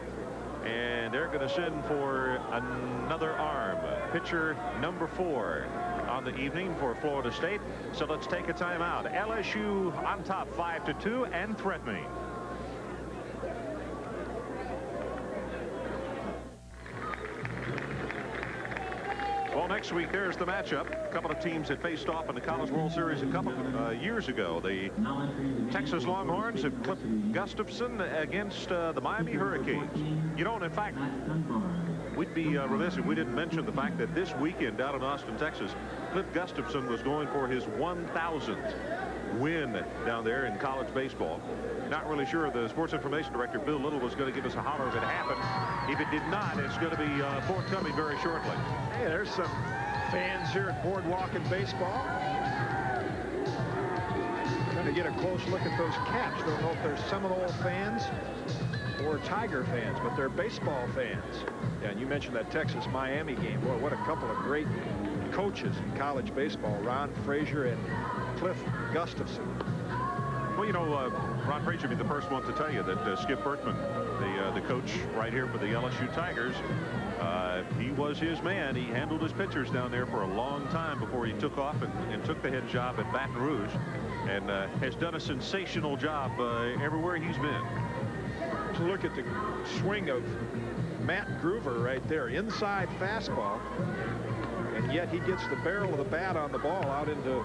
and they're going to send for another arm. Pitcher number 4 on the evening for Florida State. So let's take a timeout. LSU on top 5-2 and threatening. Well, next week, there's the matchup. A couple of teams that faced off in the College World Series a couple years ago. The Texas Longhorns have Cliff Gustafson against the Miami Hurricanes. You know, and in fact, we'd be remiss if we didn't mention the fact that this weekend down in Austin, Texas, Cliff Gustafson was going for his 1,000th win down there in college baseball. Not really sure the sports information director, Bill Little, was going to give us a holler if it happened. If it did not, it's going to be forthcoming very shortly. Hey, there's some fans here at Boardwalk and Baseball. Going to get a close look at those caps. Don't know if they're Seminole fans or Tiger fans, but they're baseball fans. Yeah, and you mentioned that Texas-Miami game. Boy, what a couple of great coaches in college baseball, Ron Frazier and Cliff Gustafson. Well, you know, Ron Frazier would be the first one to tell you that Skip Bertman, the coach right here for the LSU Tigers, he was his man. He handled his pitchers down there for a long time before he took off and took the head job at Baton Rouge, and has done a sensational job everywhere he's been. Look at the swing of Matt Groover right there. Inside fastball. And yet he gets the barrel of the bat on the ball out into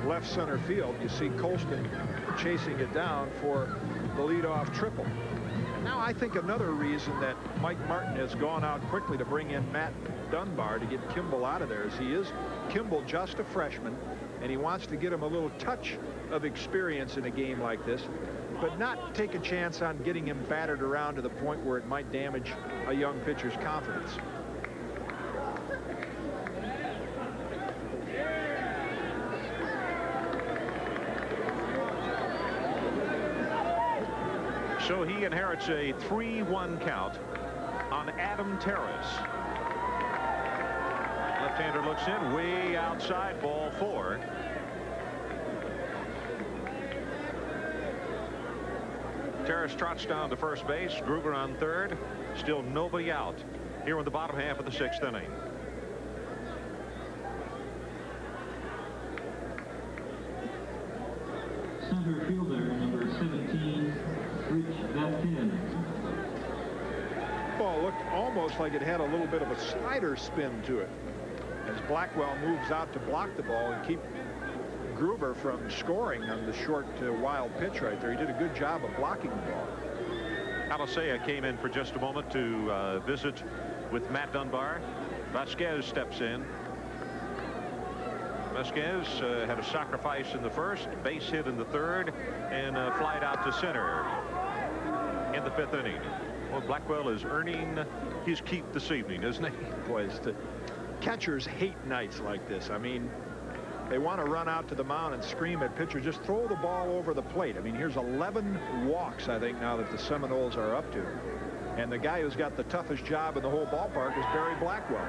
left center field. You see Colston chasing it down for the leadoff triple. And now I think another reason that Mike Martin has gone out quickly to bring in Matt Dunbar to get Kimball out of there is Kimball just a freshman, and he wants to get him a little touch of experience in a game like this, but not take a chance on getting him battered around to the point where it might damage a young pitcher's confidence. So he inherits a 3-1 count on Adam Terrace. Left-hander looks in, way outside, ball 4. Terrace trots down to first base. Groover on third. Still nobody out here in the bottom half of the 6th inning. Center fielder number 17, Rich Vapin. Ball looked almost like it had a little bit of a slider spin to it as Blackwell moves out to block the ball and keep Groover from scoring on the short wild pitch right there. He did a good job of blocking the ball. Alicea came in for just a moment to visit with Matt Dunbar. Vasquez steps in. Vasquez had a sacrifice in the first, base hit in the third, and flied out to center in the 5th inning. Well, Blackwell is earning his keep this evening, isn't he? Boys, the catchers hate nights like this. I mean, they want to run out to the mound and scream at pitcher, just throw the ball over the plate. I mean, here's 11 walks, I think, now that the Seminoles are up to. And the guy who's got the toughest job in the whole ballpark is Barry Blackwell.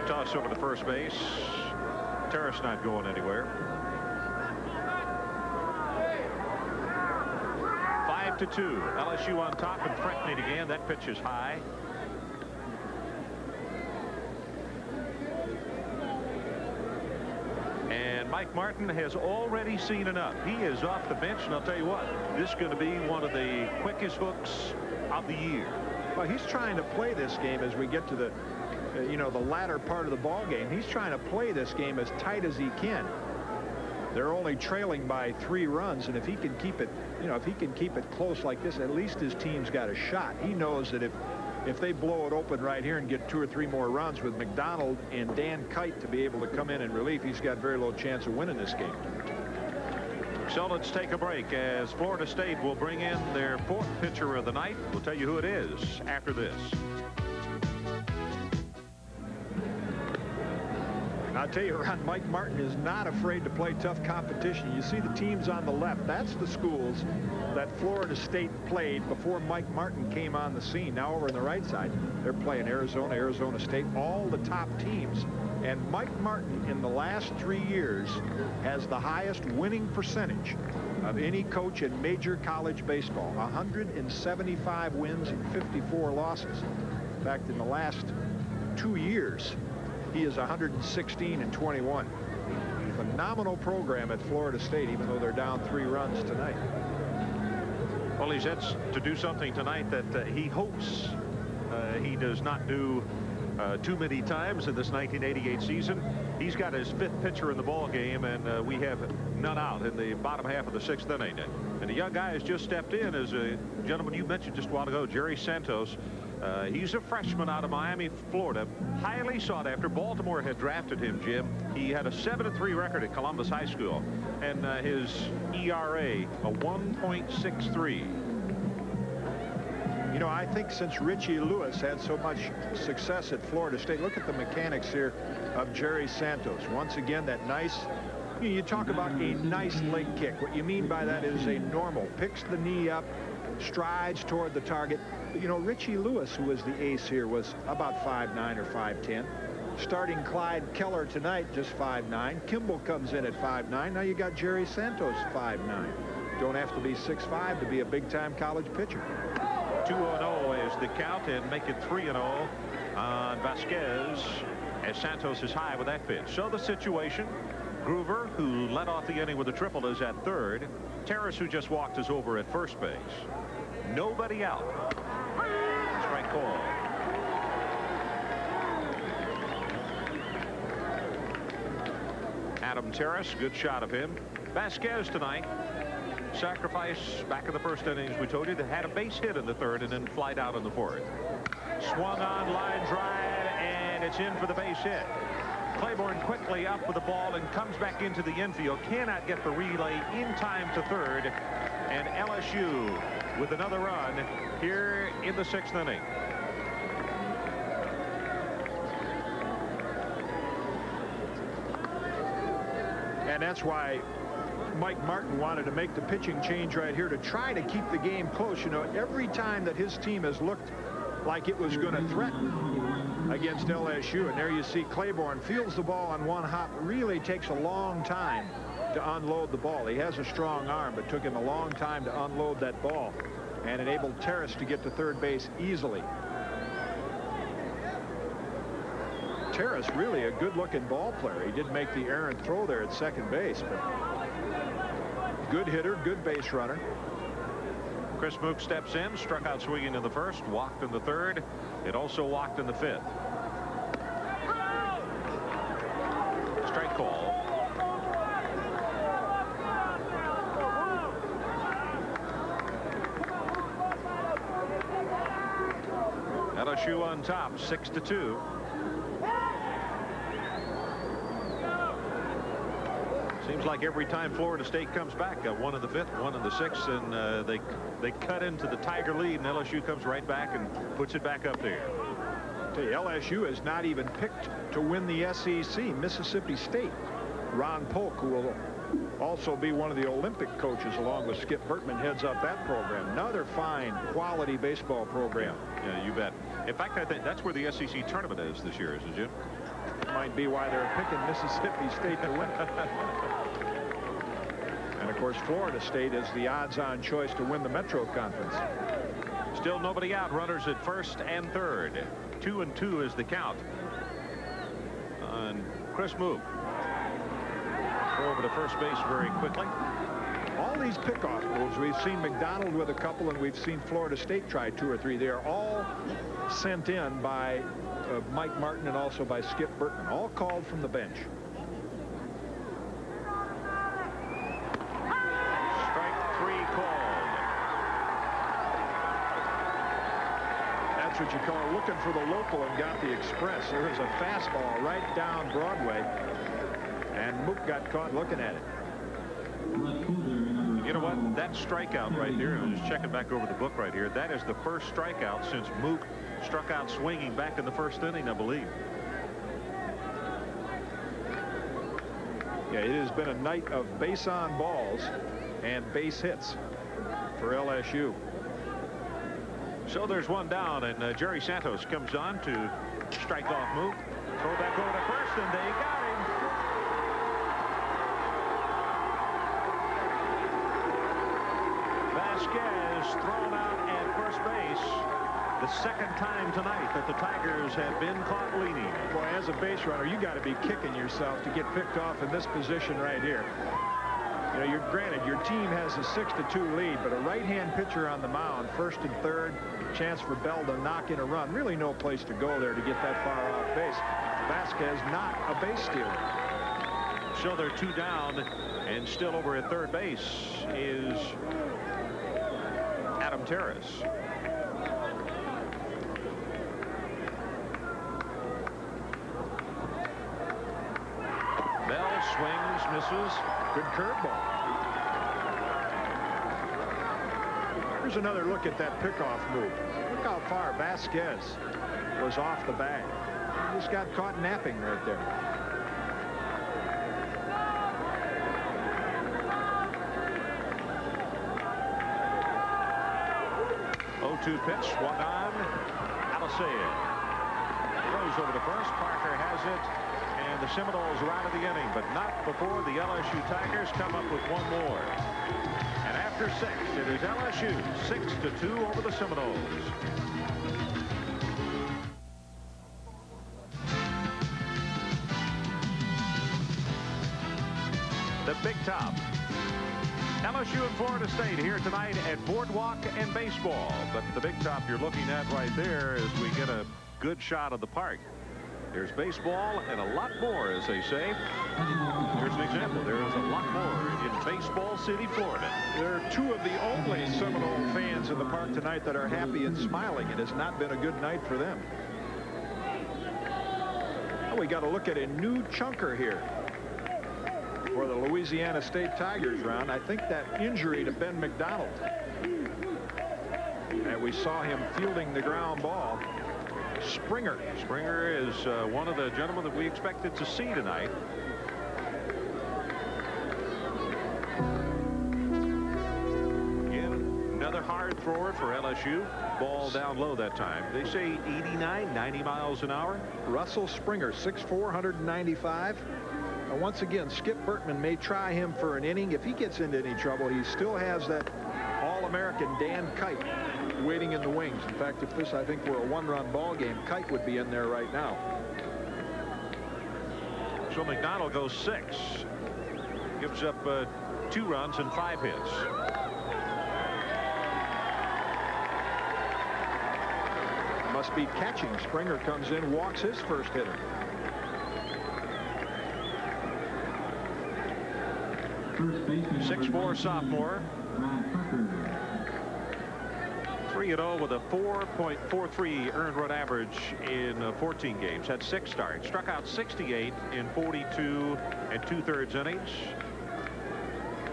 Toss over to first base. Terrace not going anywhere. 5-2. LSU on top and threatening again. That pitch is high. And Mike Martin has already seen enough. He is off the bench, and I'll tell you what, this is going to be one of the quickest hooks of the year. Well, he's trying to play this game as we get to the the latter part of the ball game. He's trying to play this game as tight as he can. They're only trailing by 3 runs, and if he can keep it, if he can keep it close like this, at least his team's got a shot. He knows that if they blow it open right here and get 2 or 3 more runs with McDonald and Dan Kite to be able to come in relief, he's got very little chance of winning this game. So let's take a break as Florida State will bring in their 4th pitcher of the night. We'll tell you who it is after this. I'll tell you, Ron, Mike Martin is not afraid to play tough competition. You see the teams on the left. That's the schools that Florida State played before Mike Martin came on the scene. Now over on the right side, they're playing Arizona, Arizona State, all the top teams. And Mike Martin in the last 3 years has the highest winning percentage of any coach in major college baseball. 175 wins and 54 losses. In fact, in the last 2 years, he is 116-21. Phenomenal program at Florida State, even though they're down 3 runs tonight. Well, he's had to do something tonight that he hopes he does not do too many times in this 1988 season. He's got his 5th pitcher in the ball game, and we have none out in the bottom half of the 6th inning. And the young guy has just stepped in as a gentleman you mentioned just a while ago, Jerry Santos. He's a freshman out of Miami, Florida, highly sought after. Baltimore had drafted him, Jim. He had a 7-3 record at Columbus High School, and his ERA a 1.63. I think since Richie Lewis had so much success at Florida State, look at the mechanics here of Jerry Santos. Once again, that nice, you talk about a nice leg kick. What you mean by that is a normal, picks the knee up, strides toward the target. But, Richie Lewis, who was the ace here, was about 5'9" or 5'10". Starting Clyde Keller tonight, just 5'9". Kimball comes in at 5'9". Now you got Jerry Santos, 5'9". Don't have to be 6'5" to be a big-time college pitcher. 2-0 is the count, and make it 3-0 on Vasquez as Santos is high with that pitch. So the situation, Groover who led off the inning with a triple, is at third. Terrace, who just walked, is over at first base. Nobody out. Strike call. Adam Terrace, good shot of him. Vasquez tonight. Sacrifice back in the first innings. We told you they had a base hit in the third and then flied out in the fourth. Swung on, line drive, and it's in for the base hit. Claiborne quickly up with the ball and comes back into the infield. Cannot get the relay in time to third. And LSU with another run here in the sixth inning. And that's why Mike Martin wanted to make the pitching change right here to try to keep the game close. You know, every time that his team has looked like it was going to threaten against LSU, and there you see Claiborne fields the ball on one hop. Really takes a long time to unload the ball. He has a strong arm, but took him a long time to unload that ball and enabled Terrace to get to third base easily. Terrace, really a good-looking ball player. He did make the errant throw there at second base, but good hitter, good base runner. Chris Mook steps in, struck out swinging in the first, walked in the third. It also walked in the fifth. Strike call. LSU on top, 6-2. Seems like every time Florida State comes back, one in the fifth, one in the sixth, and they cut into the Tiger lead, and LSU comes right back and puts it back up there. Tell you, LSU has not even picked to win the SEC. Mississippi State. Ron Polk, who will also be one of the Olympic coaches along with Skip Bertman, heads up that program. Another fine quality baseball program. Yeah, you bet. In fact, I think that's where the SEC tournament is this year, isn't it? Might be why they're picking Mississippi State to win it. And of course, Florida State is the odds-on choice to win the Metro Conference. Still nobody out. Runners at first and third. 2-2 is the count on Chris Mook. Throw over to first base very quickly. All these pickoff moves, we've seen McDonald with a couple, and we've seen Florida State try 2 or 3. They are all sent in by Mike Martin and also by Skip Bertman, all called from the bench. Strike 3 called. That's what you call looking for the local, and got the express. There was a fastball right down Broadway, and Mook got caught looking at it. You know what? That strikeout right there, I'm just checking back over the book right here, that is the first strikeout since Mook struck out swinging back in the first inning, I believe. Yeah, it has been a night of base on balls and base hits for LSU. So there's one down, and Jerry Santos comes on to strike off Mook. Throw back over to first, and they got him. Vasquez thrown out at first base. The second time tonight that the Tigers have been caught leaning. Boy, as a base runner, you got to be kicking yourself to get picked off in this position right here. You know, granted, your team has a 6-2 lead, but a right-hand pitcher on the mound, first and third, chance for Bell to knock in a run. Really no place to go there to get that far off base. Vasquez not a base stealer. So they're 2 down, and still over at third base is Adam Terrace. Bell swings, misses. Good curveball. Here's another look at that pickoff move. Look how far Vasquez was off the bag. He just got caught napping right there. Oh-2 pitch, swung on. Alicea throws over to first. Parker has it. And the Seminoles are out of the inning, but not before the LSU Tigers come up with one more. And after 6, it is LSU 6-2 over the Seminoles. LSU and Florida State here tonight at Boardwalk and Baseball. But the big top you're looking at right there is we get a good shot of the park. There's baseball and a lot more, as they say. Here's an example. There is a lot more in Baseball City, Florida. There are two of the only Seminole fans in the park tonight that are happy and smiling. It has not been a good night for them. Well, we got to look at a new chunker here for the Louisiana State Tigers round. I think that injury to Ben McDonald, and we saw him fielding the ground ball. Springer is one of the gentlemen that we expected to see tonight. Again, another hard thrower for LSU. Ball down low that time. They say 89, 90 miles an hour. Russell Springer, 6'4", 195. Once again, Skip Bertman may try him for an inning. If he gets into any trouble, he still has that All-American Dan Kite waiting in the wings. In fact, if this, I think, were a one-run ball game, Kite would be in there right now. So McDonald goes 6. Gives up 2 runs and 5 hits. Must be catching. Springer comes in, walks his first hitter. First baseman, 6'4" sophomore. 3-0 with a 4.43 earned run average in 14 games. Had 6 starts. Struck out 68 in 42 2/3 innings.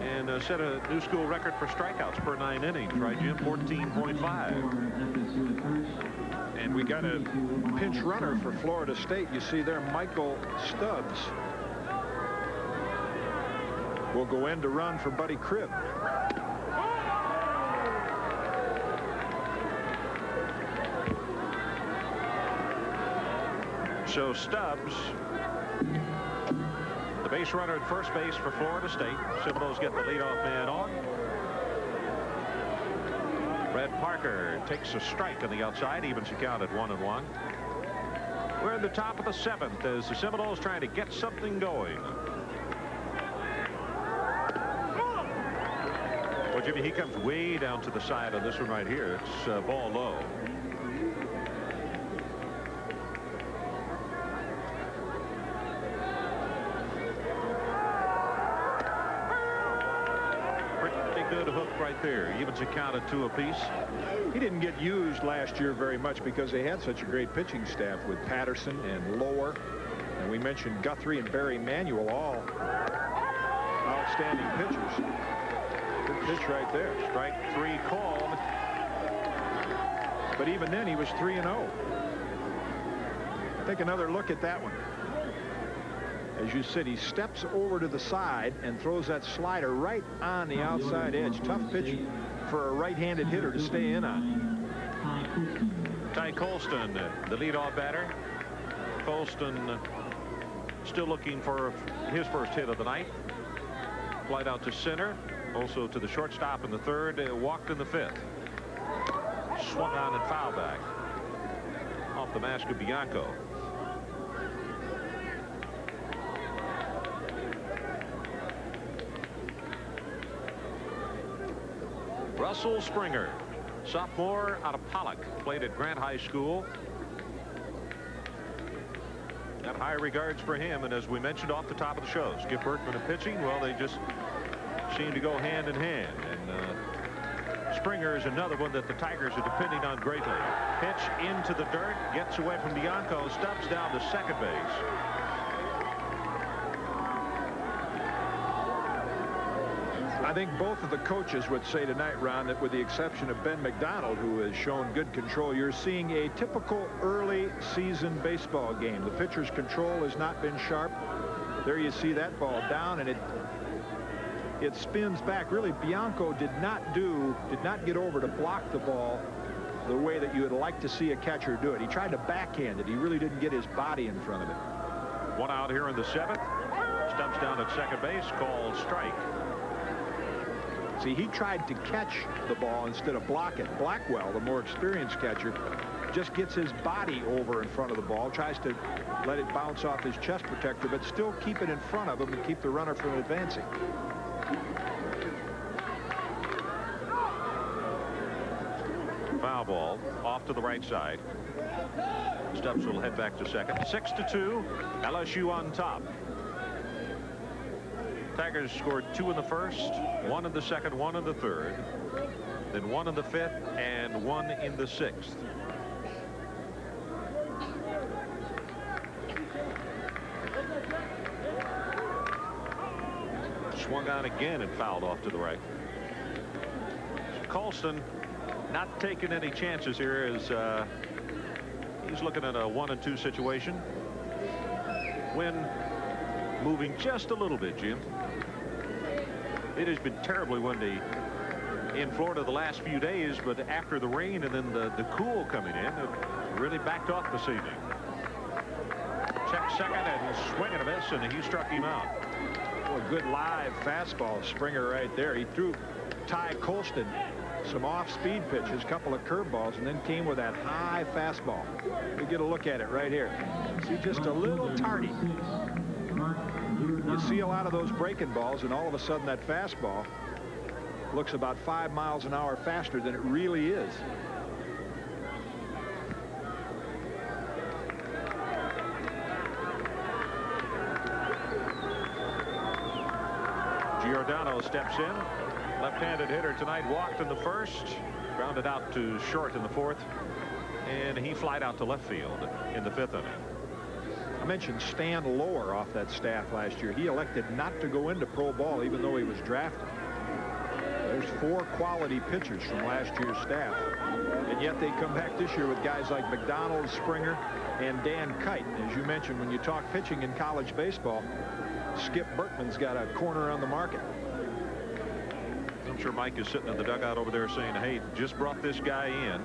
And set a new school record for strikeouts per 9 innings, right, Jim? 14.5. And we got a pinch runner for Florida State. You see there, Michael Stubbs will go in to run for Buddy Cribb. So Stubbs, the base runner at first base for Florida State. Seminoles get the leadoff man on. Red Parker takes a strike on the outside, evens the count at 1-1. We're in the top of the 7th as the Seminoles trying to get something going. Well, Jimmy, he comes way down to the side on this one right here. It's ball low. Pretty good hook right there. Evens the count at 2 apiece. He didn't get used last year very much because they had such a great pitching staff with Patterson and Lower. And we mentioned Guthrie and Barry Manuel, all outstanding pitchers. Good pitch right there. Strike 3 called. But even then, he was 3-0. Take another look at that one. As you said, he steps over to the side and throws that slider right on the outside edge. Tough pitch for a right-handed hitter to stay in on. Ty Colston, the leadoff batter. Colston still looking for his first hit of the night. Flight out to center. Also to the shortstop in the 3rd. Walked in the 5th. Swung on and foul back. Off the mask of Bianco. Russell Springer, sophomore out of Pollock, played at Grant High School. Got high regards for him, and as we mentioned off the top of the show, Skip Bertman and pitching, well, they just seem to go hand in hand. And Springer is another one that the Tigers are depending on greatly. Pitch into the dirt, gets away from Bianco, Stubbs down to second base. I think both of the coaches would say tonight, Ron, that with the exception of Ben McDonald, who has shown good control, you're seeing a typical early season baseball game. The pitcher's control has not been sharp. There you see that ball down, and it spins back. Really, Bianco did not get over to block the ball the way that you would like to see a catcher do it. He tried to backhand it. He really didn't get his body in front of it. 1 out here in the 7th. Stubbs down at second base, called strike. See, he tried to catch the ball instead of block it. Blackwell, the more experienced catcher, just gets his body over in front of the ball, tries to let it bounce off his chest protector, but still keep it in front of him and keep the runner from advancing. foul ball off to the right side. Stubbs will head back to second. 6-2. LSU on top. Tigers scored 2 in the first, 1 in the second, 1 in the third, then 1 in the fifth, and 1 in the sixth. Swung on again and fouled off to the right. Colston not taking any chances here as he's looking at a 1-2 situation. Wind moving just a little bit, Jim. It has been terribly windy in Florida the last few days, but after the rain and then the cool coming in, it really backed off this evening. Check second and swing and a miss, and he struck him out. Well, a good live fastball, Springer right there. He threw Ty Colston some off-speed pitches, a couple of curveballs, and then came with that high fastball. We get a look at it right here. See, just a little tardy. You see a lot of those breaking balls, and all of a sudden that fastball looks about 5 miles an hour faster than it really is. Giordano steps in. Left-handed hitter tonight, walked in the first, grounded out to short in the fourth, and he flied out to left field in the fifth inning. I mentioned Stan Lower off that staff last year. He elected not to go into pro ball even though he was drafted. There's 4 quality pitchers from last year's staff, and yet they come back this year with guys like McDonald, Springer, and Dan Kite. As you mentioned, when you talk pitching in college baseball, Skip Bertman's got a corner on the market. I'm sure Mike is sitting in the dugout over there saying, hey, just brought this guy in,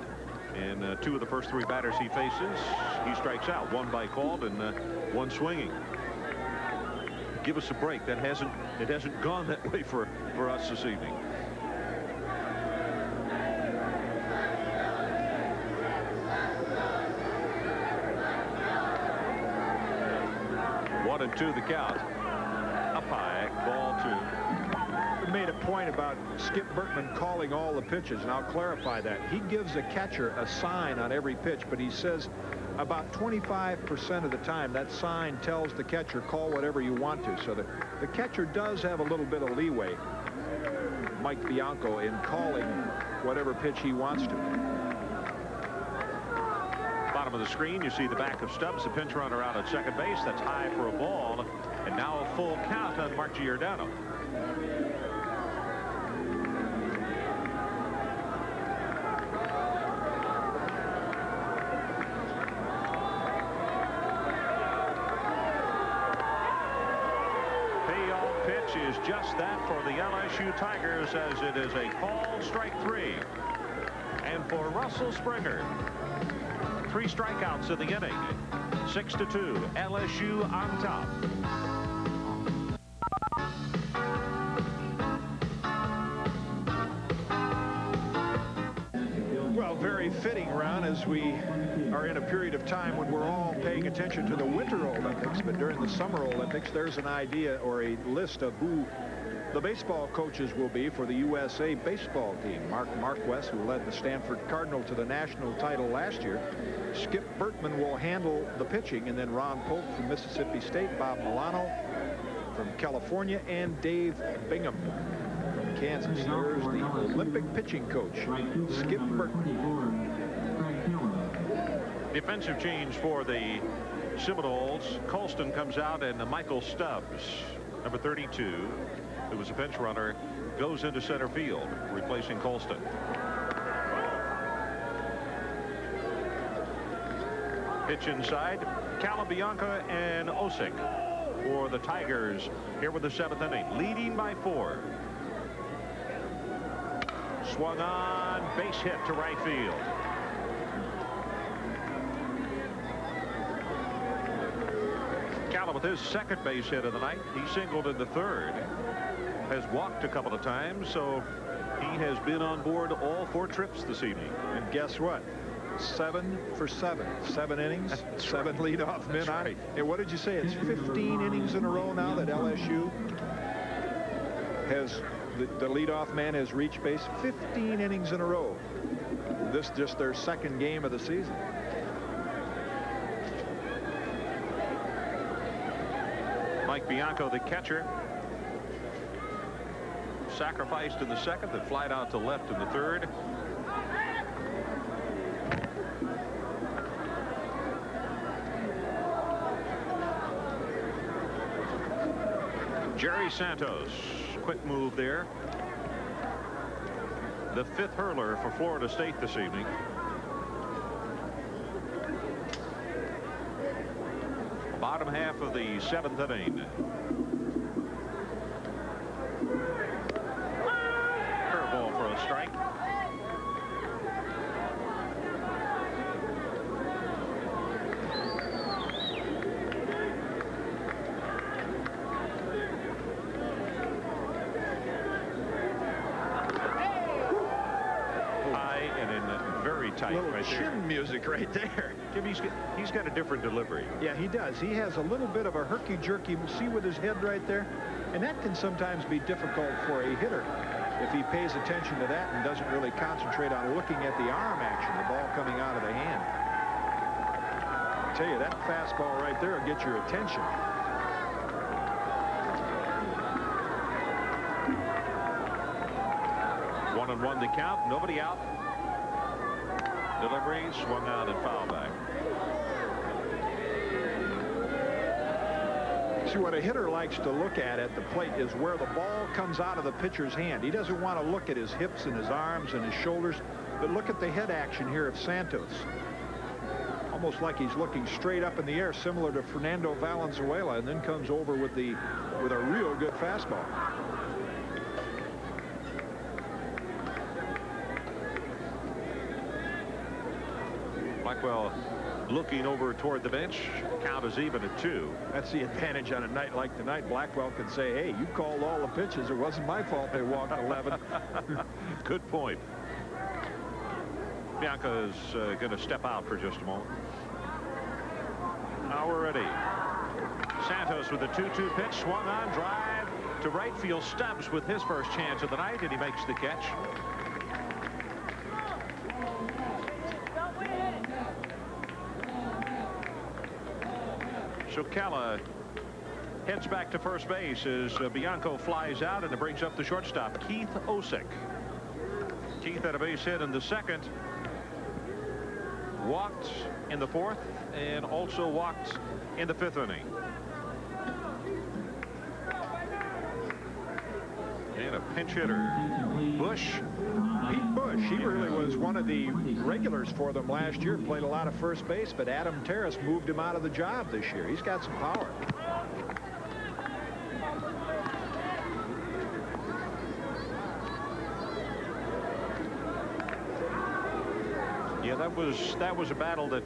and 2 of the first 3 batters he faces, he strikes out. 1 by called and 1 swinging. Give us a break. It hasn't gone that way for us this evening. One and 2 the count. Up high, ball 2. Made a point about Skip Bertman calling all the pitches, and I'll clarify that. He gives a catcher a sign on every pitch, but he says about 25% of the time that sign tells the catcher call whatever you want to. So the catcher does have a little bit of leeway, Mike Bianco, in calling whatever pitch he wants to. Bottom of the screen, you see the back of Stubbs, the pinch runner out at second base. That's high for a ball, and now a full count on Mark Giordano. Is just that for the LSU Tigers, as it is a called strike 3. And for Russell Springer, 3 strikeouts in the inning. 6-2, LSU on top. Well, very fitting, Ron, as we are in a period of time when we're all paying attention to the Winter Olympics, but during the Summer Olympics, there's an idea or a list of who the baseball coaches will be for the USA baseball team. Mark Marquess, who led the Stanford Cardinal to the national title last year. Skip Bertman will handle the pitching, and then Ron Polk from Mississippi State, Bob Milano from California, and Dave Bingham from Kansas. There's the Olympic pitching coach, Skip Bertman. Defensive change for the Seminoles. Colston comes out, and Michael Stubbs, number 32, who was a bench runner, goes into center field, replacing Colston. Pitch inside. Calabianca and Osick for the Tigers here with the 7th inning, leading by 4. Swung on, base hit to right field. Cala with his 2nd base hit of the night. He singled in the 3rd. Has walked a couple of times, so he has been on board all 4 trips this evening. And guess what? 7 for 7. 7 innings, That's 7 right. leadoff men. Right. And what did you say? It's 15 innings in a row now that LSU has the leadoff man has reached base. 15 innings in a row. This just their second game of the season. Mike Bianco, the catcher, sacrificed in the second, then flied out to left in the third. Jerry Santos, quick move there. The 5th hurler for Florida State this evening. Bottom half of the 7th inning. Curveball for a strike. Tight little right chin there. Music right there. Jim, he's got a different delivery. Yeah, he does. He has a little bit of a herky-jerky, see with his head right there? And that can sometimes be difficult for a hitter if he pays attention to that and doesn't really concentrate on looking at the arm action, the ball coming out of the hand. I tell you, that fastball right there will get your attention. One and one the count, nobody out. Delivery swung out and foul back. See, what a hitter likes to look at the plate is where the ball comes out of the pitcher's hand. He doesn't want to look at his hips and his arms and his shoulders, but look at the head action here of Santos. Almost like he's looking straight up in the air, similar to Fernando Valenzuela, and then comes over with a real good fastball. Blackwell looking over toward the bench. Count is even at 2. That's the advantage on a night like tonight. Blackwell can say, hey, you called all the pitches. It wasn't my fault they walked 11. Good point. Bianca is going to step out for just a moment. Now we're ready. Santos with a 2-2 pitch, swung on, drive to right field. Stubbs with his first chance of the night, and he makes the catch. So Calla heads back to first base as Bianco flies out, and it brings up the shortstop, Keith Osick. Keith had a base hit in the second, walked in the 4th, and also walked in the 5th inning. And a pinch hitter, Bush. Pete Bush, he really was one of the regulars for them last year, played a lot of first base, but Adam Terrace moved him out of the job this year. He's got some power. Yeah, that was a battle that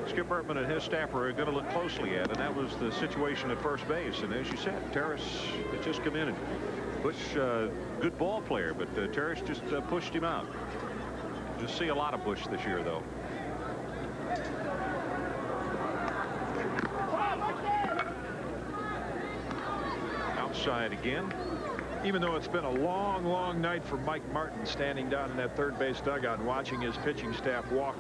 Skip Bertman and his staff were going to look closely at, and that was the situation at first base. And as you said, Terrace had just come in, and Bush, good ball player, but Terrace just pushed him out. Just see a lot of Bush this year, though. Outside again. Even though it's been a long, long night for Mike Martin standing down in that third base dugout and watching his pitching staff walk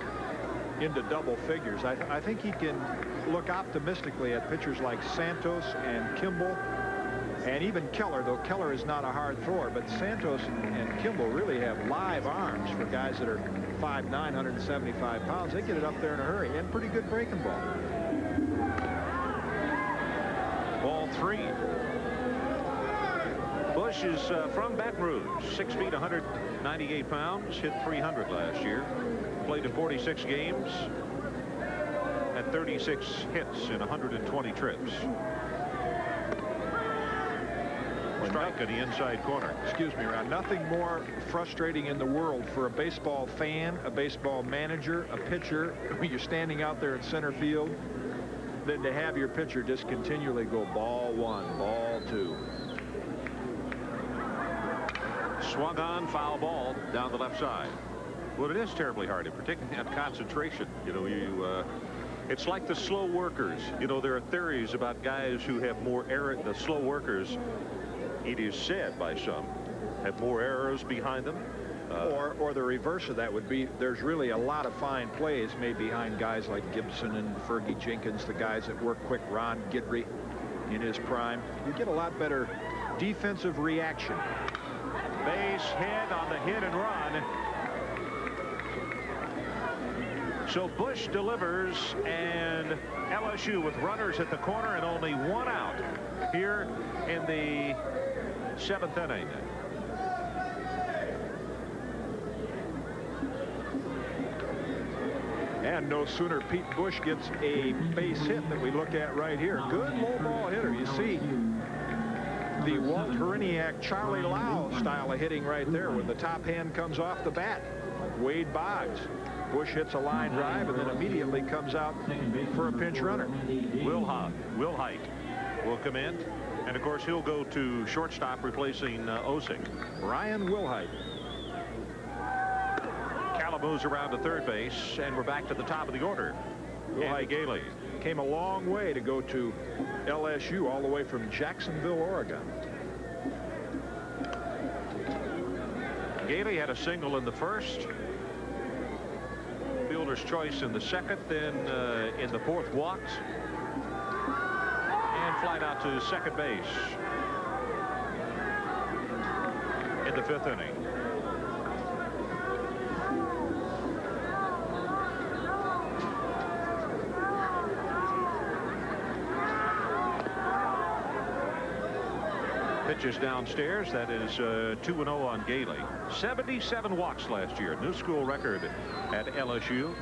into double figures, I think he can look optimistically at pitchers like Santos and Kimball and even Keller, though Keller is not a hard thrower, but Santos and Kimball really have live arms for guys that are 5'9", 175 pounds. They get it up there in a hurry, and pretty good breaking ball. Ball 3. Bush is from Baton Rouge, 6 feet, 198 pounds, hit .300 last year, played in 46 games, had 36 hits in 120 trips. Strike at the inside corner. Excuse me, Ron. Nothing more frustrating in the world for a baseball fan, a baseball manager, a pitcher, when you're standing out there in center field, than to have your pitcher just continually go ball 1, ball 2. Swung on, foul ball down the left side. Well, it is terribly hard, and particularly on concentration. You know, it's like the slow workers. You know, there are theories about guys who have more error. The slow workers, it is said by some, have more errors behind them. Or the reverse of that would be there's really a lot of fine plays made behind guys like Gibson and Fergie Jenkins, the guys that work quick. Ron Guidry in his prime. You get a lot better defensive reaction. Base hit on the hit and run. So Bush delivers, and LSU with runners at the corner and only one out here in the 7th inning. And no sooner Pete Bush gets a base hit that we look at right here. Good low ball hitter. You see the Walt Heriniak, Charlie Lau style of hitting right there when the top hand comes off the bat. Wade Boggs. Bush hits a line drive and then immediately comes out for a pinch runner. Will Height will come in. And, of course, he'll go to shortstop replacing Osick. Ryan Wilhite. Moves around to third base, and we're back to the top of the order. Andy Gailey came a long way to go to LSU, all the way from Jacksonville, Oregon. Gailey had a single in the first, fielder's choice in the second, then in the fourth walked, and flied out to second base in the 5th inning. Pitches downstairs. That is 2-0 on Gailey. 77 walks last year. New school record at LSU.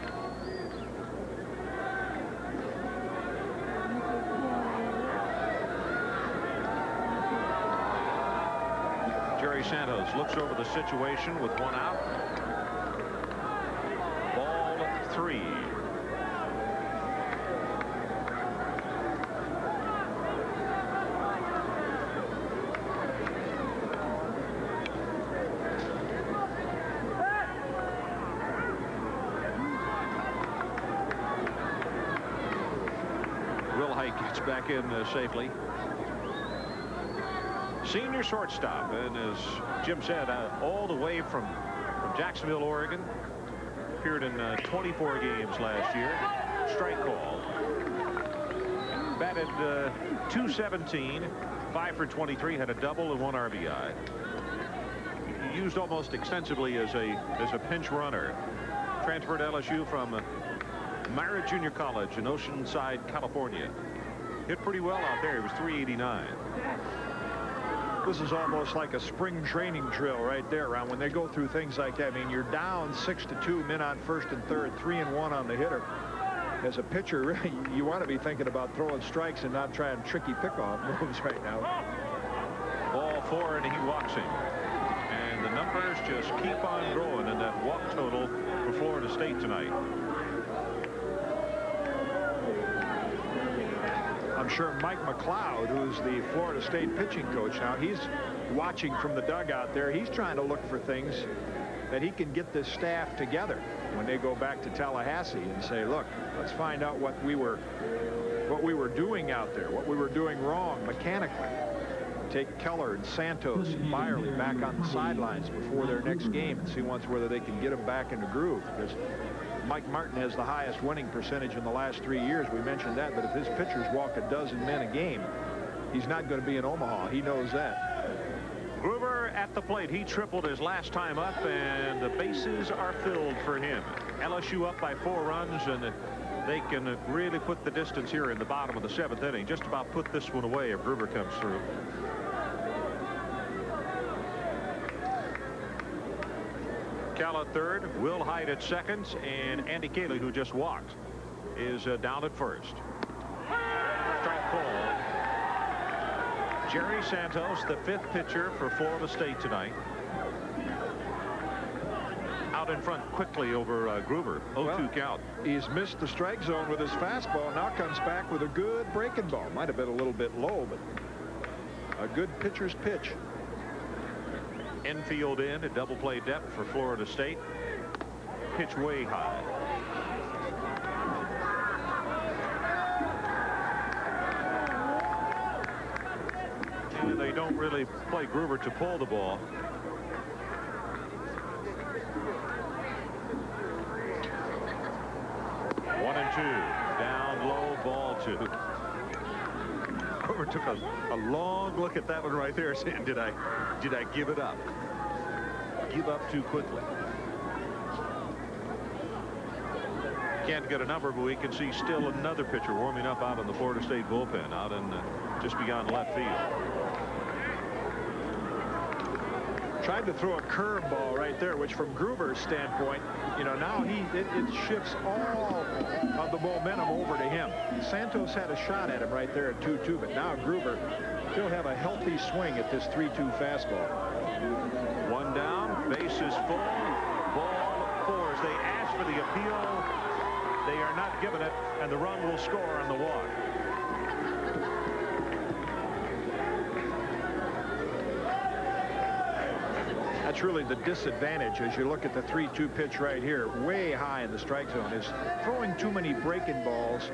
Jerry Santos looks over the situation with one out. Ball 3. Gets back in safely. Senior shortstop, and as Jim said, all the way from Jacksonville, Oregon. Appeared in 24 games last year. Strike call. Batted .217, 5 for 23, had a double and 1 RBI. Used almost extensively as a pinch runner. Transferred to LSU from Myra Junior College in Oceanside, California. Hit pretty well out there. He was .389. This is almost like a spring training drill right there, Ron, when they go through things like that. I mean, you're down 6-2, men on first and third, 3-1 on the hitter. As a pitcher, really, you want to be thinking about throwing strikes and not trying tricky pickoff moves right now. Ball 4, and he walks him. And the numbers just keep on growing in that walk total for Florida State tonight. I'm sure Mike McLeod, who's the Florida State pitching coach now, he's watching from the dugout there. He's trying to look for things that he can get this staff together when they go back to Tallahassee and say, look, let's find out what we were doing out there, what we were doing wrong mechanically. Take Keller and Santos and Byerly back on the sidelines before their next game and see once whether they can get them back in the groove, because Mike Martin has the highest winning percentage in the last 3 years. We mentioned that, but if his pitchers walk a dozen men a game, he's not going to be in Omaha. He knows that. Gruber at the plate. He tripled his last time up, and the bases are filled for him. LSU up by 4 runs, and they can really put the distance here in the bottom of the 7th inning. Just about put this one away if Gruber comes through. Cal at third, Will Height at second, and Andy Gailey, who just walked, is down at first. Strike call. Jerry Santos, the 5th pitcher for Florida State tonight. Out in front quickly over Gruber. 0-2 count. He's missed the strike zone with his fastball. Now comes back with a good breaking ball. Might have been a little bit low, but a good pitcher's pitch. Infield in at double play depth for Florida State. Pitch way high. And they don't really play Gruber to pull the ball. 1-2. Down low, ball 2. Grover took a long look at that one right there, saying, did I give it up? Give up too quickly. Can't get a number, but we can see still another pitcher warming up out in the Florida State bullpen, out in just beyond left field. Tried to throw a curveball right there, which from Gruber's standpoint, you know, now it shifts all of the momentum over to him. Santos had a shot at him right there at 2-2, but now Gruber still have a healthy swing at this 3-2 fastball. One down, bases full, ball 4. As they ask for the appeal, they are not given it, and the run will score on the walk. That's really the disadvantage as you look at the 3-2 pitch right here, way high in the strike zone, is throwing too many breaking balls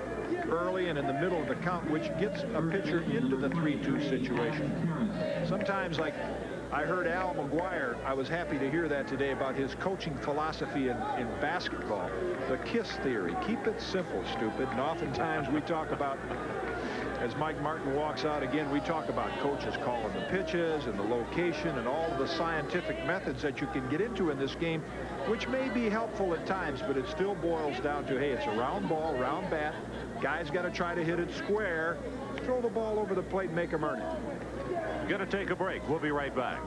early and in the middle of the count, which gets a pitcher into the 3-2 situation. Sometimes, like I heard Al McGuire, I was happy to hear that today about his coaching philosophy in basketball, the KISS theory. Keep it simple, stupid. And oftentimes we talk about, as Mike Martin walks out again, we talk about coaches calling the pitches and the location and all of the scientific methods that you can get into in this game, which may be helpful at times, but it still boils down to, hey, it's a round ball, round bat. Guys got to try to hit it square, throw the ball over the plate and make them earn it. Going to take a break. We'll be right back.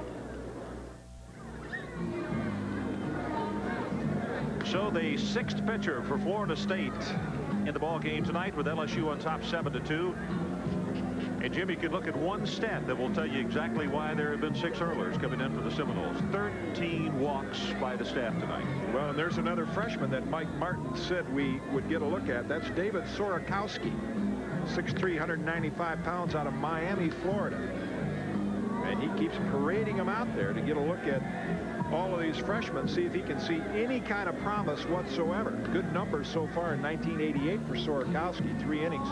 So the 6th pitcher for Florida State in the ball game tonight, with LSU on top 7-2. And Jim, you could look at one stat that will tell you exactly why there have been 6 hurlers coming in for the Seminoles. 13 walks by the staff tonight. Well, and there's another freshman that Mike Martin said we would get a look at. That's David Sorakowski, 6'3", 195 pounds, out of Miami, Florida. And he keeps parading them out there to get a look at all of these freshmen, see if he can see any kind of promise whatsoever. Good numbers so far in 1988 for Sorakowski. 3 innings,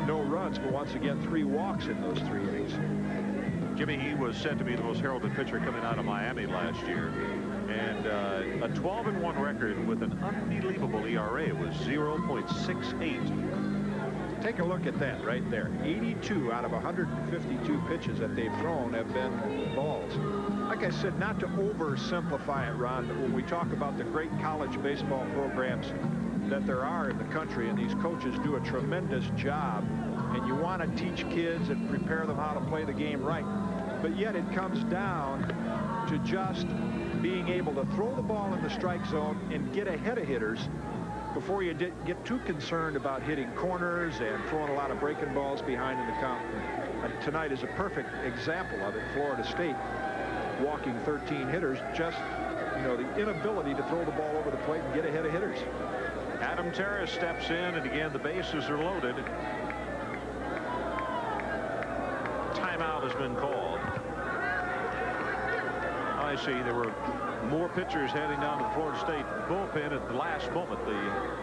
no runs, but once again 3 walks in those 3 innings. Jimmy, he was said to be the most heralded pitcher coming out of Miami last year, and a 12-1 record with an unbelievable ERA. It was 0.68. Take a look at that right there. 82 out of 152 pitches that they've thrown have been balls. Like I said, not to oversimplify it, Ron, but when we talk about the great college baseball programs that there are in the country, and these coaches do a tremendous job, and you want to teach kids and prepare them how to play the game right, but yet it comes down to just being able to throw the ball in the strike zone and get ahead of hitters before you get too concerned about hitting corners and throwing a lot of breaking balls behind in the count. And tonight is a perfect example of it. Florida State walking 13 hitters, just, you know, the inability to throw the ball over the plate and get ahead of hitters. Adam Terrace steps in, and again the bases are loaded. Timeout has been called. I see there were more pitchers heading down to the Florida State bullpen at the last moment. The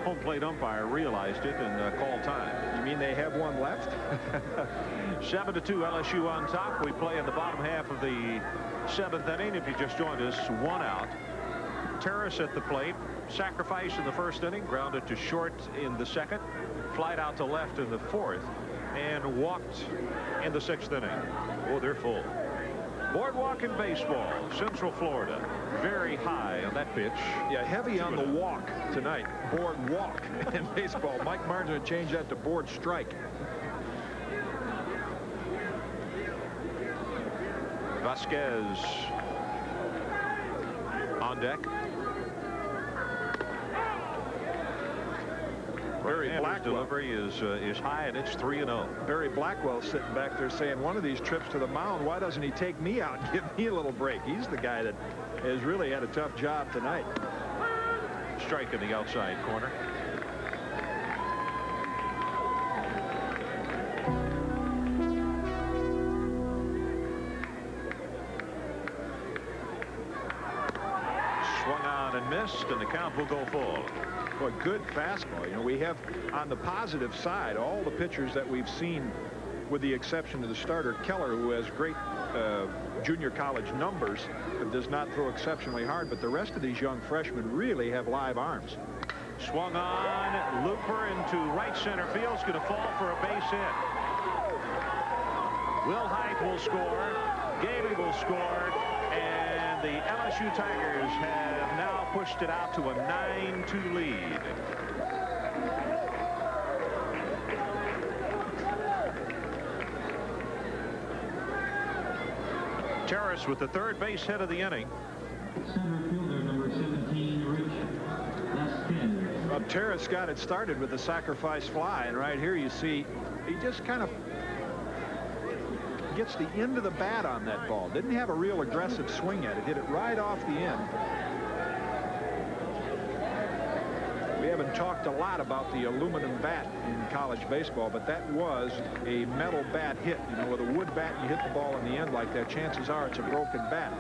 home plate umpire realized it and called time. You mean they have one left? 7-2 LSU on top. We play in the bottom half of the 7th inning. If you just joined us, 1 out. Terrace at the plate. Sacrifice in the 1st inning. Grounded to short in the 2nd. Flied out to left in the 4th. And walked in the 6th inning. Oh, they're full. Boardwalk in baseball, Central Florida. Very high on that pitch. Yeah, heavy on the walk tonight. Boardwalk in baseball. Mike Martin's going to change that to board strike. Vasquez on deck. Barry Blackwell's delivery is high, and it's 3-0. Barry Blackwell sitting back there saying, one of these trips to the mound, why doesn't he take me out and give me a little break? He's the guy that has really had a tough job tonight. Strike in the outside corner. Swung on and missed, and the count will go full. Boy, good fastball. You know, we have on the positive side all the pitchers that we've seen, with the exception of the starter Keller, who has great junior college numbers but does not throw exceptionally hard. But the rest of these young freshmen really have live arms. Swung on, looper into right center field. It's going to fall for a base hit. Will Height will score. Gailey will score. And the LSU Tigers have now pushed it out to a 9-2 lead. Terrace with the third base hit of the inning. Center fielder number 17, Rich. That's 10. Well, Terrace got it started with the sacrifice fly, and right here you see he just kind of gets the end of the bat on that ball. Didn't have a real aggressive swing at it. Hit it right off the end. We haven't talked a lot about the aluminum bat in college baseball, but that was a metal bat hit. You know, with a wood bat, you hit the ball in the end like that, chances are it's a broken bat.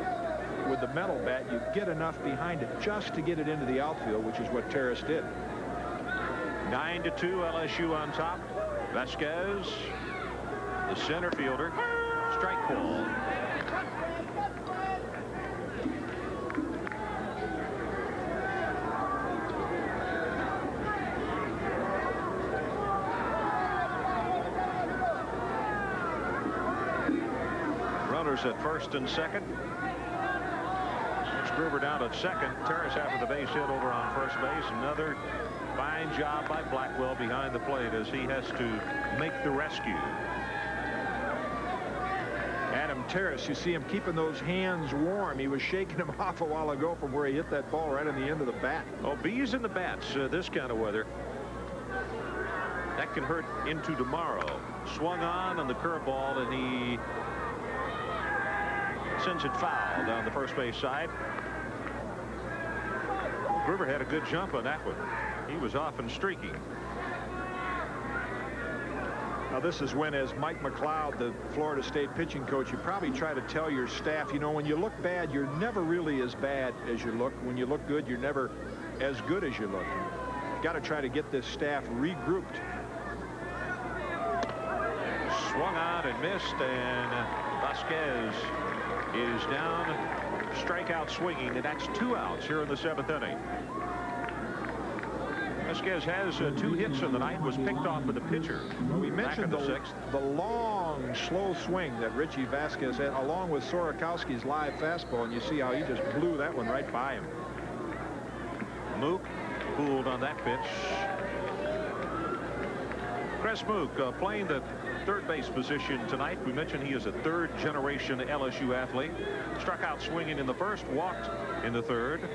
With the metal bat, you get enough behind it just to get it into the outfield, which is what Terrace did. 9-2, LSU on top. Vasquez, the center fielder. Strike ball. Runners at first and second. It's Gruber down at second. Terrace after the base hit over on first base. Another fine job by Blackwell behind the plate as he has to make the rescue. Adam Terrace, you see him keeping those hands warm. He was shaking them off a while ago from where he hit that ball right on the end of the bat. Oh, bees in the bats this kind of weather. That can hurt into tomorrow. Swung on the curveball, and he sends it foul down the first base side. Gruber had a good jump on that one. He was off and streaking. Now this is when, as Mike McLeod, the Florida State pitching coach, you probably try to tell your staff, you know, when you look bad, you're never really as bad as you look. When you look good, you're never as good as you look. Got to try to get this staff regrouped. Swung on and missed, and Vasquez is down, strikeout swinging, and that's 2 outs here in the 7th inning. Vasquez has 2 hits in the night, was picked off with the pitcher. Well, we mentioned the 6th. The long, slow swing that Richie Vasquez had, along with Sorakowski's live fastball, and you see how he just blew that one right by him. Mook fooled on that pitch. Chris Mook playing the third base position tonight. We mentioned he is a third-generation LSU athlete. Struck out swinging in the first, walked in the third,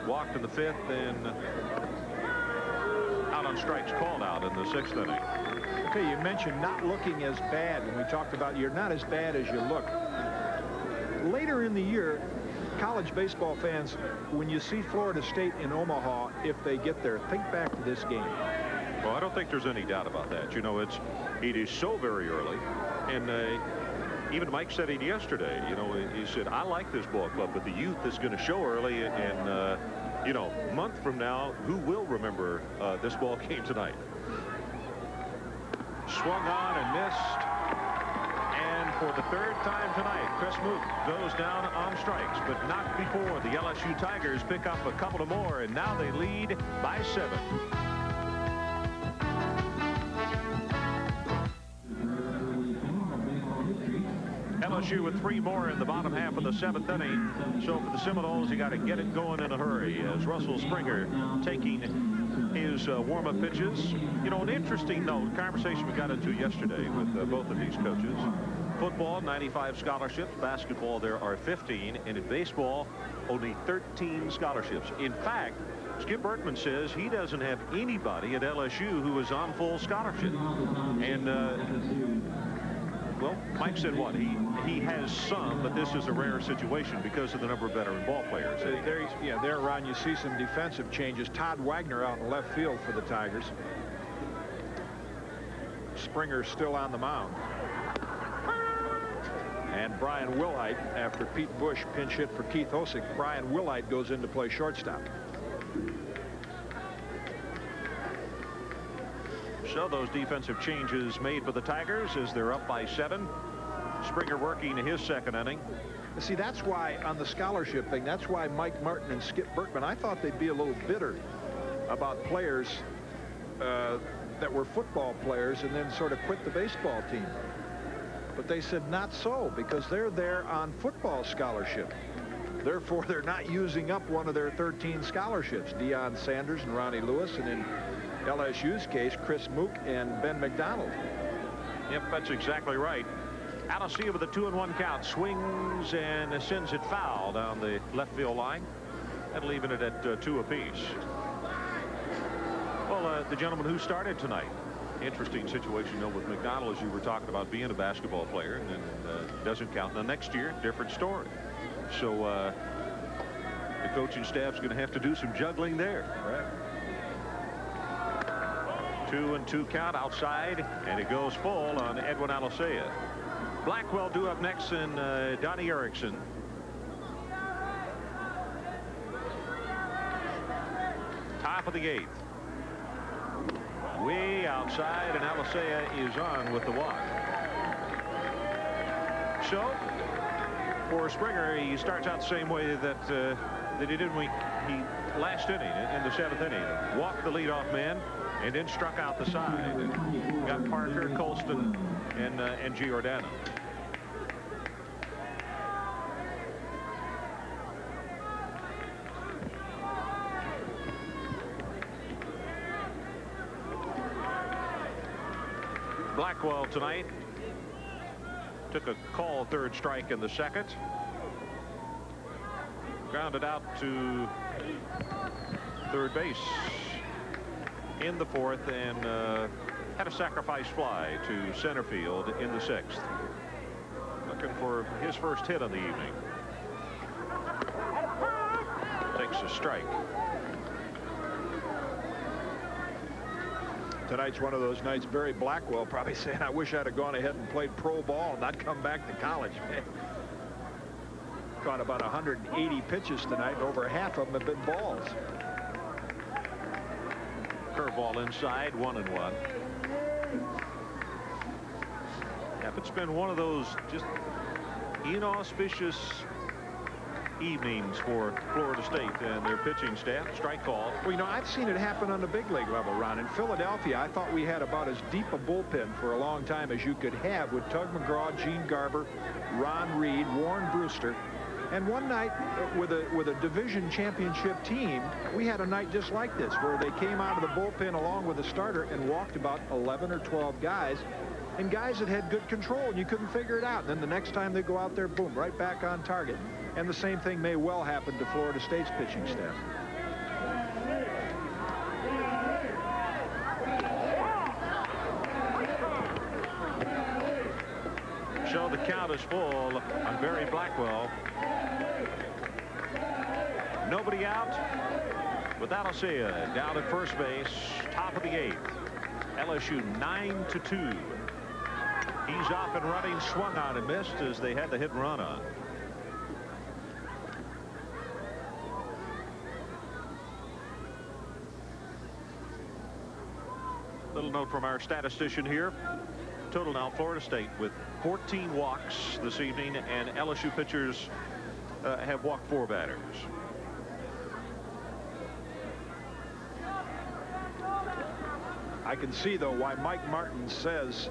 walked in the 5th, and out on strikes called out in the 6th inning. Okay, you mentioned not looking as bad when we talked about you're not as bad as you look. Later in the year, college baseball fans, when you see Florida State in Omaha, if they get there, think back to this game. Well, I don't think there's any doubt about that. You know, it is so very early, and even Mike said it yesterday. You know, he said, I like this ball club, but the youth is going to show early, and you know, a month from now, who will remember this ball game tonight? Swung on and missed, and for the 3rd time tonight, Chris Mook goes down on strikes, but not before the LSU Tigers pick up a couple of more, and now they lead by 7. LSU with 3 more in the bottom half of the 7th inning. So for the Seminoles, you got to get it going in a hurry as Russell Springer taking his warm-up pitches. You know, an interesting note, conversation we got into yesterday with both of these coaches. Football, 95 scholarships. Basketball, there are 15. And in baseball, only 13 scholarships. In fact, Skip Bertman says he doesn't have anybody at LSU who is on full scholarship. And well, Mike said what? He has some, but this is a rare situation because of the number of veteran ball players. There, Ron, you see some defensive changes. Todd Wagner out in left field for the Tigers. Springer still on the mound. And Brian Wilhite, after Pete Bush pinch hit for Keith Osick, Brian Wilhite goes in to play shortstop. So those defensive changes made for the Tigers as they're up by 7. Springer working his 2nd inning. See, that's why on the scholarship thing, that's why Mike Martin and Skip Bertman, I thought they'd be a little bitter about players that were football players and then sort of quit the baseball team. But they said not so, because they're there on football scholarship. Therefore, they're not using up one of their 13 scholarships. Deion Sanders and Ronnie Lewis, and in LSU's case, Chris Mook and Ben McDonald. Yep, that's exactly right. LSU with a 2-1 count, swings and sends it foul down the left field line, and leaving it at 2 apiece. Well, the gentleman who started tonight, interesting situation, you know, with McDonald, as you were talking about being a basketball player, and then doesn't count. Now next year, different story. So the coaching staff's going to have to do some juggling there. Right. 2-2 count outside, and it goes full on Edwin Alicea. Blackwell due up next, and Donnie Erickson. Top of the 8th. Way outside, and Alicea is on with the walk. So for Springer, he starts out the same way that that he did when he last inning in the 7th inning. Walked the leadoff man and then struck out the side. And got Parker, Colston, and Giordano. Blackwell tonight took a call, 3rd strike in the 2nd. Grounded out to 3rd base in the 4th, and had a sacrifice fly to center field in the 6th. Looking for his first hit of the evening. Takes a strike. Tonight's one of those nights. Barry Blackwell probably saying, I wish I'd have gone ahead and played pro ball and not come back to college. Man. Caught about 180 pitches tonight. Over half of them have been balls. Curveball inside, 1-1. Yeah, it's been one of those just inauspicious evenings for Florida State and their pitching staff. Strike call. Well, you know, I've seen it happen on the big league level, Ron. In Philadelphia, I thought we had about as deep a bullpen for a long time as you could have, with Tug McGraw, Gene Garber, Ron Reed, Warren Brewster. And one night with a division championship team, we had a night just like this, where they came out of the bullpen along with the starter and walked about 11 or 12 guys, and guys that had good control, and you couldn't figure it out. And then the next time they go out there, boom, right back on target. And the same thing may well happen to Florida State's pitching staff. So the count is full on Barry Blackwell. Nobody out with Alicea down at first base, top of the 8th. LSU 9-2. He's off and running, swung on and missed as they had the hit and run on. Little note from our statistician here. Total now, Florida State with 14 walks this evening, and LSU pitchers have walked 4 batters. I can see, though, why Mike Martin says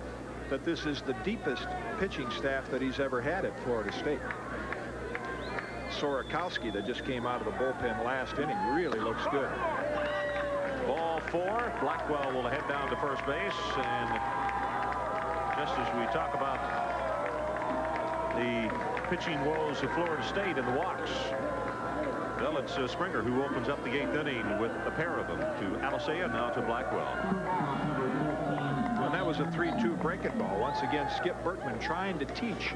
that this is the deepest pitching staff that he's ever had at Florida State. Sorakowski, that just came out of the bullpen last inning, really looks good. Ball 4. Blackwell will head down to first base, and just as we talk about the pitching woes of Florida State and the walks, well, it's Springer who opens up the 8th inning with a pair of them to Alicea, now to Blackwell. And that was a 3-2 breaking ball. Once again, Skip Bertman trying to teach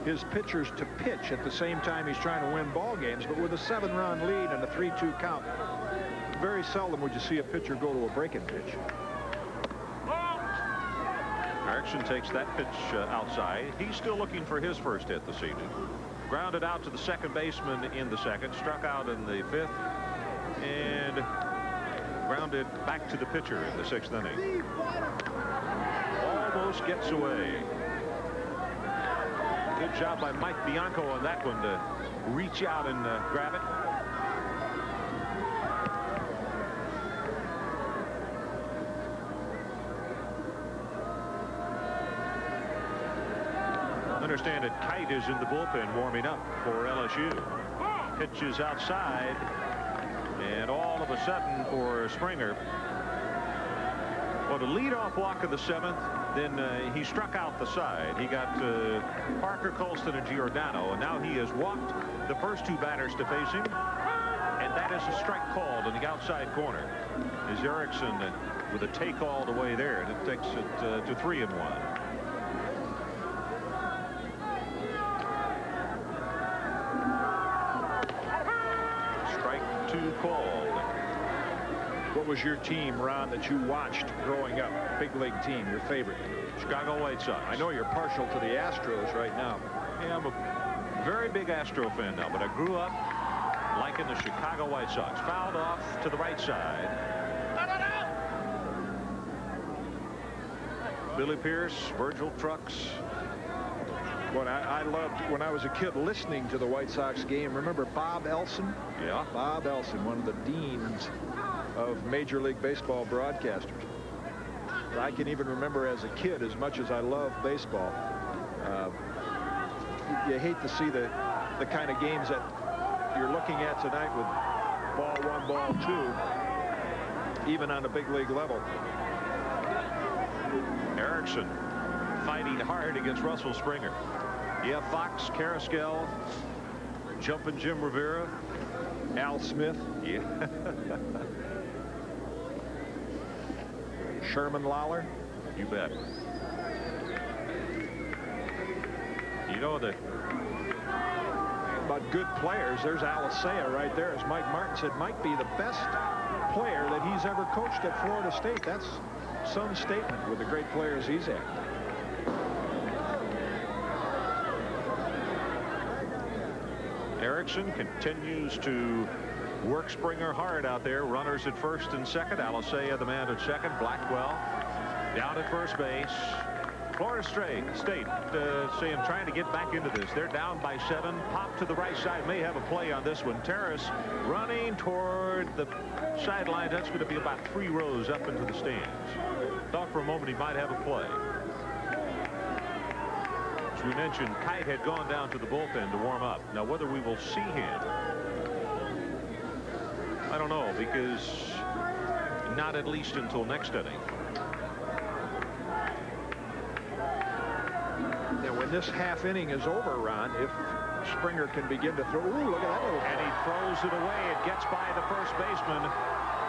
his pitchers to pitch at the same time he's trying to win ball games. But with a 7-run lead and a 3-2 count, very seldom would you see a pitcher go to a breaking pitch. Erickson takes that pitch outside. He's still looking for his first hit this evening. Grounded out to the second baseman in the 2nd, struck out in the 5th, and grounded back to the pitcher in the 6th inning. Almost gets away. Good job by Mike Bianco on that one to reach out and grab it. understand it, Kite is in the bullpen warming up for LSU. Pitch is outside, and all of a sudden for Springer. Well, a leadoff walk in the 7th, then he struck out the side. He got Parker, Colston, and Giordano, and now he has walked the first 2 batters to face him, and that is a strike called in the outside corner. Is Erickson with a take all the way there, and it takes it to 3-1. Strike 2 called. What was your team, Ron, that you watched growing up? Big league team, your favorite? Chicago White Sox. I know you're partial to the Astros right now. Yeah, I'm a very big Astro fan now, but I grew up liking the Chicago White Sox. Fouled off to the right side. Billy Pierce, Virgil Trucks. What I loved when I was a kid listening to the White Sox game. Remember Bob Elson? Yeah. Bob Elson, one of the deans of Major League Baseball broadcasters. I can even remember as a kid, as much as I love baseball, you hate to see the kind of games that you're looking at tonight with ball 1, ball 2, even on a big league level. Erickson fighting hard against Russell Springer. Yeah, Fox, Carrasquel, jumping Jim Rivera, Al Smith. Yeah. Sherman Lawler. You bet. You know that about good players. There's Alicea right there. As Mike Martin said, might be the best player that he's ever coached at Florida State. That's some statement with the great players he's had. Erickson continues to work Springer hard out there. Runners at first and second. Alicea, the man at second. Blackwell down at first base. Florida State saying trying to get back into this. They're down by 7. Pop to the right side. May have a play on this one. Terrace running toward the sideline. That's going to be about 3 rows up into the stands. Thought for a moment he might have a play. As we mentioned, Kite had gone down to the bullpen to warm up. Now whether we will see him, I don't know, because not at least until next inning. Now when this half inning is over, Ron, if Springer can begin to throw, ooh, look at that little, and he throws it away. It gets by the first baseman.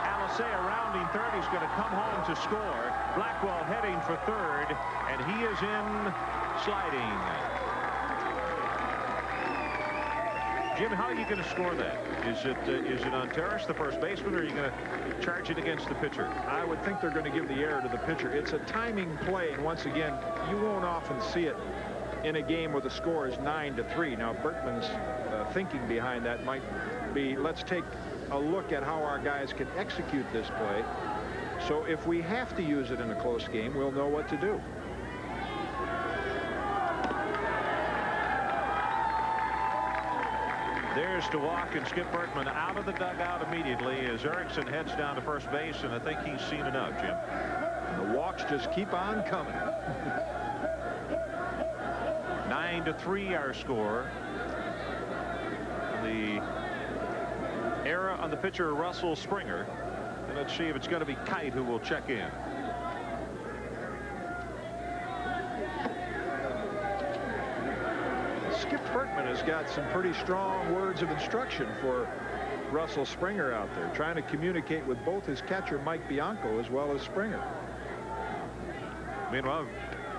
Alicea rounding third. He's going to come home to score. Blackwell heading for third, and he is in sliding. Jim, how are you going to score that? Is it on Terrace, the first baseman, or are you going to charge it against the pitcher? I would think they're going to give the error to the pitcher. It's a timing play, and once again, you won't often see it in a game where the score is 9-3. Now Berkman's thinking behind that might be, let's take a look at how our guys can execute this play, so if we have to use it in a close game, we'll know what to do. There's to walk and Skip Berkman out of the dugout immediately as Erickson heads down to first base, and I think he's seen enough, Jim. The walks just keep on coming. 9-3 our score. The error on the pitcher Russell Springer, and let's see if it's going to be Kite who will check in. Skip Berkman has got some pretty strong words of instruction for Russell Springer out there, trying to communicate with both his catcher Mike Bianco as well as Springer. Meanwhile,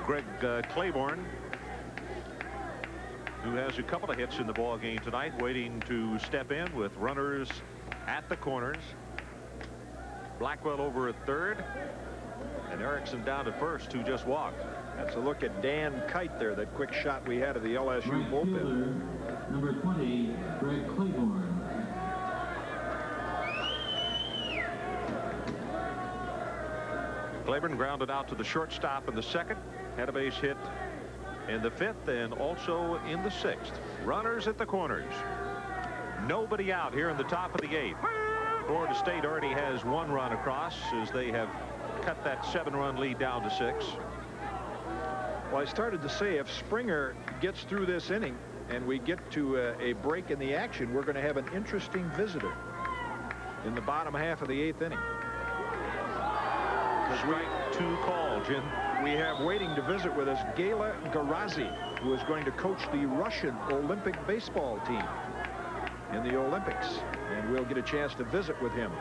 Greg Claiborne, who has a couple of hits in the ball game tonight, waiting to step in with runners at the corners. Blackwell over at third, and Erickson down at first, who just walked. That's a look at Dan Kite there, that quick shot we had of the LSU Right bullpen. fielder, number 20, Greg Claiborne. Claiborne grounded out to the shortstop in the second, had a base hit in the fifth, and also in the sixth. Runners at the corners. Nobody out here in the top of the eighth. Florida State already has 1 run across as they have cut that 7-run lead down to 6. Well, I started to say if Springer gets through this inning and we get to a break in the action, we're going to have an interesting visitor in the bottom half of the 8th inning. Strike 2 call, Jim. We have waiting to visit with us Gela Garazi, who is going to coach the Russian Olympic baseball team in the Olympics. And we'll get a chance to visit with him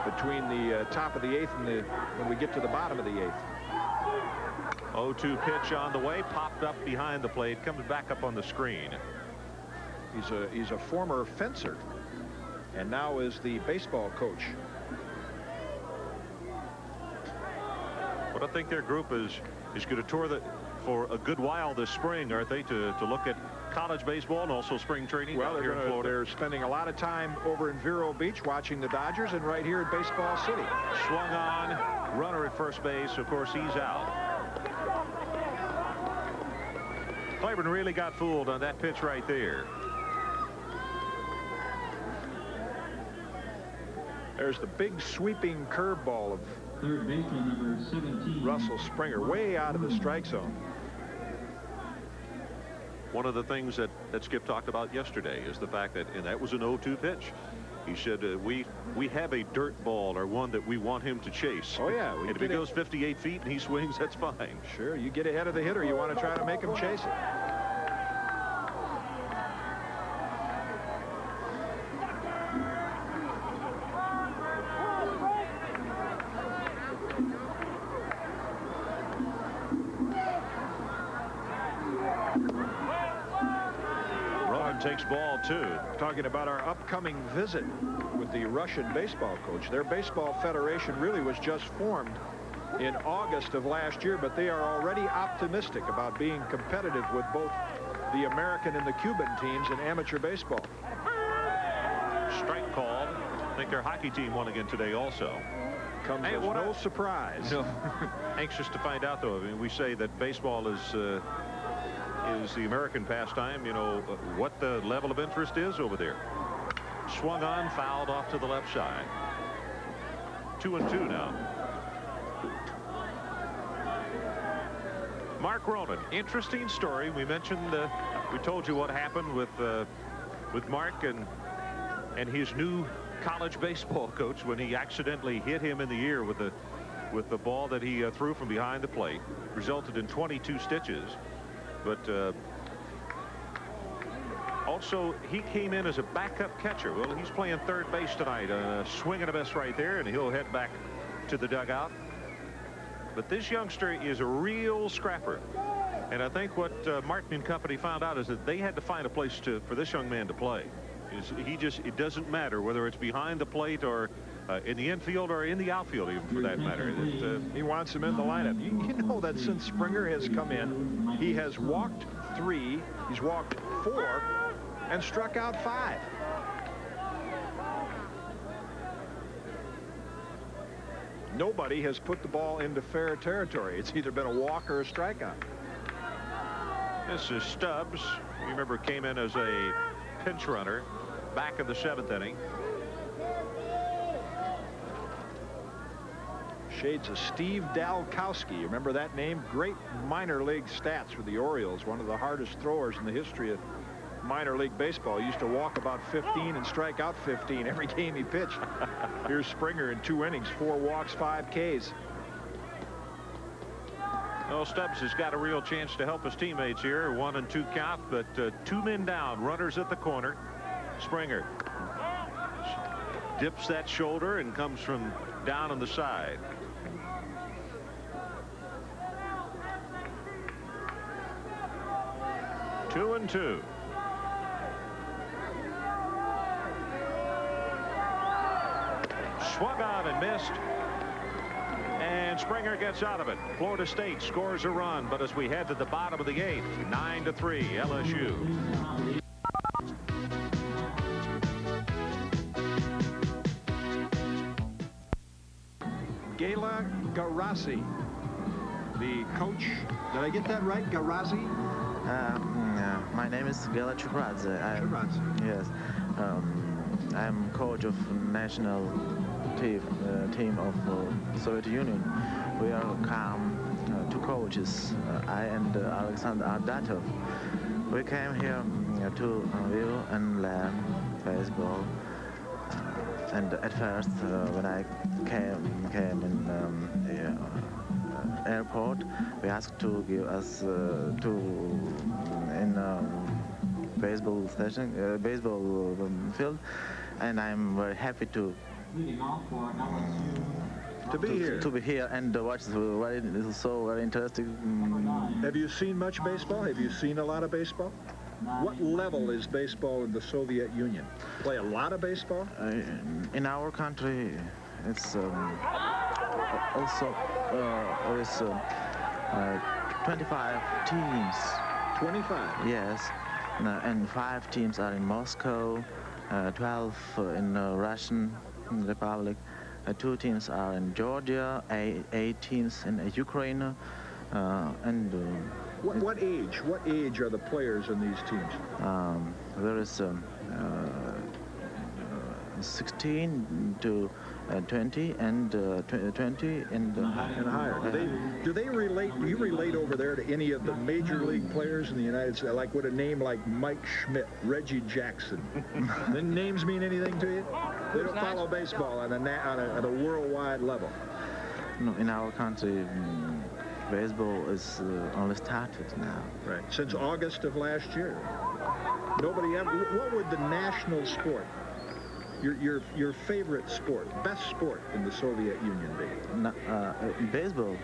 between the top of the 8th and when we get to the bottom of the 8th. 0-2 pitch on the way, popped up behind the plate, comes back up on the screen. He's a former fencer and now is the baseball coach. But I think their group is going to tour for a good while this spring, aren't they, to look at college baseball and also spring training. Well, here in Florida. They're spending a lot of time over in Vero Beach watching the Dodgers, and right here at Baseball City. Swung on, runner at first base. Of course, he's out. Claiborne really got fooled on that pitch right there. There's the big sweeping curveball of Third baseman number 17. Russell Springer, way out of the strike zone. One of the things that Skip talked about yesterday is the fact that, and that was an 0-2 pitch. He said we have a dirt ball, or one that we want him to chase. Oh yeah, and if he goes 58 feet and he swings, that's fine. Sure, you get ahead of the hitter, you want to try to make him chase it. Takes ball 2. Talking about our upcoming visit with the Russian baseball coach. Their baseball federation really was just formed in August of last year, but they are already optimistic about being competitive with both the American and the Cuban teams in amateur baseball. Strike called. I think their hockey team won again today also. Comes as no surprise. No. Anxious to find out, though. I mean, we say that baseball is the American pastime. You know what the level of interest is over there. Swung on, fouled off to the left side. 2-2 now. Mark Ronan, interesting story. We mentioned, we told you what happened with Mark and his new college baseball coach when he accidentally hit him in the ear with the ball that he threw from behind the plate. Resulted in 22 stitches. But also, he came in as a backup catcher. Well, he's playing third base tonight. Swing and a miss right there, and he'll head back to the dugout. But this youngster is a real scrapper. And I think what Martin and company found out is that they had to find a place for this young man to play. It doesn't matter whether it's behind the plate or in the infield or in the outfield, even for that matter. He wants him in the lineup. You know that since Springer has come in, he has walked 3, he's walked 4, and struck out 5. Nobody has put the ball into fair territory. It's either been a walk or a strikeout. This is Stubbs. You remember, came in as a pinch runner back in the 7th inning. Shades of Steve Dalkowski. Remember that name? Great minor league stats for the Orioles. One of the hardest throwers in the history of minor league baseball. He used to walk about 15 and strike out 15 every game he pitched. Here's Springer in 2 innings, 4 walks, 5 Ks. Well, Stubbs has got a real chance to help his teammates here. 1-2 count, but 2 men down. Runners at the corner. Springer dips that shoulder and comes from down on the side. Two and 2. Swung on and missed. And Springer gets out of it. Florida State scores a run, but as we head to the bottom of the 8th, 9-3 LSU. Gela Garazi, the coach. Did I get that right, Garazi? My name is Gela Chukradze. Yes. I'm coach of national team of Soviet Union. We are come two coaches, I and Alexander Ardatov. We came here to view and learn baseball. And at first, when I came in airport, we asked to give us baseball station, baseball field, and I'm very happy to be here and watch. It's so very interesting. Have you seen much baseball? Have you seen a lot of baseball? What level is baseball in the Soviet Union? Play a lot of baseball? In our country, it's also 25 teams. 25? Yes, and 5 teams are in Moscow, 12 in Russian Republic, 2 teams are in Georgia, 8 teams in Ukraine, and what age are the players in these teams? there is 16 to 20 and 20 and higher. Do you relate over there to any of the major league players in the United States? Like with a name like Mike Schmidt, Reggie Jackson. The names mean anything to you? They don't follow baseball on a worldwide level. No, in our country, baseball is only started now. Right. Since August of last year. Nobody ever. What would the national sport, your favorite sport, best sport in the Soviet Union be? Baseball.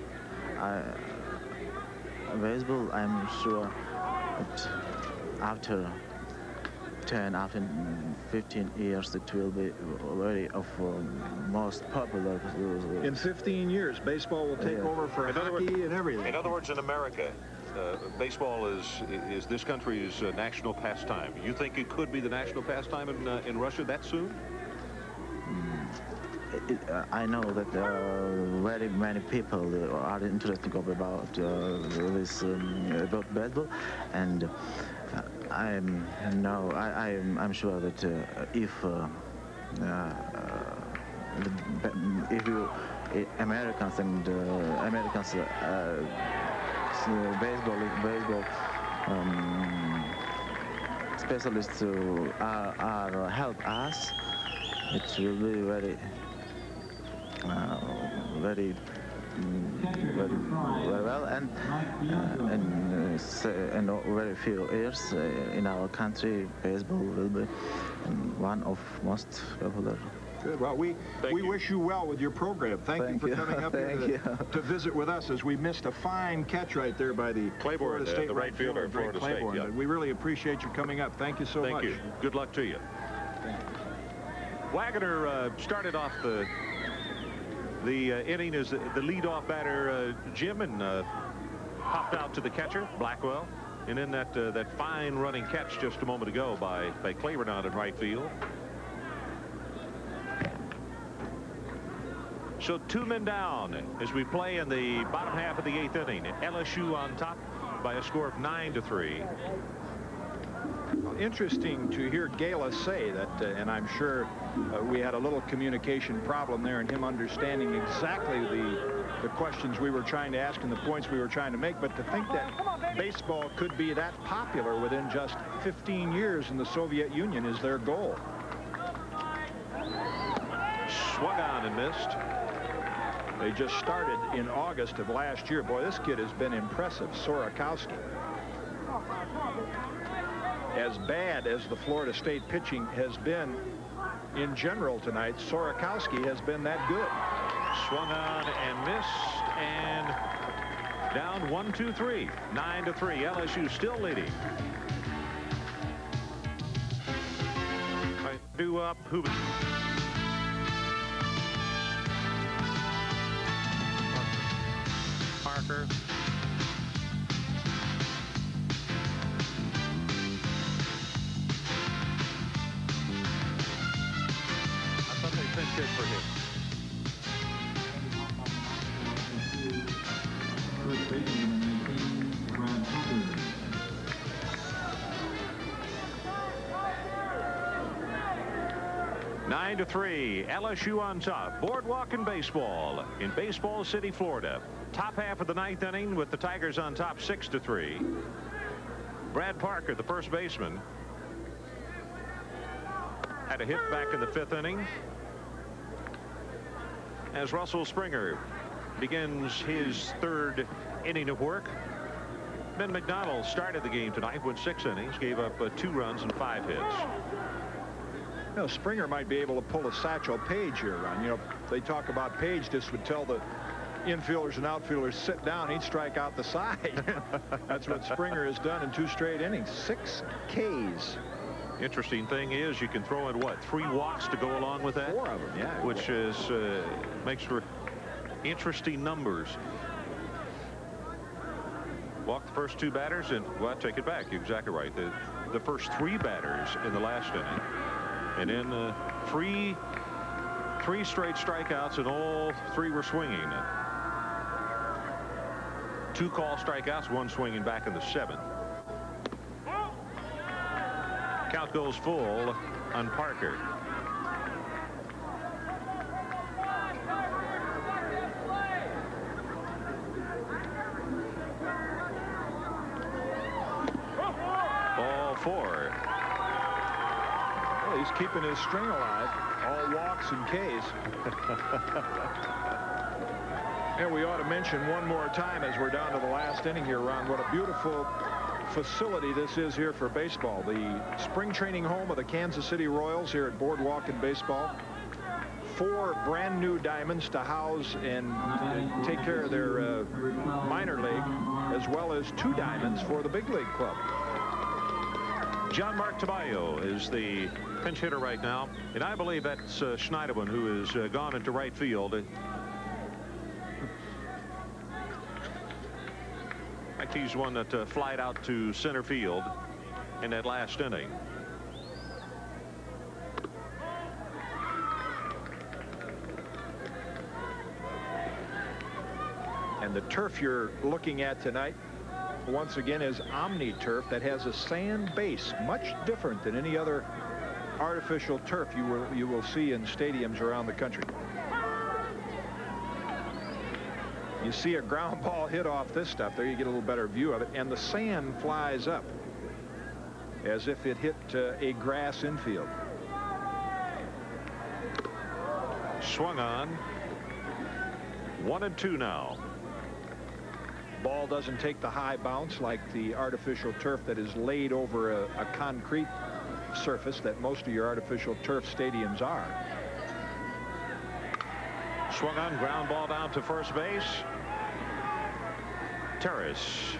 Baseball, I'm sure that after 15 years, it will be very of most popular. In 15 years, baseball will take over for hockey and everything. In other words, in America, baseball is this country's national pastime. You think it could be the national pastime in Russia that soon? I know that very many people are interested about this about baseball, and I'm sure that if Americans and baseball specialists are help us, it will be very well, and very few years in our country, baseball will be one of most popular. Good. Well, we wish you well with your program. Thank you for coming up here to visit with us, as we missed a fine catch right there by the Claiborne, Florida State the right fielder, Florida State. Yeah. We really appreciate you coming up. Thank you so much. Thank you. Good luck to you. Wagner started off the inning as the leadoff batter, Jim, and popped out to the catcher, Blackwell. And then that fine running catch just a moment ago by Claiborne out in right field. So 2 men down as we play in the bottom half of the 8th inning. LSU on top by a score of 9-3. Well, interesting to hear Gala say that, and I'm sure we had a little communication problem there in him understanding exactly the questions we were trying to ask and the points we were trying to make, but to think that baseball could be that popular within just 15 years in the Soviet Union is their goal. Swung on and missed. They just started in August of last year. Boy, this kid has been impressive, Sorakowski. As bad as the Florida State pitching has been in general tonight, Sorakowski has been that good. Swung on and missed, and down 1-2-3, 9-3. LSU still leading. Do up Hoover. Parker. Pinch hit for him. First baseman, 19, Brad Tucker. 9-3, LSU on top. Boardwalk in baseball in Baseball City, Florida. Top half of the 9th inning with the Tigers on top 6-3. Brad Parker, the first baseman, had a hit back in the 5th inning as Russell Springer begins his 3rd inning of work. Ben McDonald started the game tonight with 6 innings, gave up 2 runs and 5 hits. You know, Springer might be able to pull a Satchel Paige here, Ron. You know, they talk about Paige. This would tell the infielders and outfielders sit down. He'd strike out the side. That's what Springer has done in 2 straight innings. 6 Ks. Interesting thing is you can throw in what, 3 walks to go along with that? 4 of them, yeah. Which is makes for interesting numbers. Walk the first 2 batters and, well, take it back. You're exactly right. The first 3 batters in the last inning. And then 3 straight strikeouts, and all 3 were swinging. 2 call strikeouts, 1 swinging back in the 7th. Count goes full on Parker. Ball 4. Well, he's keeping his string alive. All walks and Ks. And we ought to mention one more time as we're down to the last inning here, Ron, what a beautiful facility this is here for baseball. The spring training home of the Kansas City Royals here at Boardwalk in Baseball. 4 brand new diamonds to house and take care of their minor league, as well as 2 diamonds for the big league club. John Mark Tabayo is the pinch hitter right now, and I believe that's Schneiderman, who has gone into right field. He's one that flied out to center field in that last inning. And the turf you're looking at tonight, once again, is Omni turf that has a sand base, much different than any other artificial turf you will see in stadiums around the country. You see a ground ball hit off this stuff. There you get a little better view of it. And the sand flies up as if it hit a grass infield. Swung on. 1-2 now. Ball doesn't take the high bounce like the artificial turf that is laid over a concrete surface that most of your artificial turf stadiums are. Swung on, ground ball down to first base. Terrace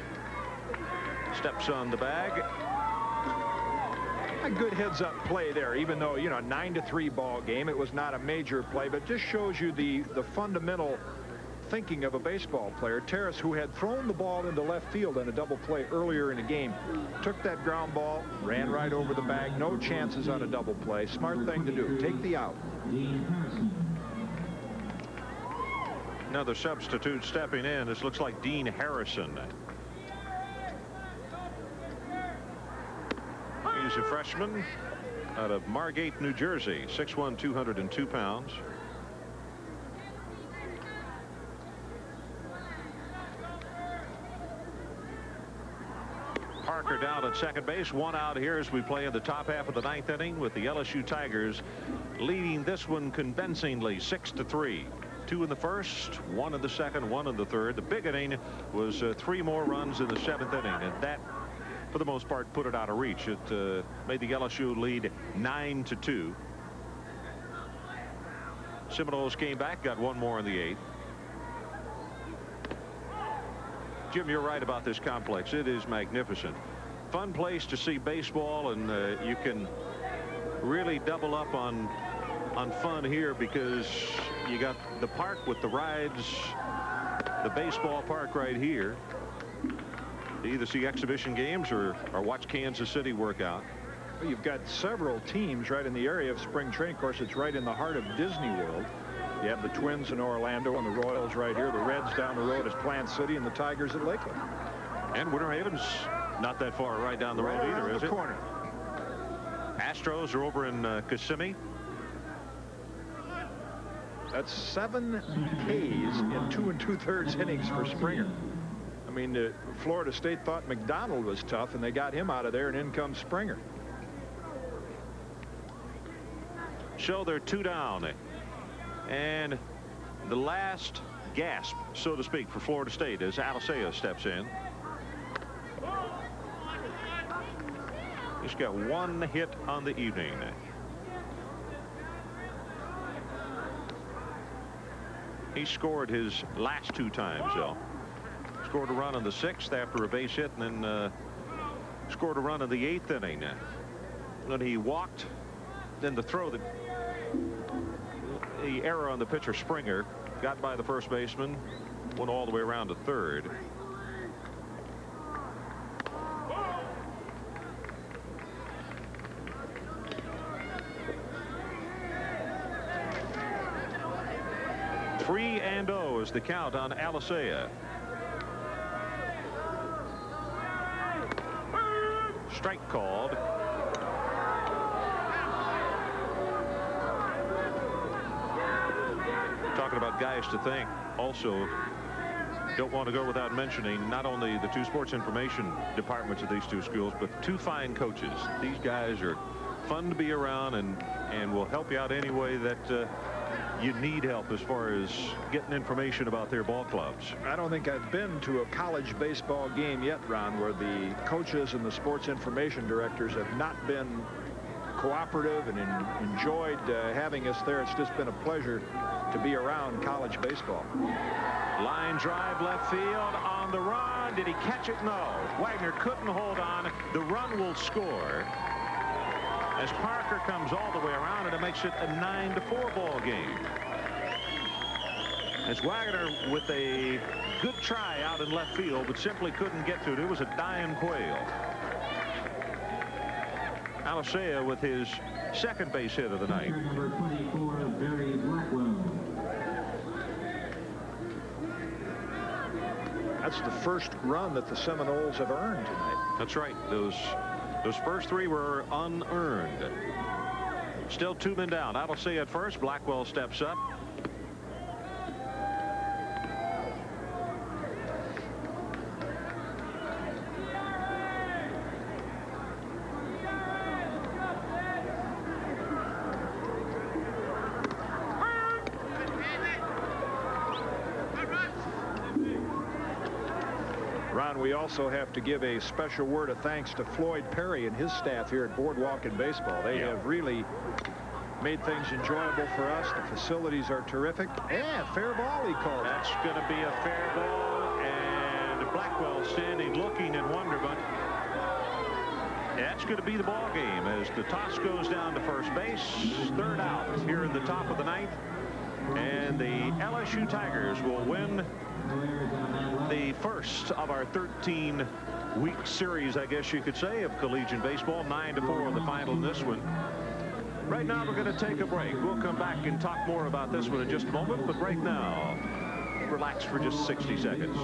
steps on the bag. A good heads-up play there, even though, you know, 9-3 ball game. It was not a major play, but just shows you the fundamental thinking of a baseball player. Terrace, who had thrown the ball into left field in a double play earlier in the game, took that ground ball, ran right over the bag. No chances on a double play. Smart thing to do. Take the out. Another substitute stepping in. This looks like Dean Harrison. He's a freshman out of Margate, New Jersey. 6'1", 202 pounds. Parker down at second base. 1 out here as we play in the top half of the 9th inning, with the LSU Tigers leading this one convincingly 6-3. 2 in the first, 1 in the second, 1 in the third. The big inning was 3 more runs in the 7th inning, and that, for the most part, put it out of reach. It made the LSU lead 9-2. Seminoles came back, got 1 more in the 8th. Jim, you're right about this complex. It is magnificent. Fun place to see baseball, and you can really double up on fun here because you got the park with the rides, the baseball park right here. You either see exhibition games or watch Kansas City work out. Well, you've got several teams right in the area of spring training. Of course, it's right in the heart of Disney World. You have the Twins in Orlando and the Royals right here. The Reds down the road is Plant City, and the Tigers at Lakeland. And Winter Haven's not that far right down the road either, is it? Corner. Astros are over in Kissimmee. That's 7 Ks in 2 2/3 innings for Springer. I mean, Florida State thought McDonald was tough, and they got him out of there, and in comes Springer. So they're 2 down. And the last gasp, so to speak, for Florida State as Alicea steps in. He's got 1 hit on the evening. He scored his last 2 times, though. Scored a run in the 6th after a base hit, and then scored a run in the 8th inning. When he walked, then the throw, the error on the pitcher Springer, got by the first baseman, went all the way around to third. Three and 0 is the count on Alicea. Strike called. Talking about guys to thank, also don't want to go without mentioning not only the 2 sports information departments of these 2 schools, but 2 fine coaches. These guys are fun to be around and will help you out any way that you need help as far as getting information about their ball clubs. I don't think I've been to a college baseball game yet, Ron, where the coaches and the sports information directors have not been cooperative and enjoyed having us there. It's just been a pleasure to be around college baseball. Line drive left field on the run. Did he catch it? No. Wagner couldn't hold on. The run will score as Parker comes all the way around, and it makes it a 9-4 ball game. As Wagner with a good try out in left field, but simply couldn't get to it. It was a dying quail. Alicea with his 2nd base hit of the night. Number 24, Barry Blackwell. That's the first run that the Seminoles have earned tonight. That's right. Those first 3 were unearned. Still 2 men down. Alicea at first. Blackwell steps up. Ron, we also have to give a special word of thanks to Floyd Perry and his staff here at Boardwalk and Baseball. They have really made things enjoyable for us. The facilities are terrific. And fair ball, he called. That's going to be a fair ball, and Blackwell standing looking in wonderment. That's going to be the ball game as the toss goes down to first base. 3rd out here in the top of the 9th, and the LSU Tigers will win the first of our 13-week series, I guess you could say, of collegiate baseball. 9-4 in the final in this one. Right now we're going to take a break. We'll come back and talk more about this one in just a moment, but right now relax for just 60 seconds.